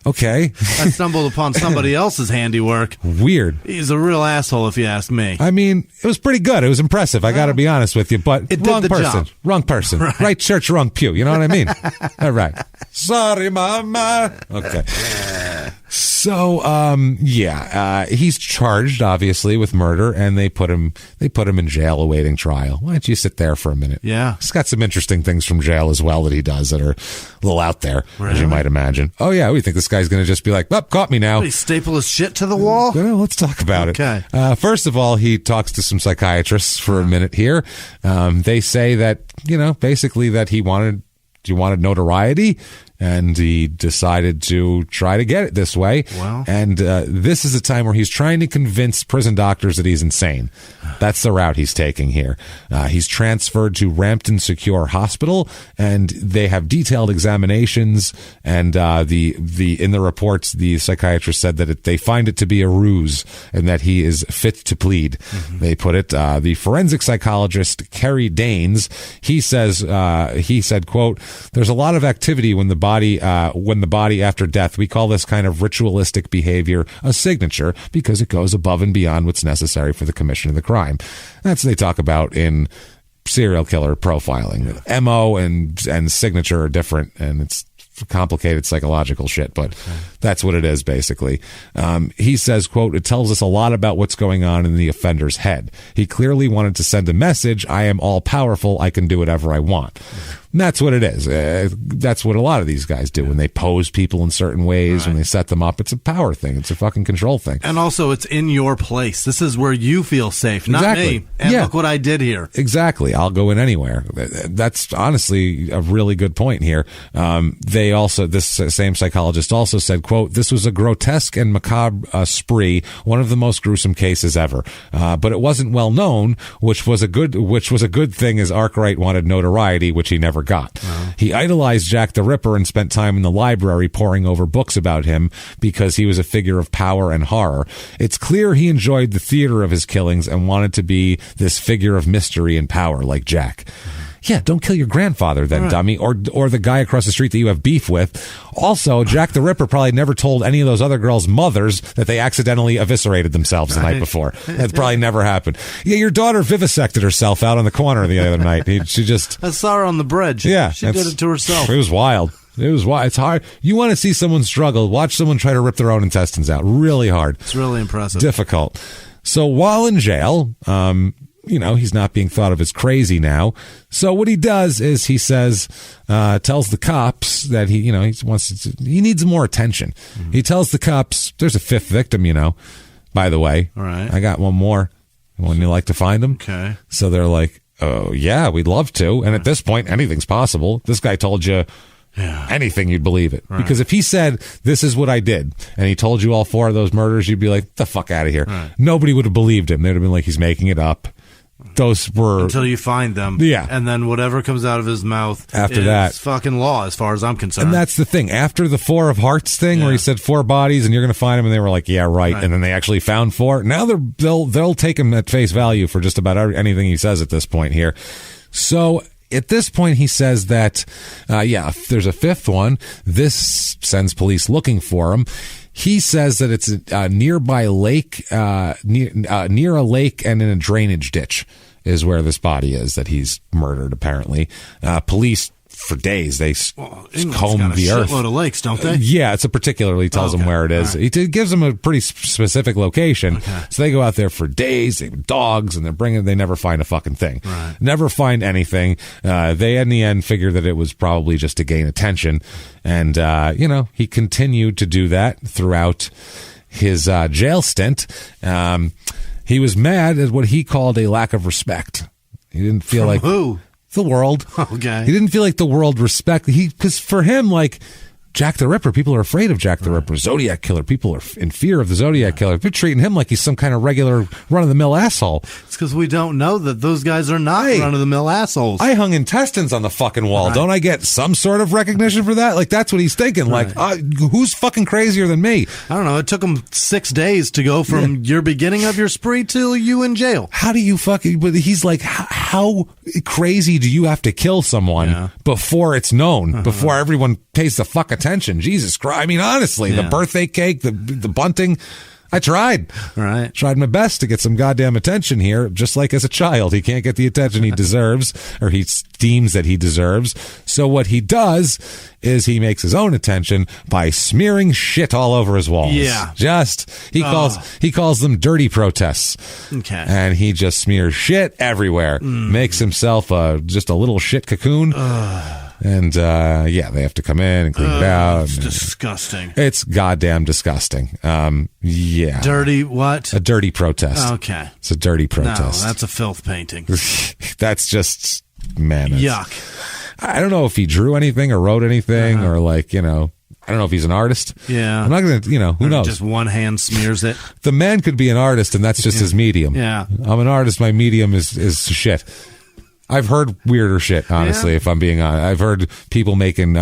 okay. I stumbled upon somebody else's handiwork. Weird. He's a real asshole, if you ask me. I mean, it was pretty good. It was impressive. I got to be honest with you, but wrong person. Job. Wrong person. Right church, wrong pew. You know what I mean? All right. Sorry, mama. Okay. So, he's charged obviously with murder, and they put him in jail awaiting trial. Why don't you sit there for a minute? Yeah, he's got some interesting things from jail as well that he does that are a little out there, as you might imagine. Oh yeah, we think this guy's going to just be like, "Oh, caught me now." He staple his shit to the wall. Well, let's talk about it. Okay. First of all, he talks to some psychiatrists for a minute here. They say that basically that he wanted notoriety. And he decided to try to get it this way. Wow. And this is a time where he's trying to convince prison doctors that he's insane. That's the route he's taking here. He's transferred to Rampton Secure Hospital, and they have detailed examinations. And in the reports, the psychiatrist said that they find it to be a ruse and that he is fit to plead. Mm-hmm. They put it. The forensic psychologist Kerry Danes, he said, quote, "There's a lot of activity when the body after death. We call this kind of ritualistic behavior a signature because it goes above and beyond what's necessary for the commission of the crime." That's what they talk about in serial killer profiling. MO and signature are different, and it's complicated psychological shit, but that's what it is basically. He says, quote, "It tells us a lot about what's going on in the offender's head. He clearly wanted to send a message. I am all powerful. I can do whatever I want." And that's what it is. That's what a lot of these guys do when they pose people in certain ways, when they set them up. It's a power thing. It's a fucking control thing. And also, it's in your place. This is where you feel safe, not me. And look what I did here. Exactly. I'll go in anywhere. That's honestly a really good point here. This same psychologist also said, quote, "This was a grotesque and macabre spree, one of the most gruesome cases ever. But it wasn't well known, which was a good thing, as Arkwright wanted notoriety, which he never got. He idolized Jack the Ripper and spent time in the library poring over books about him because he was a figure of power and horror. It's clear he enjoyed the theater of his killings and wanted to be this figure of mystery and power like Jack. Yeah, don't kill your grandfather then, dummy, or the guy across the street that you have beef with. Also, Jack the Ripper probably never told any of those other girls' mothers that they accidentally eviscerated themselves the night before. That's probably never happened. Yeah, your daughter vivisected herself out on the corner the other night. She just... I saw her on the bridge. Yeah. She did it to herself. It was wild. It's hard. You want to see someone struggle, watch someone try to rip their own intestines out. Really hard. It's really impressive. Difficult. So while in jail... he's not being thought of as crazy now. So what he does is he says, tells the cops that he needs more attention. Mm-hmm. He tells the cops, there's a fifth victim, by the way. All right. I got one more. Wouldn't you like to find him? Okay. So they're like, oh, yeah, we'd love to. And at this point, anything's possible. This guy told you anything, you'd believe it. Right. Because if he said, this is what I did, and he told you all 4 of those murders, you'd be like, the fuck out of here. Right. Nobody would have believed him. They'd have been like, he's making it up. Those were until you find them, and then whatever comes out of his mouth after is that, fucking law, as far as I'm concerned. And that's the thing. After the 4 of Hearts thing, where he said 4 bodies, and you're going to find them, and they were like, "Yeah, right," and then they actually found 4. Now they'll take him at face value for just about anything he says at this point here. So at this point, he says that, if there's a 5th one, this sends police looking for him. He says that it's a nearby lake, near a lake and in a drainage ditch is where this body is that he's murdered, apparently. Police, for days, they comb the earth. Shitload of lakes, don't they? Yeah, it's a particularly tells them where it is. Right. He gives them a pretty specific location. Okay. So they go out there for days, they have dogs, and they never find a fucking thing. Right. Never find anything. They, in the end, figure that it was probably just to gain attention. And, he continued to do that throughout his jail stint. He was mad at what he called a lack of respect. He didn't feel like... Who? The world. Okay. He didn't feel like the world because for him, like, Jack the Ripper, people are afraid of Jack the Ripper. Zodiac Killer, people are in fear of the Zodiac Killer. They're treating him like he's some kind of regular run-of-the-mill asshole. It's because we don't know that those guys are not run-of-the-mill assholes. I hung intestines on the fucking wall. Right. Don't I get some sort of recognition for that? Like, that's what he's thinking. Right. Like, who's fucking crazier than me? I don't know. It took him 6 days to go from your beginning of your spree to you in jail. How do you fucking... But he's like, how crazy do you have to kill someone before it's known, before everyone pays the fuck attention? Jesus Christ. I mean, honestly, the birthday cake, the bunting, I tried. Right. Tried my best to get some goddamn attention here, just like as a child. He can't get the attention he deserves, or he deems that he deserves. So what he does is he makes his own attention by smearing shit all over his walls. Yeah. He calls them dirty protests. Okay. And he just smears shit everywhere. Makes himself just a little shit cocoon. And, they have to come in and clean it out. It's disgusting. It's goddamn disgusting. Dirty what? A dirty protest. Okay. It's a dirty protest. No, that's a filth painting. That's just, man. Yuck. I don't know if he drew anything or wrote anything or I don't know if he's an artist. Yeah. I'm not going to, who knows? Just one hand smears it. The man could be an artist and that's just his medium. Yeah. I'm an artist. My medium is shit. I've heard weirder shit, honestly, if I'm being honest. I've heard people making,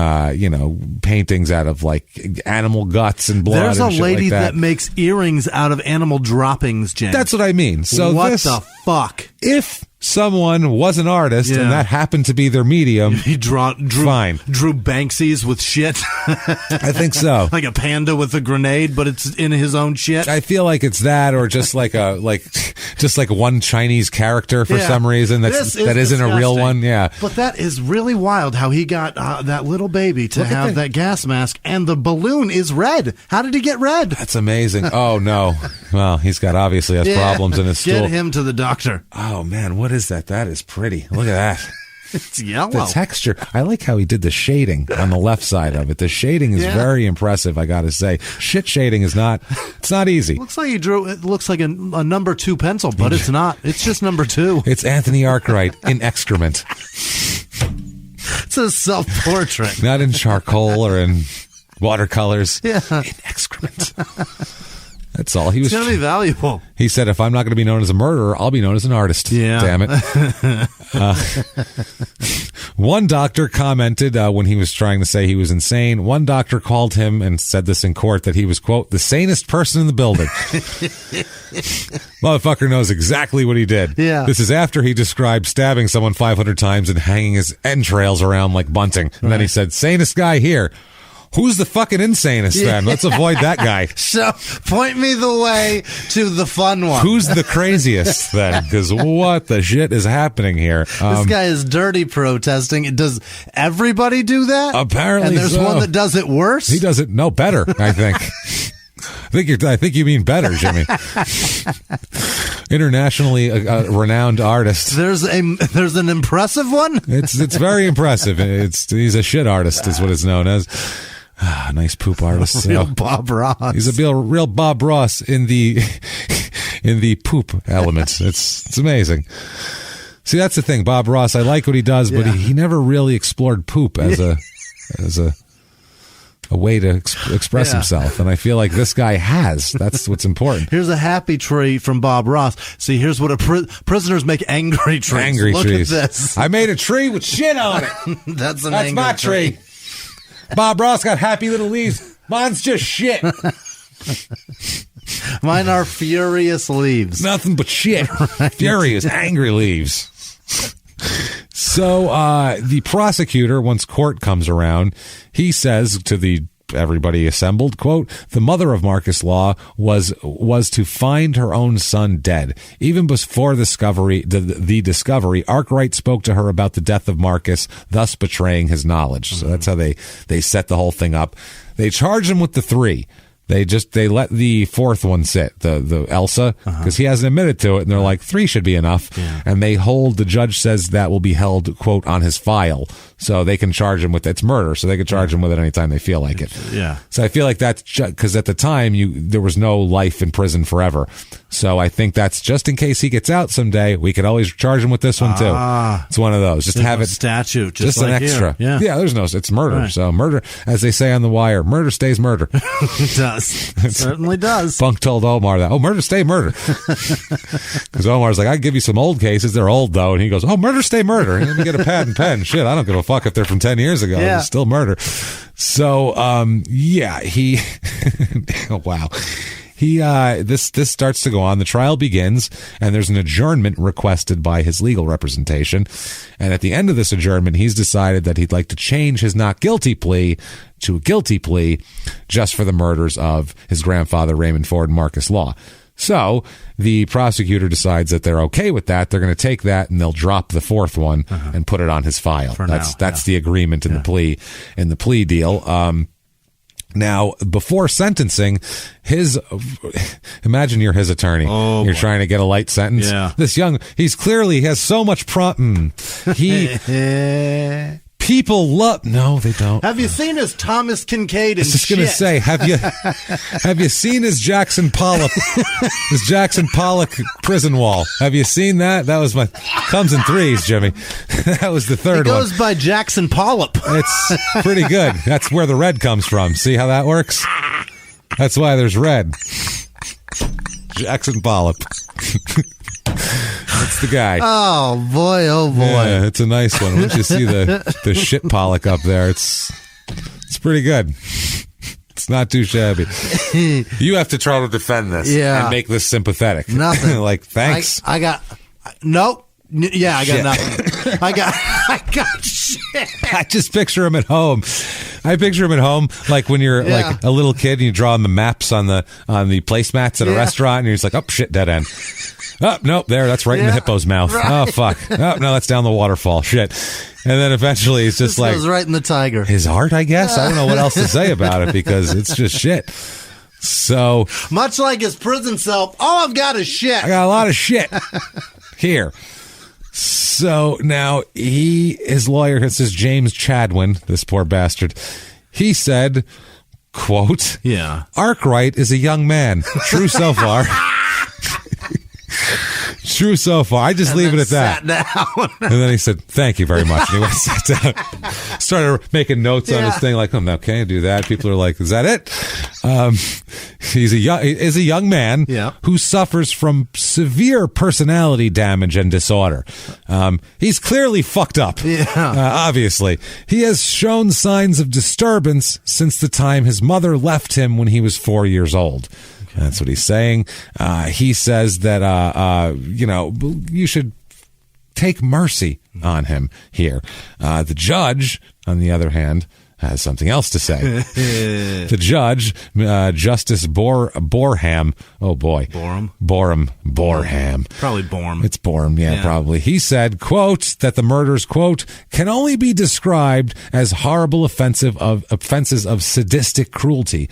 paintings out of, like, animal guts and blood. There's and a lady like that makes earrings out of animal droppings, James. That's what I mean. So what the fuck? If someone was an artist and that happened to be their medium, he fine. Drew Banksy's with shit. I think so. Like a panda with a grenade, but it's in his own shit. I feel like it's that, or just like one Chinese character for some reason that isn't a real one. Yeah, but that is really wild. How he got that little baby to have that gas mask, and the balloon is red. How did he get red? That's amazing. Oh no. Well, obviously has problems in his stool. Get him to the doctor. Oh man, what is that? That is pretty. Look at that. It's yellow. The texture. I like how he did the shading on the left side of it. The shading is very impressive, I gotta say. Shit shading is not easy. Looks like he drew, it looks like a number 2 pencil, but it's not. It's just number 2. It's Anthony Arkwright in excrement. It's a self-portrait. Not in charcoal or in watercolors. Yeah. In excrement. That's all. It's going to be valuable. He said, if I'm not going to be known as a murderer, I'll be known as an artist. Yeah. Damn it. One doctor commented when he was trying to say he was insane. One doctor called him and said this in court, that he was, quote, the sanest person in the building. Motherfucker knows exactly what he did. Yeah. This is after he described stabbing someone 500 times and hanging his entrails around like bunting. And then he said, sanest guy here. Who's the fucking insanest then? Let's avoid that guy. So point me the way to the fun one. Who's the craziest then? Because what the shit is happening here? This guy is dirty protesting. Does everybody do that? Apparently, and there's one that does it worse. He does it no better, I think. I think you mean better, Jimmy. Internationally renowned artist. There's an impressive one. It's very impressive. He's a shit artist, is what it's known as. Nice poop artist. Real Bob Ross. He's a real Bob Ross in the poop element. It's amazing. See, that's the thing. Bob Ross, I like what he does, but he never really explored poop as a way to express himself, and I feel like this guy has. That's what's important. Here's a happy tree from Bob Ross. See, here's what prisoners make angry trees. Angry Look trees. at this. I made a tree with shit on it. That's my tree. Bob Ross got happy little leaves. Mine's just shit. Mine are furious leaves. Nothing but shit. Right. Furious, angry leaves. So the prosecutor, once court comes around, he says to everybody assembled, quote, the mother of Marcus Law was to find her own son dead. Even before the discovery, Arkwright spoke to her about the death of Marcus, thus betraying his knowledge. So that's how they set the whole thing up. They charged him with the 3. They let the 4th one sit, the Elsa, because he hasn't admitted to it, and they're like, 3 should be enough. Yeah. And the judge says that will be held, quote, on his file. So they can charge him with, it's murder, so they can charge him with it anytime they feel like it. Yeah. So I feel like that's because at the time there was no life in prison forever. So I think that's just in case he gets out someday, we could always charge him with this one too. It's one of those. Just have it statute, just like an extra. Here. Yeah. There's it's murder. Right. So murder, as they say on The Wire, murder stays murder. It does. It certainly does. Bunk told Omar that. Oh, murder stay murder. Because Omar's like, I can give you some old cases. They're old though. And he goes, oh, murder stay murder. And let me get a pad and pen. Shit, I don't give a fuck if they're from 10 years ago. It's still murder. So, he, oh, wow. This starts to go on. The trial begins, and there's an adjournment requested by his legal representation. And at the end of this adjournment, he's decided that he'd like to change his not guilty plea to a guilty plea just for the murders of his grandfather, Raymond Ford, and Marcus Law. So the prosecutor decides that they're okay with that. They're going to take that and they'll drop the 4th one and put it on his file. That's the agreement in the plea deal. Now, before sentencing, imagine you're his attorney. You're trying to get a light sentence. Yeah. He's clearly has so much people love. No, they don't. Have you seen his Thomas Kincaid? I was just going to say, have you seen his Jackson Pollock prison wall? Have you seen that? That was comes in 3s, Jimmy. That was the 3rd one. It goes by Jackson Pollock. It's pretty good. That's where the red comes from. See how that works? That's why there's red. Jackson Pollock. That's the guy. Oh boy! Yeah, it's a nice one. Once you see the shit Pollock up there, it's pretty good. It's not too shabby. You have to try to defend this and make this sympathetic. Nothing. Like, thanks. I got nope. Yeah, I got nothing. I got shit. I just picture him at home. Like when you're like a little kid and you draw on the maps on the placemats at a restaurant, and you're just like, oh shit, dead end. Oh, nope, that's right in the hippo's mouth. Right. Oh, fuck. Oh, no, that's down the waterfall. Shit. And then eventually it's just goes right in the tiger. His art, I guess. I don't know what else to say about it because it's just shit. So much like his prison cell, all I've got is shit. I got a lot of shit here. So now his lawyer, this is James Chadwin, this poor bastard. He said, quote, Arkwright is a young man. True so far. True so far. I just leave it at that. Sat down. And then he said, thank you very much. And he went and sat down. Started making notes on his thing like, okay, do that. People are like, is that it? He's a young man who suffers from severe personality damage and disorder. He's clearly fucked up. Obviously. He has shown signs of disturbance since the time his mother left him when he was 4 years old. That's what he's saying. He says that, you should take mercy on him here. The judge, on the other hand, has something else to say. The judge, Justice Borham. Oh, boy. Borham. Probably Borham. It's Borham, probably. He said, quote, that the murders, quote, can only be described as horrible offenses of sadistic cruelty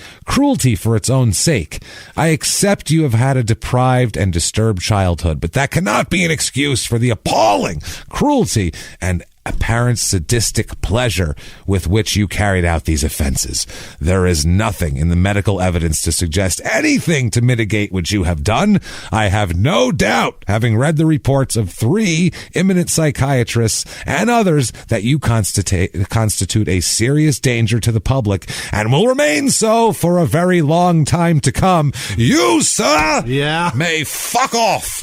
for its own sake. I accept you have had a deprived and disturbed childhood, but that cannot be an excuse for the appalling cruelty and apparent sadistic pleasure with which you carried out these offenses. There is nothing in the medical evidence to suggest anything to mitigate what you have done. I have no doubt, having read the reports of 3 eminent psychiatrists and others, that you constitute a serious danger to the public and will remain so for a very long time to come. You, sir, may fuck off.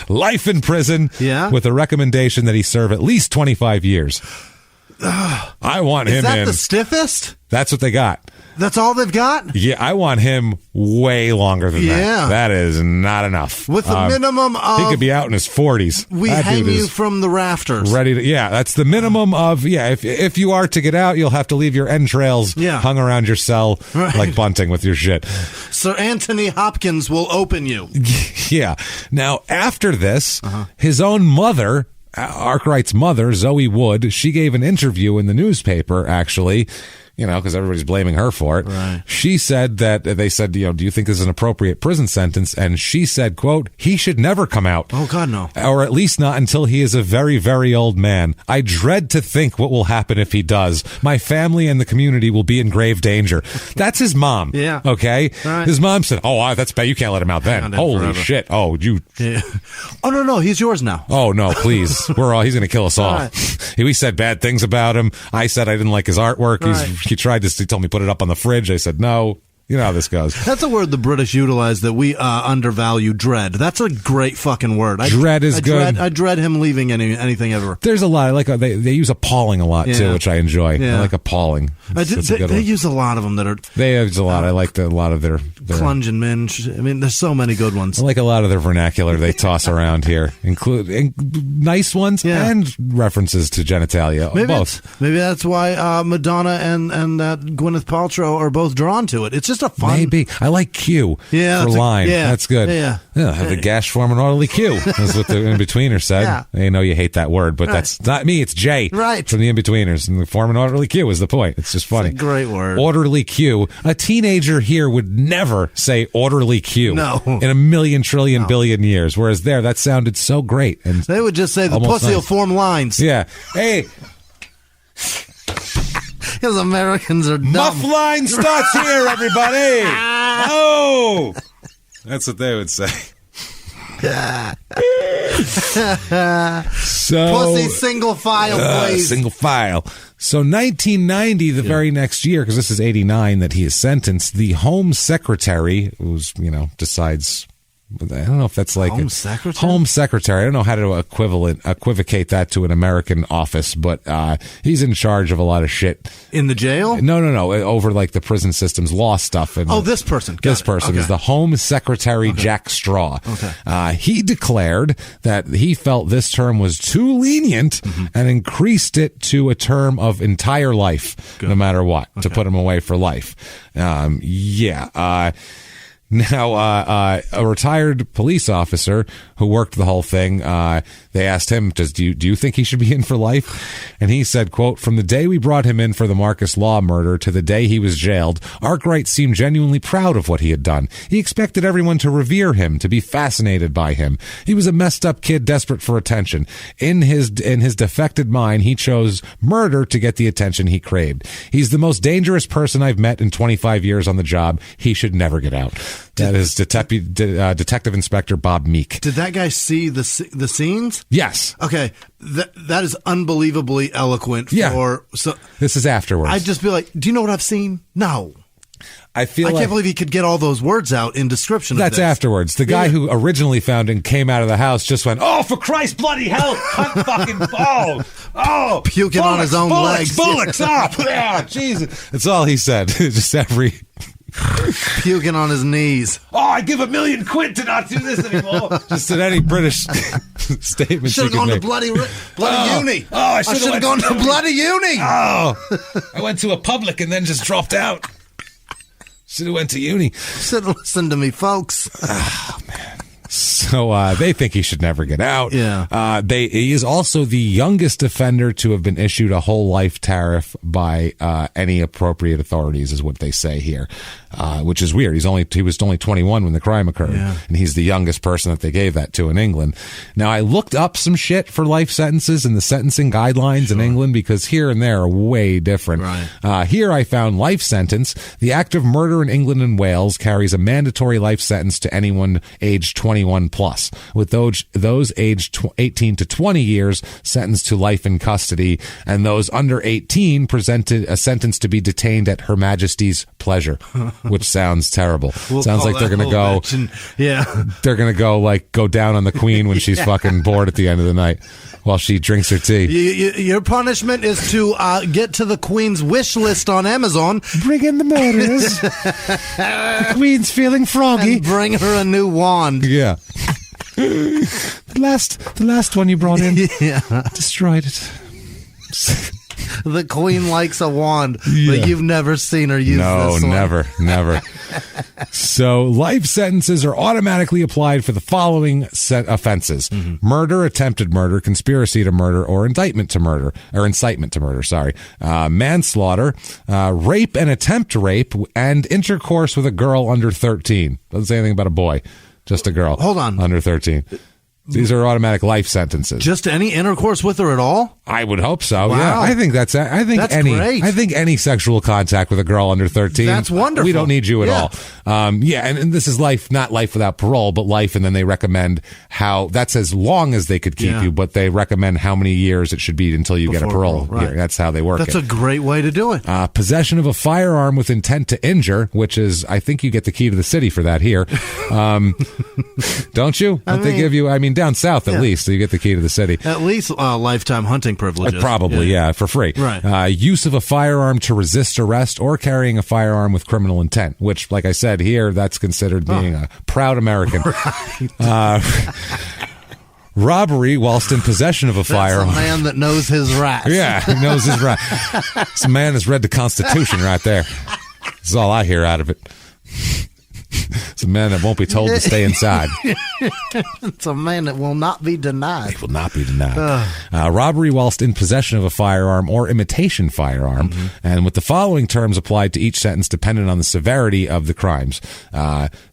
Life in prison with a recommendation that he serve at least 25 years. I want him in. Is that the stiffest? That's what they got. That's all they've got? Yeah, I want him way longer than that. That is not enough. With the minimum of... He could be out in his 40s. We hang you from the rafters. Ready to... Yeah, that's the minimum of... Yeah, if you are to get out, you'll have to leave your entrails hung around your cell like bunting with your shit. Sir Anthony Hopkins will open you. Yeah. Now, after this, his own mother... Arkwright's mother, Zoe Wood, she gave an interview in the newspaper, actually, because everybody's blaming her for it. Right. She said that, they said, do you think this is an appropriate prison sentence? And she said, quote, he should never come out. Oh, God, no. Or at least not until he is a very, very old man. I dread to think what will happen if he does. My family and the community will be in grave danger. That's his mom. Yeah. Okay? Right. His mom said, that's bad. You can't let him out then. Holy forever. Shit. Oh, you. Yeah. Oh, no. He's yours now. Oh, no, please. He's going to kill us all. Right. We said bad things about him. I said I didn't like his artwork. Right. He tried to, he told me put it up on the fridge. I said no. You know how this goes. That's a word the British utilize that we undervalue. Dread. That's a great fucking word. Dread is good. I dread him leaving anything ever. There's a lot. They use appalling a lot too, which I enjoy. Yeah. I like appalling. They use a lot of them that are. They use a lot. I like a lot of their plunging men. I mean, there's so many good ones. I like a lot of their vernacular they toss around here, including nice ones and references to genitalia. Both. Maybe that's why Madonna and Gwyneth Paltrow are both drawn to it. It's just a fun. Maybe. I like Q for line. That's good. Yeah. Have the gash form an orderly Q. That's what the in-betweener said. Yeah. I know you hate that word, but that's not me. It's Jay from the in-betweeners. And the form an orderly Q is the point. It's just funny. It's a great word. Orderly Q. A teenager here would never say orderly Q. No. In a million, trillion, billion years. Whereas that sounded so great. And they would just say the pussy will form lines. Yeah. Hey. Because Americans are dumb. Muff line starts here, everybody. Oh, that's what they would say. So pussy single file, please. Single file. So 1990, the very next year, because this is 89 that he is sentenced, the Home Secretary, who's, decides... I don't know if that's like Home Secretary. Home Secretary. I don't know how to equivocate that to an American office, but he's in charge of a lot of shit in the jail. No, over like the prison system's law stuff. And this person. This person is the Home Secretary, Jack Straw. Okay. He declared that he felt this term was too lenient and increased it to a term of entire life, no matter what, to put him away for life. Now, a retired police officer who worked the whole thing, they asked him, do you think he should be in for life? And he said, quote, from the day we brought him in for the Marcus Law murder to the day he was jailed, Arkwright seemed genuinely proud of what he had done. He expected everyone to revere him, to be fascinated by him. He was a messed up kid desperate for attention. In his defected mind, he chose murder to get the attention he craved. He's the most dangerous person I've met in 25 years on the job. He should never get out. That is Detective Inspector Bob Meek. Did that guy see the scenes? Yes. Okay, that is unbelievably eloquent. So this is afterwards. I'd just be like, do you know what I've seen? No. I can't believe he could get all those words out in description. That's of this. afterwards. The guy who originally found and came out of the house just went, "Oh, for Christ, bloody hell! Puking on his own legs. Bullocks up! Yeah, Jesus!" That's all he said. Just every puking on his knees. Oh, I give £1 million to not do this anymore. Just in any British statement. Should have gone to bloody uni. Oh, I should have gone to bloody uni. Oh, I went to a public and then just dropped out. Should have went to uni. Should have listened to me, folks. Oh, man. So they think he should never get out. Yeah. He is also the youngest offender to have been issued a whole life tariff by any appropriate authorities, is what they say here, which is weird. He was only 21 when the crime occurred, and he's the youngest person that they gave that to in England. Now, I looked up some shit for life sentences in the sentencing guidelines in England, because here and there are way different. Right. Here I found life sentence. The act of murder in England and Wales carries a mandatory life sentence to anyone aged 21 plus, with those aged 18 to 20 years sentenced to life in custody, and those under 18 presented a sentence to be detained at Her Majesty's pleasure, which sounds terrible. Sounds like they're going to go, they're going to go down on the Queen when she's fucking bored at the end of the night while she drinks her tea. Your punishment is to get to the Queen's wish list on Amazon. Bring in the murderers. The Queen's feeling froggy. And bring her a new wand. Yeah. The last one you brought in, destroyed it. The Queen likes a wand, but you've never seen her use this one. No, never. So life sentences are automatically applied for the following set offenses: murder, attempted murder, conspiracy to murder, or incitement to murder, manslaughter, rape and attempt rape, and intercourse with a girl under 13. Doesn't say anything about a boy. Just a girl. Hold on. Under 13. These are automatic life sentences. Just any intercourse with her at all? I would hope so. Wow. Yeah, I think that's great. I think any sexual contact with a girl under 13. That's wonderful. We don't need you at all. And this is life, not life without parole, but life. And then they recommend that's as long as they could keep you, but they recommend how many years it should be until you get a parole. Right. That's how they work That's a great way to do it. Possession of a firearm with intent to injure, which is, I think you get the key to the city for that here. Don't you? They give you, down south at least, so you get the key to the city. At least lifetime hunting privileges. Probably, for free. Right. Use of a firearm to resist arrest or carrying a firearm with criminal intent, which, like I said here, that's considered being a proud American. Robbery whilst in possession of a firearm. That's a man that knows his rights. Yeah, he knows his rights. It's a man that's read the Constitution right there. That's all I hear out of it. It's a man that won't be told to stay inside. It's a man that will not be denied. He will not be denied. Robbery whilst in possession of a firearm or imitation firearm, and with the following terms applied to each sentence dependent on the severity of the crimes.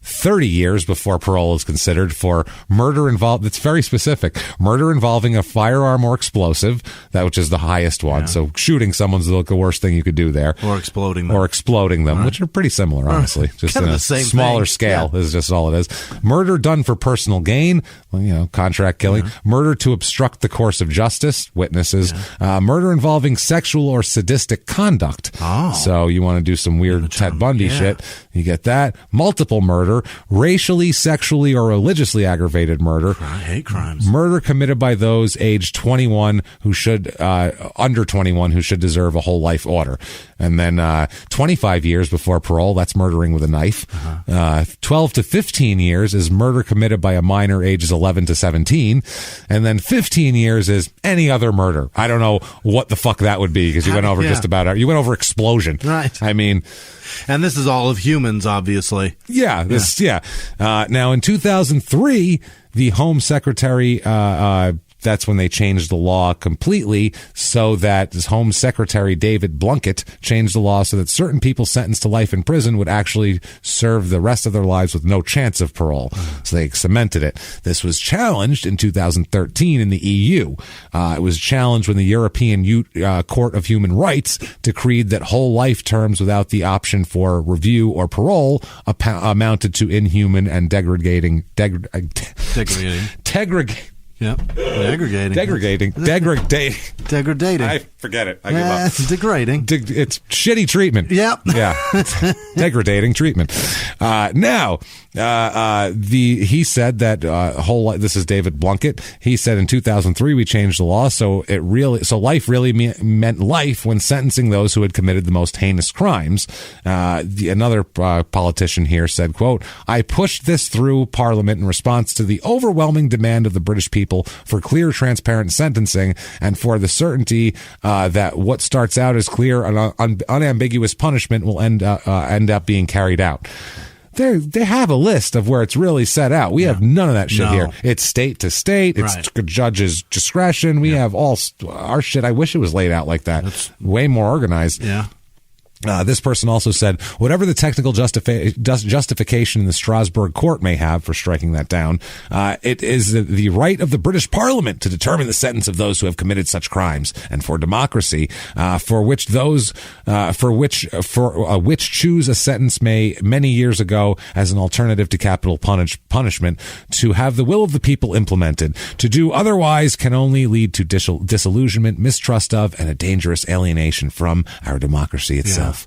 30 years before parole is considered for murder involved. It's very specific. Murder involving a firearm or explosive, that which is the highest one. So shooting someone's the worst thing you could do there. Or exploding them. Right. Which are pretty similar, honestly. Just in a smaller scale is just all it is. Murder done for personal gain, contract killing. Murder to obstruct the course of justice, witnesses. Murder involving sexual or sadistic conduct. So you want to do some weird Ted Bundy shit, you get that. Multiple murder, racially, sexually, or religiously aggravated murder. Hate crimes. Murder committed by those aged 21 who should, under 21 who should deserve a whole life order. And then 25 years before parole, that's murdering with a knife. 12 to 15 years is murder committed by a minor ages 11 to 17. And then 15 years is any other murder. I don't know what the fuck that would be, because you went over you went over explosion. Right. And this is all of humans, obviously. Now, in 2003, the Home Secretary that's when they changed the law completely, so that his Home Secretary David Blunkett changed the law so that certain people sentenced to life in prison would actually serve the rest of their lives with no chance of parole. So they cemented it. This was challenged in 2013 in the EU. It was challenged when the European Court of Human Rights decreed that whole life terms without the option for review or parole amounted to inhuman and degrading. Yeah. Degrading. I forget it. I give up. It's degrading. It's shitty treatment. Yep. Yeah. Degrading treatment. He said that this is David Blunkett. He said in 2003 we changed the law so life really meant life when sentencing those who had committed the most heinous crimes. Another politician here said, quote, "I pushed this through Parliament in response to the overwhelming demand of the British people for clear, transparent sentencing and for the certainty that what starts out as clear and unambiguous punishment will end up being carried out." They have a list of where it's really set out. We have none of that shit here. It's state to state. It's judge's discretion. We have all our shit. I wish it was laid out like that. It's way more organized. Yeah. This person also said, whatever the technical justification in the Strasbourg court may have for striking that down, it is the right of the British Parliament to determine the sentence of those who have committed such crimes, and for democracy, which choose a sentence many years ago as an alternative to capital punishment, to have the will of the people implemented. To do otherwise can only lead to disillusionment, mistrust of, and a dangerous alienation from our democracy itself. Yeah.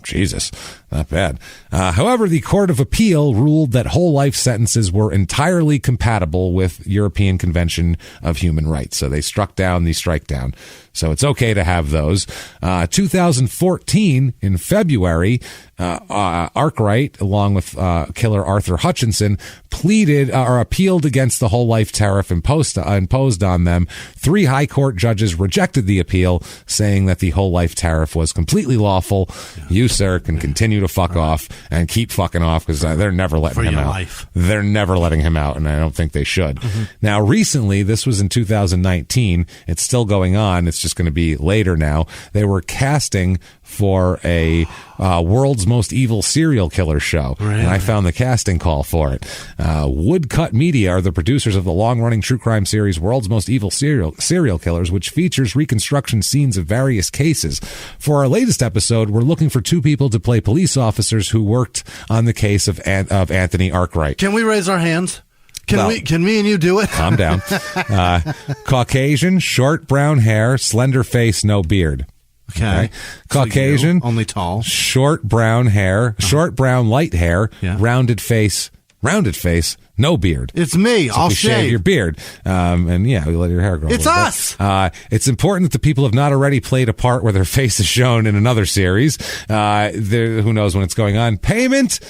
Jesus, not bad. However, the Court of Appeal ruled that whole life sentences were entirely compatible with European Convention of Human Rights. So they struck down the strike down. So it's okay to have those. 2014, in February, Arkwright, along with killer Arthur Hutchinson, pleaded or appealed against the whole life tariff imposed on them. 3 high court judges rejected the appeal, saying that the whole life tariff was completely lawful. You, sir, can continue to fuck off and keep fucking off, because they're never letting him out. Life. They're never letting him out, and I don't think they should. Mm-hmm. Now, recently, this was in 2019. It's still going on. It's just going to be later now. They were casting for a World's Most Evil Serial Killer show. Really? And I found the casting call for it. Woodcut Media are the producers of the long-running true crime series World's Most Evil Serial Killers, which features reconstruction scenes of various cases. For our latest episode, we're looking for 2 people to play police officers who worked on the case of Anthony Arkwright. Can we raise our hands? Can me and you do it? Calm down. Caucasian, short brown hair, slender face, no beard. Okay. Caucasian, so only tall. Short brown hair, short brown light hair, rounded face, no beard. It's me. So I'll shave your beard. And we let your hair grow. It's us. It's important that the people have not already played a part where their face is shown in another series. Who knows when it's going on. Payment.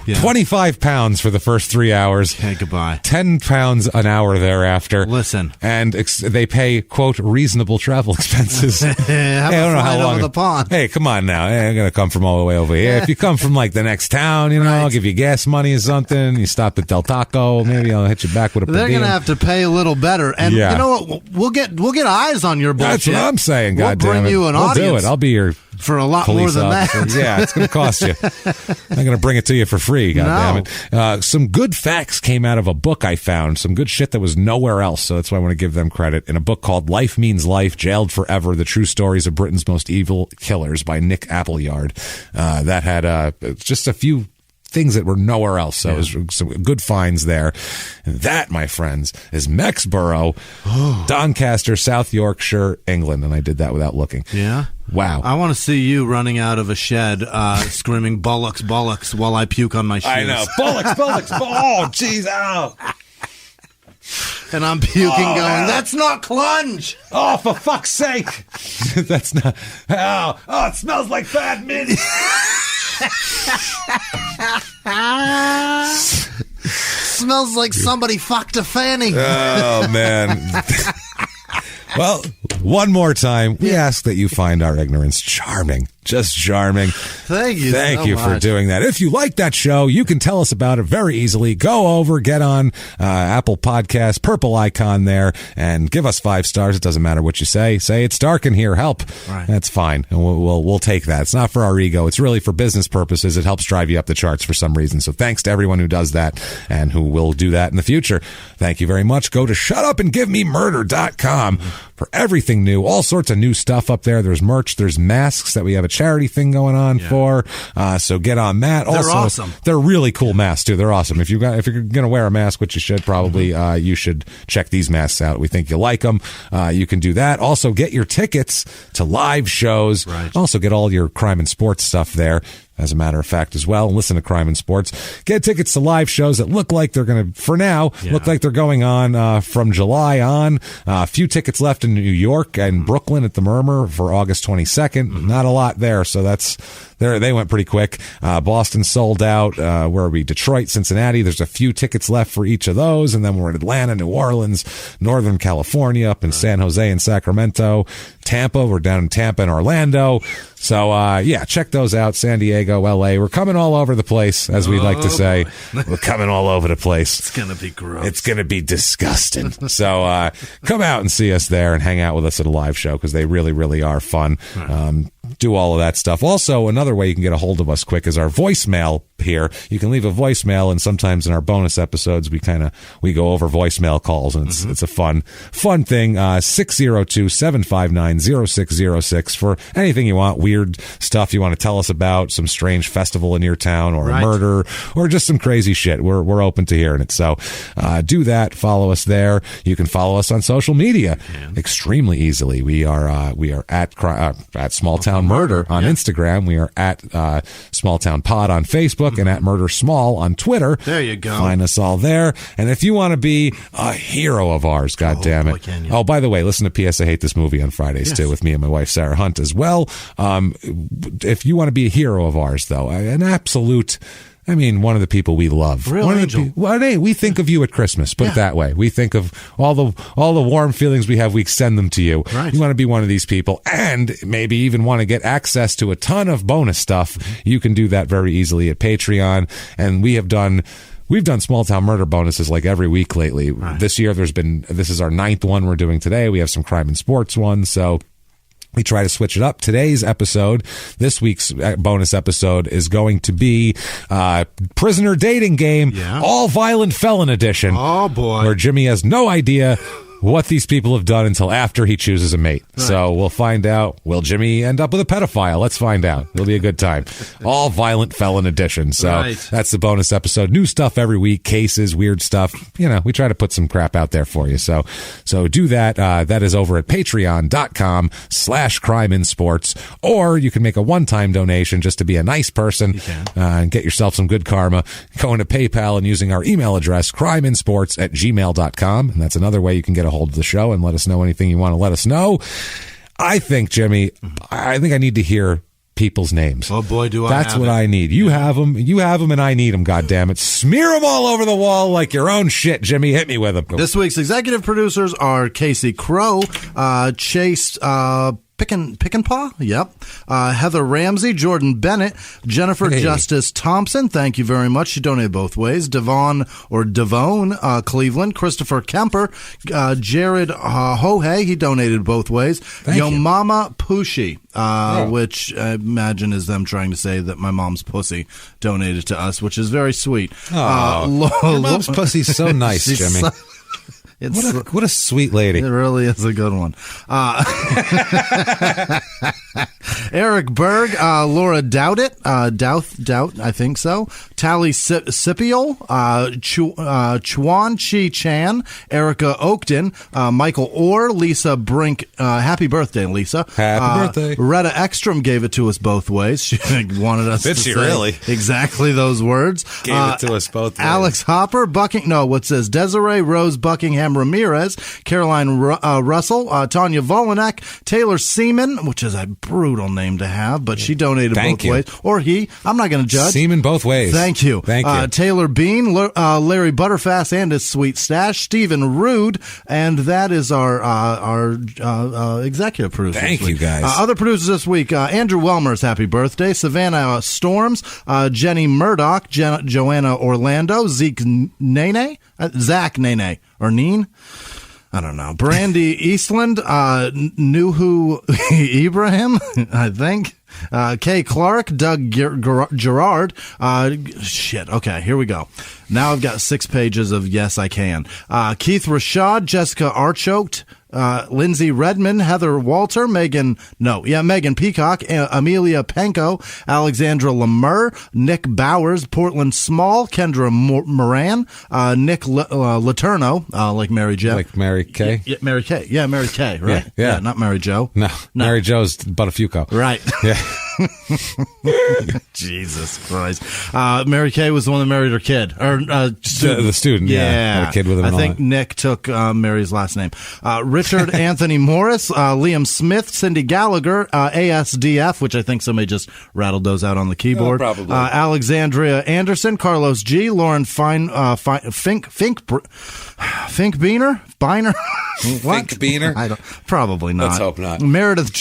Yeah. £25 for the first 3 hours. Okay, goodbye. £10 an hour thereafter. Listen. And they pay, quote, reasonable travel expenses. I don't know how long. Over the pond. Hey, come on now. I'm going to come from all the way over here. If you come from like the next town, I'll give you gas money or something. You stop at Del Taco. Maybe I'll hit you back with a per diem. They're going to have to pay a little better. And you know what? We'll get eyes on your bullshit. That's what I'm saying, goddammit. We'll bring you an audience. We'll do it. I'll be your for a lot more than officer. That. Yeah, it's going to cost you. I'm going to bring it to you for free, goddammit. Some good facts came out of a book I found, some good shit that was nowhere else, so that's why I want to give them credit, in a book called Life Means Life, Jailed Forever, The True Stories of Britain's Most Evil Killers by Nick Appleyard. That had just a few things that were nowhere else. So it was some good finds there. And that, my friends, is Mexborough, Doncaster, South Yorkshire, England. And I did that without looking. Yeah. Wow. I want to see you running out of a shed screaming bollocks, bollocks while I puke on my shoes. I know. Bollocks, bollocks, oh, jeez, ow. And I'm puking going, that's not clunge. Oh, for fuck's sake. That's not. Oh, it smells like bad mint. Smells like somebody fucked a fanny. Oh, man. Well, one more time, we ask that you find our ignorance charming. Just charming. Thank you for doing that. If you like that show, you can tell us about it very easily. Go over, get on Apple Podcasts, purple icon there, and give us 5 stars. It doesn't matter what you say. Say it's dark in here. Help. Right. That's fine. And we'll take that. It's not for our ego. It's really for business purposes. It helps drive you up the charts for some reason. So thanks to everyone who does that and who will do that in the future. Thank you very much. Go to shutupandgivememurder.com for everything new. All sorts of new stuff up there. There's merch. There's masks that we have a charity thing going on for. So get on that. They're awesome. They're really cool masks too. They're awesome. If you're going to wear a mask, which you should probably, you should check these masks out. We think you'll like them. You can do that. Also get your tickets to live shows. Right. Also get all your crime and sports stuff there, as a matter of fact, as well. And listen to Crime and Sports. Get tickets to live shows that look like they're going to, for now, look like they're going on from July on. A few tickets left in New York and Brooklyn at the Murmur for August 22nd. Not a lot there, so that's they went pretty quick. Boston sold out. Where are we? Detroit, Cincinnati. There's a few tickets left for each of those, and then we're in Atlanta, New Orleans, Northern California, up in San Jose and Sacramento, Tampa. We're down in Tampa and Orlando. So, check those out. San Diego, LA. We're coming all over the place, as we like to say. We're coming all over the place. It's going to be gross. It's going to be disgusting. So, come out and see us there and hang out with us at a live show, because they really, really are fun. Do all of that stuff. Also, another way you can get a hold of us quick is our voicemail here. You can leave a voicemail, and sometimes in our bonus episodes, we go over voicemail calls, and it's a fun thing. 602-759-0606 for anything you want. Weird stuff you want to tell us about, some strange festival in your town, or a murder, or just some crazy shit. We're open to hearing it. So do that. Follow us there. You can follow us on social media extremely easily. We are at Small Town Murder on Instagram. We are at Small Town Pod on Facebook, and at Murder Small on Twitter. There you go. Find us all there. And if you want to be a hero of ours, goddammit. Boy, can you. Oh, by the way, listen to P.S. I Hate This Movie on Fridays too, with me and my wife Sarah Hunt as well. If you want to be a hero of ours, though, an absolute, one of the people we love. Real angel. We think of you at Christmas. Put it that way. We think of all the warm feelings we have. We send them to you. Right. You want to be one of these people, and maybe even want to get access to a ton of bonus stuff. You can do that very easily at Patreon. And we've done Small Town Murder bonuses like every week lately. Right. This year, this is our 9th one we're doing today. We have some crime and sports ones. So we try to switch it up. Today's episode, this week's bonus episode, is going to be Prisoner Dating Game, All Violent Felon Edition. Oh, boy. Where Jimmy has no idea what these people have done until after he chooses a mate. Right. So we'll find out. Will Jimmy end up with a pedophile? Let's find out. It'll be a good time. All Violent Felon Edition. So that's the bonus episode. New stuff every week. Cases, weird stuff. We try to put some crap out there for you. So do that. That is over at patreon.com/crimeinsports. Or you can make a one-time donation just to be a nice person and get yourself some good karma. Going to PayPal and using our email address, crimeinsports@gmail.com. And that's another way you can get a hold of the show and let us know anything you want to let us know. I think, Jimmy, I need to hear people's names. Oh boy, do I! That's what I need. You have them, and I need them. God damn it! Smear them all over the wall like your own shit, Jimmy. Hit me with them. This week's executive producers are Casey Crow, Chase Pickenpaw, Heather Ramsey, Jordan Bennett, Jennifer Justice Thompson, thank you very much. She donated both ways. Devon Cleveland, Christopher Kemper, Jared Hohe, he donated both ways. Yo Mama Pushi, which I imagine is them trying to say that my mom's pussy donated to us, which is very sweet. Your mom's pussy's so nice, Jimmy. What a sweet lady. It really is a good one. Eric Berg, Laura Doubt, I think so. Tally Sipiol, Chuan Chi Chan, Erica Oakton, Michael Orr, Lisa Brink. Happy birthday, Lisa. Happy birthday. Retta Ekstrom gave it to us both ways. She wanted us to say really? Exactly those words. Gave it to us both ways. Alex Hopper, Desiree Rose Buckingham Pam Ramirez, Caroline Russell, Tanya Volanek, Taylor Seaman, which is a brutal name to have, but she donated both ways. Or he. I'm not going to judge. Seaman both ways. Thank you. Taylor Bean, Larry Butterfast and his sweet stash, Stephen Rude, and that is our executive producer. Thank you, guys. Other producers this week, Andrew Welmer's happy birthday, Savannah Storms, Jenny Murdoch, Joanna Orlando, Zach Nene, or Neen. I don't know. Brandy Eastland, Nuhu Ibrahim, I think. Kay Clark, Doug Gerard. Shit. Okay, here we go. Now I've got 6 pages of Yes, I Can. Keith Rashad, Jessica Archoked, Lindsay Redmond, Heather Walter, Megan Peacock, Amelia Penko, Alexandra Lemur, Nick Bowers, Portland Small, Kendra Moran, Nick Laterno, like Mary Jo. Like Mary Kay? Yeah, Mary Kay. Yeah, Mary Kay, right? Yeah. Not Mary Jo. No. Mary Jo's Buttafuoco. Right. Yeah. Jesus Christ. Mary Kay was the one that married her kid. Or the student, yeah. Had a kid with him. I think Nick took Mary's last name. Richard Anthony Morris, Liam Smith, Cindy Gallagher, ASDF, which I think somebody just rattled those out on the keyboard. Probably. Alexandria Anderson, Carlos G, Lauren Fink Biner? What? Fink Biner? Probably not. Let's hope not. Meredith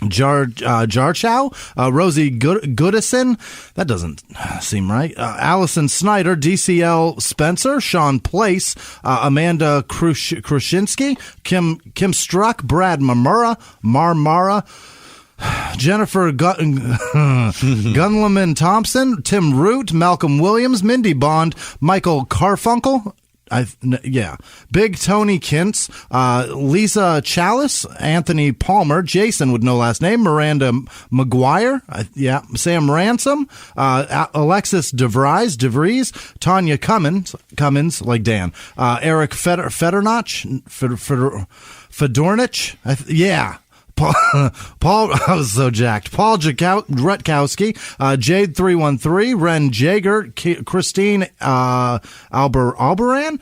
Jarchow, Rosie Goodison, that doesn't seem right. Allison Snyder, DCL Spencer, Sean Place, Amanda Krushinsky, Kim Struck, Brad Marmara, Jennifer Gunleman Thompson, Tim Root, Malcolm Williams, Mindy Bond, Michael Carfunkel. Big Tony Kintz, Lisa Chalice, Anthony Palmer, Jason with no last name, Miranda McGuire, Sam Ransom, Alexis DeVries, Tanya Cummins, like Dan, Eric Fedornich, Paul, I was so jacked. Paul Rutkowski, Jade 313, Ren Jager, Christine Albaran,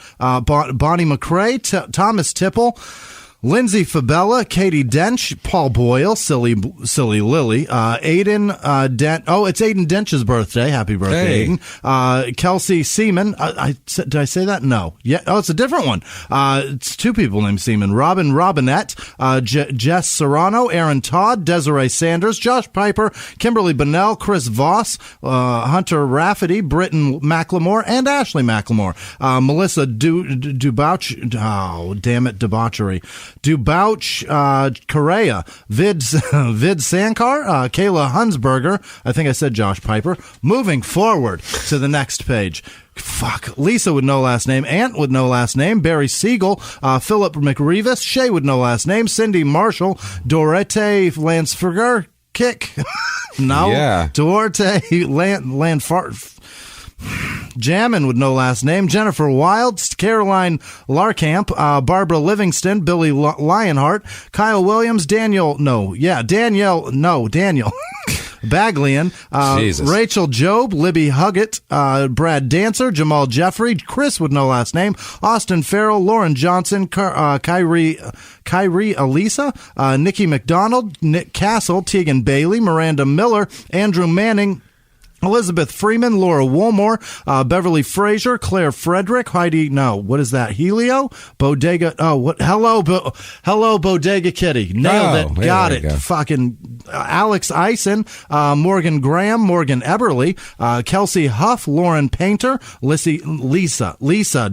Bonnie McRae, Thomas Tipple, Lindsay Fabella, Katie Dench, Paul Boyle, Silly Lily, Aiden it's Aiden Dench's birthday. Happy birthday, hey. Aiden. Kelsey Seaman. Did I say that? No. Yeah. Oh, it's a different one. It's 2 people named Seaman. Robinette, Jess Serrano, Aaron Todd, Desiree Sanders, Josh Piper, Kimberly Bonnell, Chris Voss, Hunter Rafferty, Britton McLemore, and Ashley McLemore. Melissa Dubauch. Oh, damn it, debauchery. Dubauch Correa, Vid Sankar, Kayla Hunsberger. I think I said Josh Piper. Moving forward to the next page. Lisa with no last name, Ant with no last name, Barry Siegel, Philip McRevis, Shay with no last name, Cindy Marshall, Dorete Lansberger, Kick. No. Yeah. Duarte Landfart. Jammin with no last name, Jennifer Wild, Caroline Larkamp, Barbara Livingston, Billy Lionheart, Kyle Williams, Daniel Baglian, Rachel Job, Libby Huggett, Brad Dancer, Jamal Jeffrey, Chris with no last name, Austin Farrell, Lauren Johnson, Kyrie Elisa, Nikki McDonald, Nick Castle, Tegan Bailey, Miranda Miller, Andrew Manning, Elizabeth Freeman, Laura Woolmore, Beverly Frazier, Claire Frederick, what is that? Helio? Bodega, hello, Bodega Kitty. Nailed it. Got it. Go. Fucking Alex Eisen, Morgan Graham, Morgan Eberly, Kelsey Huff, Lauren Painter, Lisa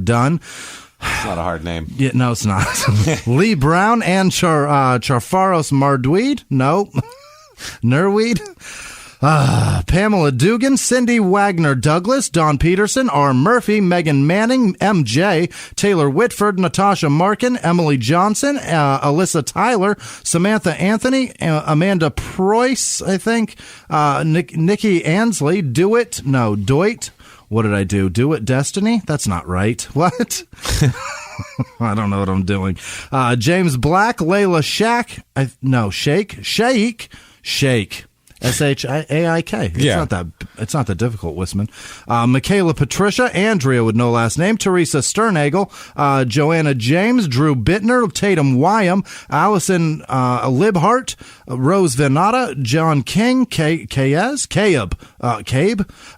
Dunn. It's not a hard name. Yeah, no, it's not. Lee Brown and Charfaros Marduid. No. Nerweed. Pamela Dugan, Cindy Wagner Douglas, Don Peterson, R. Murphy, Megan Manning, MJ, Taylor Whitford, Natasha Markin, Emily Johnson, Alyssa Tyler, Samantha Anthony, Amanda Preuss, I think, Nikki Ansley, Doit. What did I do? Do it, Destiny? That's not right. What? I don't know what I'm doing. James Black, Layla Shake. Shaik. It's not that difficult, Whisman. Michaela Patricia, Andrea with no last name, Teresa Sternagel, Joanna James, Drew Bittner, Tatum Wyam, Allison Libhart, Rose Venata, John King, Cabe.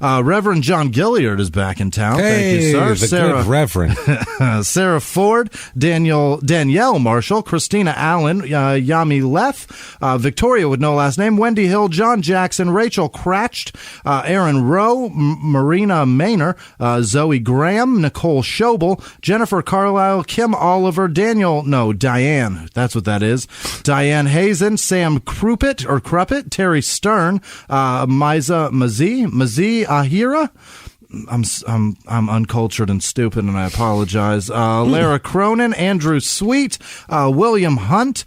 Reverend John Gilliard is back in town. Thank you, sir. Good Reverend. Sarah Ford, Danielle Marshall, Christina Allen, Yami Leff, Victoria with no last name, Wendy Hill, John Jackson, Rachel Cratched, Aaron Rowe, Marina Maynor, Zoe Graham, Nicole Schobel, Jennifer Carlisle, Kim Oliver, Diane, that's what that is, Diane Hazen, Sam Cruppet, Terry Stern, Miza Mazie Ahira. I'm uncultured and stupid, and I apologize. Lara Cronin, Andrew Sweet, William Hunt,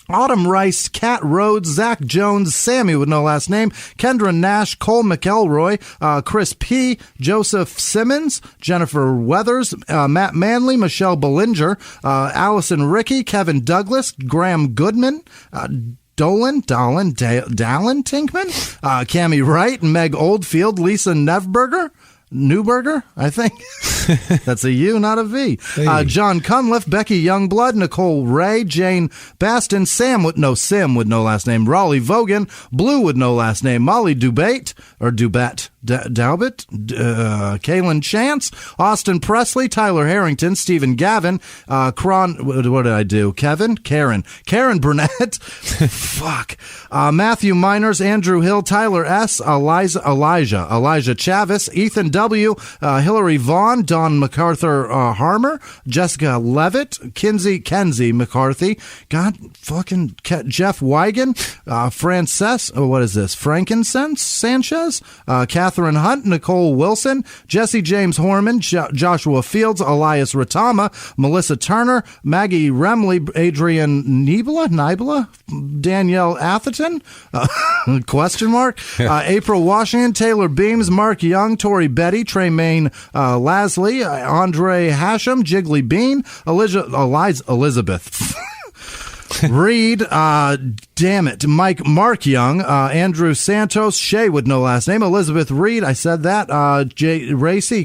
Autumn Rice, Kat Rhodes, Zach Jones, Sammy with no last name, Kendra Nash, Cole McElroy, Chris P., Joseph Simmons, Jennifer Weathers, Matt Manley, Michelle Bellinger, Allison Rickey, Kevin Douglas, Graham Goodman, Dallin Tinkman, Cammie Wright, Meg Oldfield, Lisa Newberger, I think. That's a U, not a V. Hey. John Cunliffe, Becky Youngblood, Nicole Ray, Jane Baston, Sim with no last name, Raleigh Vogan, Blue with no last name, Molly Dubate, Daubit, Kaylin Chance, Austin Presley, Tyler Harrington, Stephen Gavin, what did I do? Karen Burnett, fuck, Matthew Miners, Andrew Hill, Tyler S., Elijah Chavis, Ethan W., Hillary Vaughn, Don MacArthur Harmer, Jessica Levitt, Kenzie McCarthy, God fucking Jeff Wigan, Frankincense Sanchez, Catherine Hunt, Nicole Wilson, Jesse James Horman, Joshua Fields, Elias Ratama, Melissa Turner, Maggie Remley, Adrian Nibla, Danielle Atherton, question mark, April Washington, Taylor Beams, Mark Young, Tori Betty, Tremaine Lasley, Andre Hashem, Jiggly Bean, Elizabeth Reed, damn it, Mark Young, Andrew Santos, Shay with no last name, Elizabeth Reed, I said that, Racy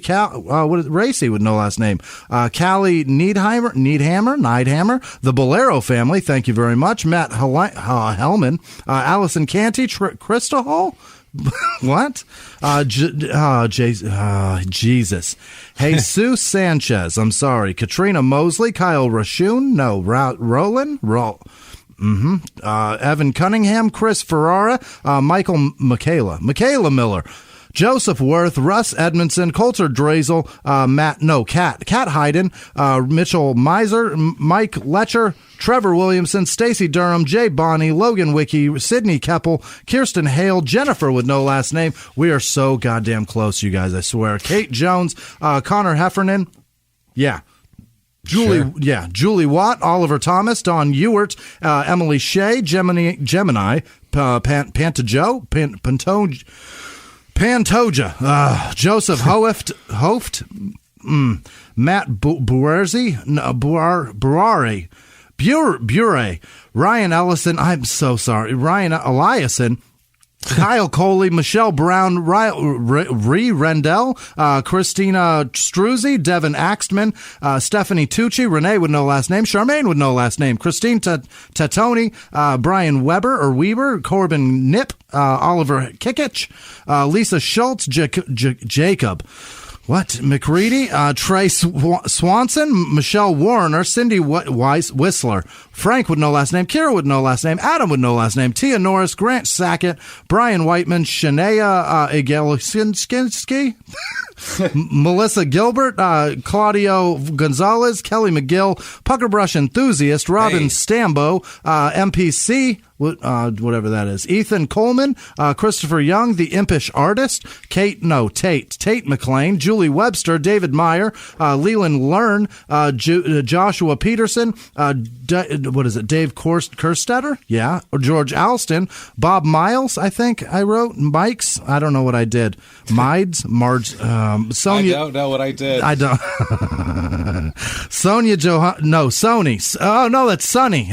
with no last name, Callie Needhammer, the Bolero family, thank you very much, Matt Hellman, Allison Canty, Krista Hall, what? Jesus. Jesus Sanchez. I'm sorry. Katrina Mosley, Kyle Rashun. No, Roland. Evan Cunningham, Chris Ferrara, Michaela Miller. Joseph Worth, Russ Edmondson, Coulter Drazel, Kat Hayden, Mitchell Miser, Mike Letcher, Trevor Williamson, Stacy Durham, Jay Bonney, Logan Wiki, Sydney Keppel, Kirsten Hale, Jennifer with no last name. We are so goddamn close, you guys, I swear. Kate Jones, Connor Heffernan. Yeah. Julie Watt, Oliver Thomas, Don Ewert, Emily Shea, Gemini, Pantoja, Joseph Hoft, Matt Buare, Ryan Ellison, I'm so sorry, Ryan Eliason, Kyle Coley, Michelle Brown, Rendell, Christina Struzzi, Devin Axtman, Stephanie Tucci, Renee with no last name, Charmaine with no last name, Christine Tatoni, Brian Weber, Corbin Nip, Oliver Kikich, Lisa Schultz, Jacob. What? McReady, Trey Swanson, Michelle Warner, Cindy Whistler, Frank with no last name, Kira with no last name, Adam with no last name, Tia Norris, Grant Sackett, Brian Whiteman, Shania Igelinsky, Melissa Gilbert, Claudio Gonzalez, Kelly McGill, Puckerbrush Enthusiast, Robin Stambo, MPC, whatever that is, Ethan Coleman, Christopher Young, the Impish Artist, Tate McLean, Julie Webster, David Meyer, Leland Learn, Joshua Peterson, Dave Kerstetter? Yeah. Or George Alston, Bob Miles, I think I wrote, Mike's, I don't know what I did, Sonia. I don't know what I did. I don't. Sonia Sony. Oh, no, that's Sonny.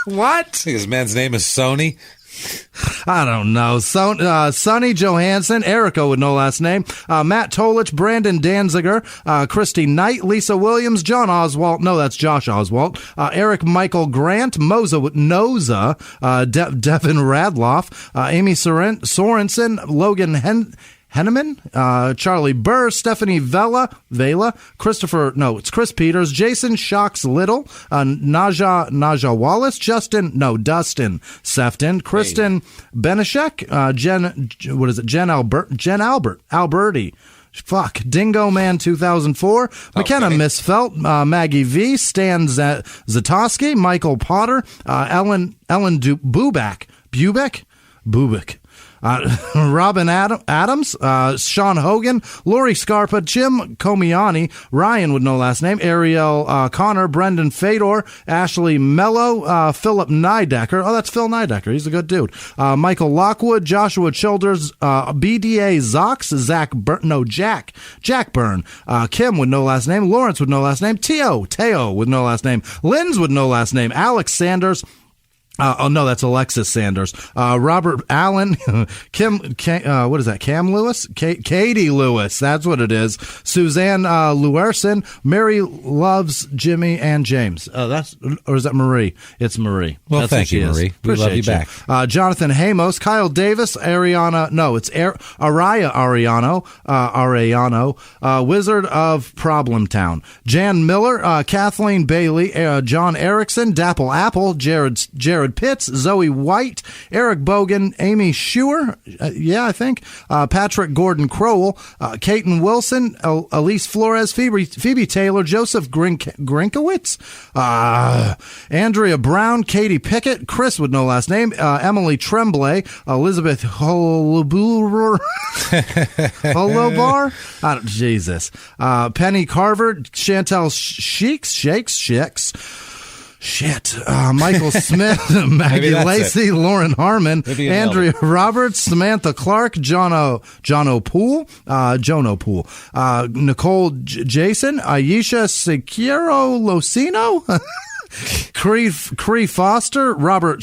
What? I think his man's name is Sony. I don't know. Sonny Johansson, Erica with no last name, Matt Tolich, Brandon Danziger, Christy Knight, Lisa Williams, John Oswalt. No, that's Josh Oswalt. Eric Michael Grant, Moza with Noza, Devin Radloff, Amy Sorensen, Logan Henneman, Charlie Burr, Stephanie Vela, it's Chris Peters, Jason Shocks Little, Naja Wallace, Dustin Sefton, Kristen Benishek, Jen Alberti. Fuck. Dingo Man 2004, McKenna Misfelt, Maggie V, Stan Zatoski, Michael Potter, Ellen Bubeck. Robin Adams, Sean Hogan, Lori Scarpa, Jim Comiani, Ryan with no last name, Ariel Connor, Brendan Fedor, Ashley Mello, Philip Nidecker. Oh, that's Phil Nidecker. He's a good dude. Michael Lockwood, Joshua Childers, BDA Zox, Jack Byrne, Kim with no last name, Lawrence with no last name, Teo with no last name, Linz with no last name, Alex Sanders. That's Alexis Sanders. Robert Allen, what is that? Cam Lewis? Katie Lewis. That's what it is. Suzanne Lewerson. Mary loves Jimmy and James. Or is that Marie? It's Marie. Well, that's thank you, Marie. We love you back. Jonathan Hamos, Kyle Davis, Ariana. No, it's Araya Ariano, Wizard of Problem Town. Jan Miller, Kathleen Bailey, John Erickson, Dapple Apple, Jared Pitts, Zoe White, Eric Bogan, Amy Schuer, I think, Patrick Gordon Crowell, Caton Wilson, Elise Flores, Phoebe Taylor, Joseph Grinkowitz, Andrea Brown, Katie Pickett, Chris with no last name, Emily Tremblay, Elizabeth Holobar, Jesus, Penny Carver, Chantel Shakes. Shit. Michael Smith, Maggie Lacey, Lauren Harmon, Andrea Roberts, Samantha Clark, John O'Poole, Nicole Jason, Aisha Sekiro Locino, Cree Foster, Robert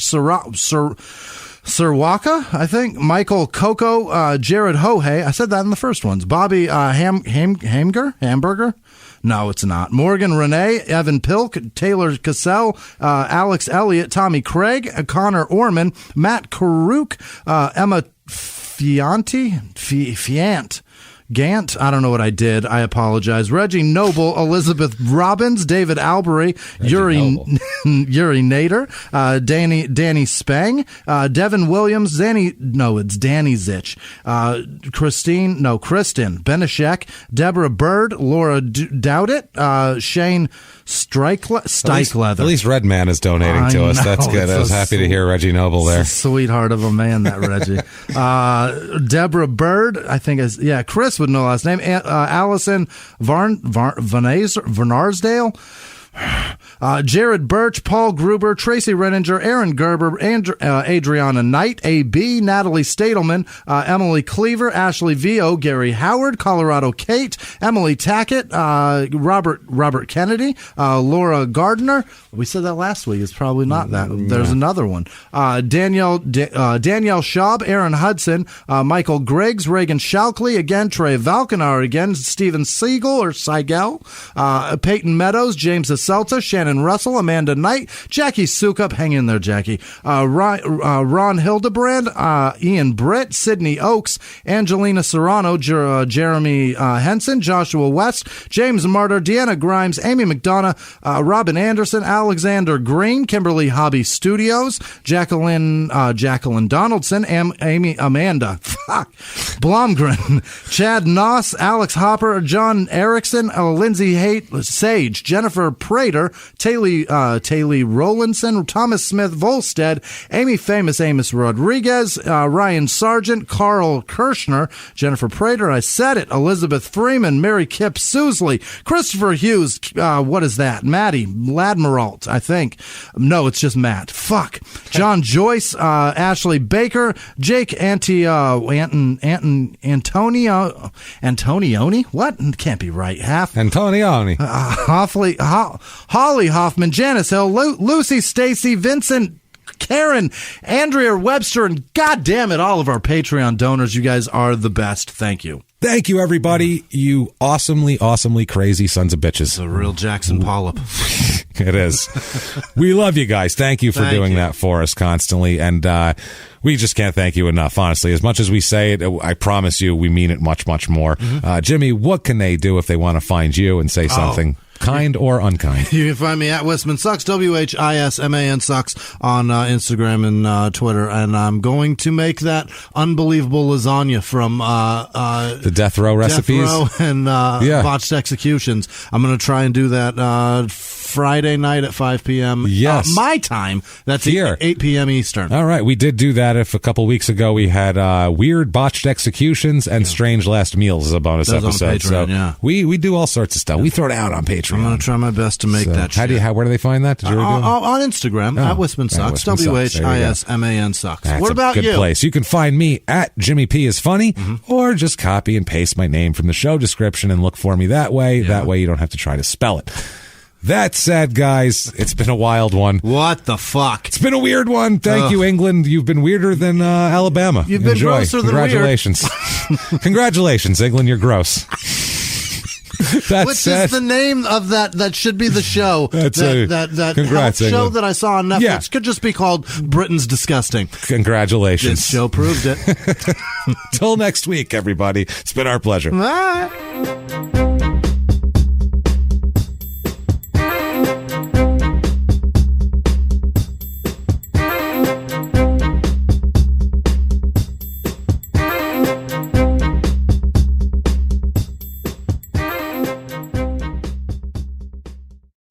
Sirwaka, I think, Michael Coco, Jared Hohey. I said that in the first ones. Bobby Hamburger. No, it's not. Morgan Renee, Evan Pilk, Taylor Cassell, Alex Elliott, Tommy Craig, Connor Orman, Matt Karuk, Emma Fiant. Gant, I don't know what I did. I apologize. Reggie Noble, Elizabeth Robbins, David Albury, Yuri Nader, Danny Spang, Devin Williams, it's Danny Zitch, Kristen Benishek, Deborah Bird, Laura Dowdit, Shane Stikelether. At least Redman is donating to us. That's good. I was happy to hear Reggie Noble there. Sweetheart of a man, that Reggie. Deborah Bird, I think Chris with no last name. Allison Varnarsdale. Jared Birch, Paul Gruber, Tracy Renninger, Aaron Gerber, Adriana Knight, A.B., Natalie Stadelman, Emily Cleaver, Ashley Vio, Gary Howard, Colorado Kate, Emily Tackett, Robert Kennedy, Laura Gardner. We said that last week. It's probably not that. There's another one. Danielle Schaub, Aaron Hudson, Michael Griggs, Reagan Shalkley, again, Trey Valkenar, again, Steven Seigel, Peyton Meadows, James Seltzer, Shannon Russell, Amanda Knight, Jackie Sukup, hang in there, Jackie, Ron Hildebrand, Ian Britt, Sydney Oakes, Angelina Serrano, Jeremy Henson, Joshua West, James Martyr, Deanna Grimes, Amy McDonough, Robin Anderson, Alexander Green, Kimberly Hobby Studios, Jacqueline Donaldson, Amanda Blomgren, Chad Noss, Alex Hopper, John Erickson, Lindsay Sage, Jennifer Prater, Taylor Rowlandson, Thomas Smith Volstead, Amos Rodriguez, Ryan Sargent, Carl Kirshner, Jennifer Prater, I said it, Elizabeth Freeman, Mary Kip Sousley, Christopher Hughes, what is that? Maddie Ladmiralt, I think. No, it's just Matt. Fuck. John Joyce, Ashley Baker, Jake Antonioni? What? Can't be right. Antonioni. Holly Hoffman, Janice Hill, Lucy Stacy, Vincent Karen, Andrea Webster, and God damn it, all of our Patreon donors. You guys are the best. Thank you. Thank you, everybody. You awesomely crazy sons of bitches. It's a real Jackson Pollock. It is. We love you guys. Thank you for doing that for us constantly. And we just can't thank you enough, honestly. As much as we say it, I promise you we mean it much, much more. Jimmy, what can they do if they want to find you and say something? Kind or unkind? You can find me at Whisman Sucks, WHISMAN Sucks on Instagram and Twitter. And I'm going to make that unbelievable lasagna from the Death Row recipes. Death Row and Botched Executions. I'm going to try and do that Friday night at 5 p.m. Yes. My time. That's here. 8 p.m. Eastern. All right. We did do that a couple weeks ago. We had Weird Botched Executions and Strange Last Meals as a bonus episode. On Patreon, we do all sorts of stuff. We throw it out on Patreon. I'm going to try my best to make that shit. Where do they find that? Did you on Instagram, at Whisman Sucks, WHISMAN Sucks. What about you? That's a good place. You can find me at Jimmy P is Funny, or just copy and paste my name from the show description and look for me that way. Yeah. That way you don't have to try to spell it. That said, guys, it's been a wild one. What the fuck? It's been a weird one. Thank you, England. You've been weirder than Alabama. You've been grosser than weird. Congratulations. Congratulations, England. You're gross. Which is the name of that? That should be the show. That congrats, show England. that I saw on Netflix. Yeah. Could just be called Britain's Disgusting. Congratulations. This show proved it. Till next week, everybody. It's been our pleasure. Bye.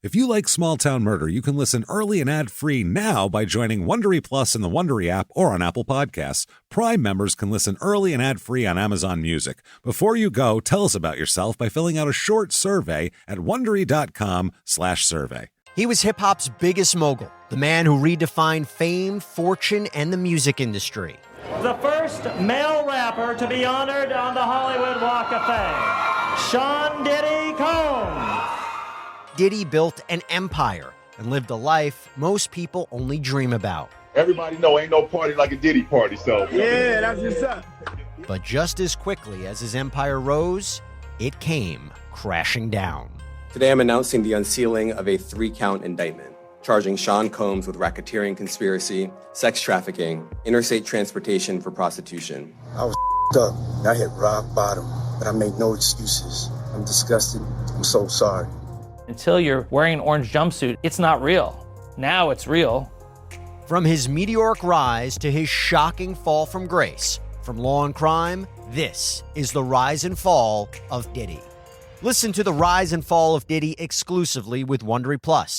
If you like Small Town Murder, you can listen early and ad-free now by joining Wondery Plus in the Wondery app or on Apple Podcasts. Prime members can listen early and ad-free on Amazon Music. Before you go, tell us about yourself by filling out a short survey at Wondery.com/survey. He was hip-hop's biggest mogul, the man who redefined fame, fortune, and the music industry. The first male rapper to be honored on the Hollywood Walk of Fame, Sean Diddy Combs. Diddy built an empire and lived a life most people only dream about. Everybody know ain't no party like a Diddy party, so. Yeah, that's what's up. But just as quickly as his empire rose, it came crashing down. Today I'm announcing the unsealing of a 3-count indictment, charging Sean Combs with racketeering conspiracy, sex trafficking, interstate transportation for prostitution. I was up. I hit rock bottom, but I make no excuses. I'm disgusted. I'm so sorry. Until you're wearing an orange jumpsuit, it's not real. Now it's real. From his meteoric rise to his shocking fall from grace, from law and crime, this is the rise and fall of Diddy. Listen to the rise and fall of Diddy exclusively with Wondery Plus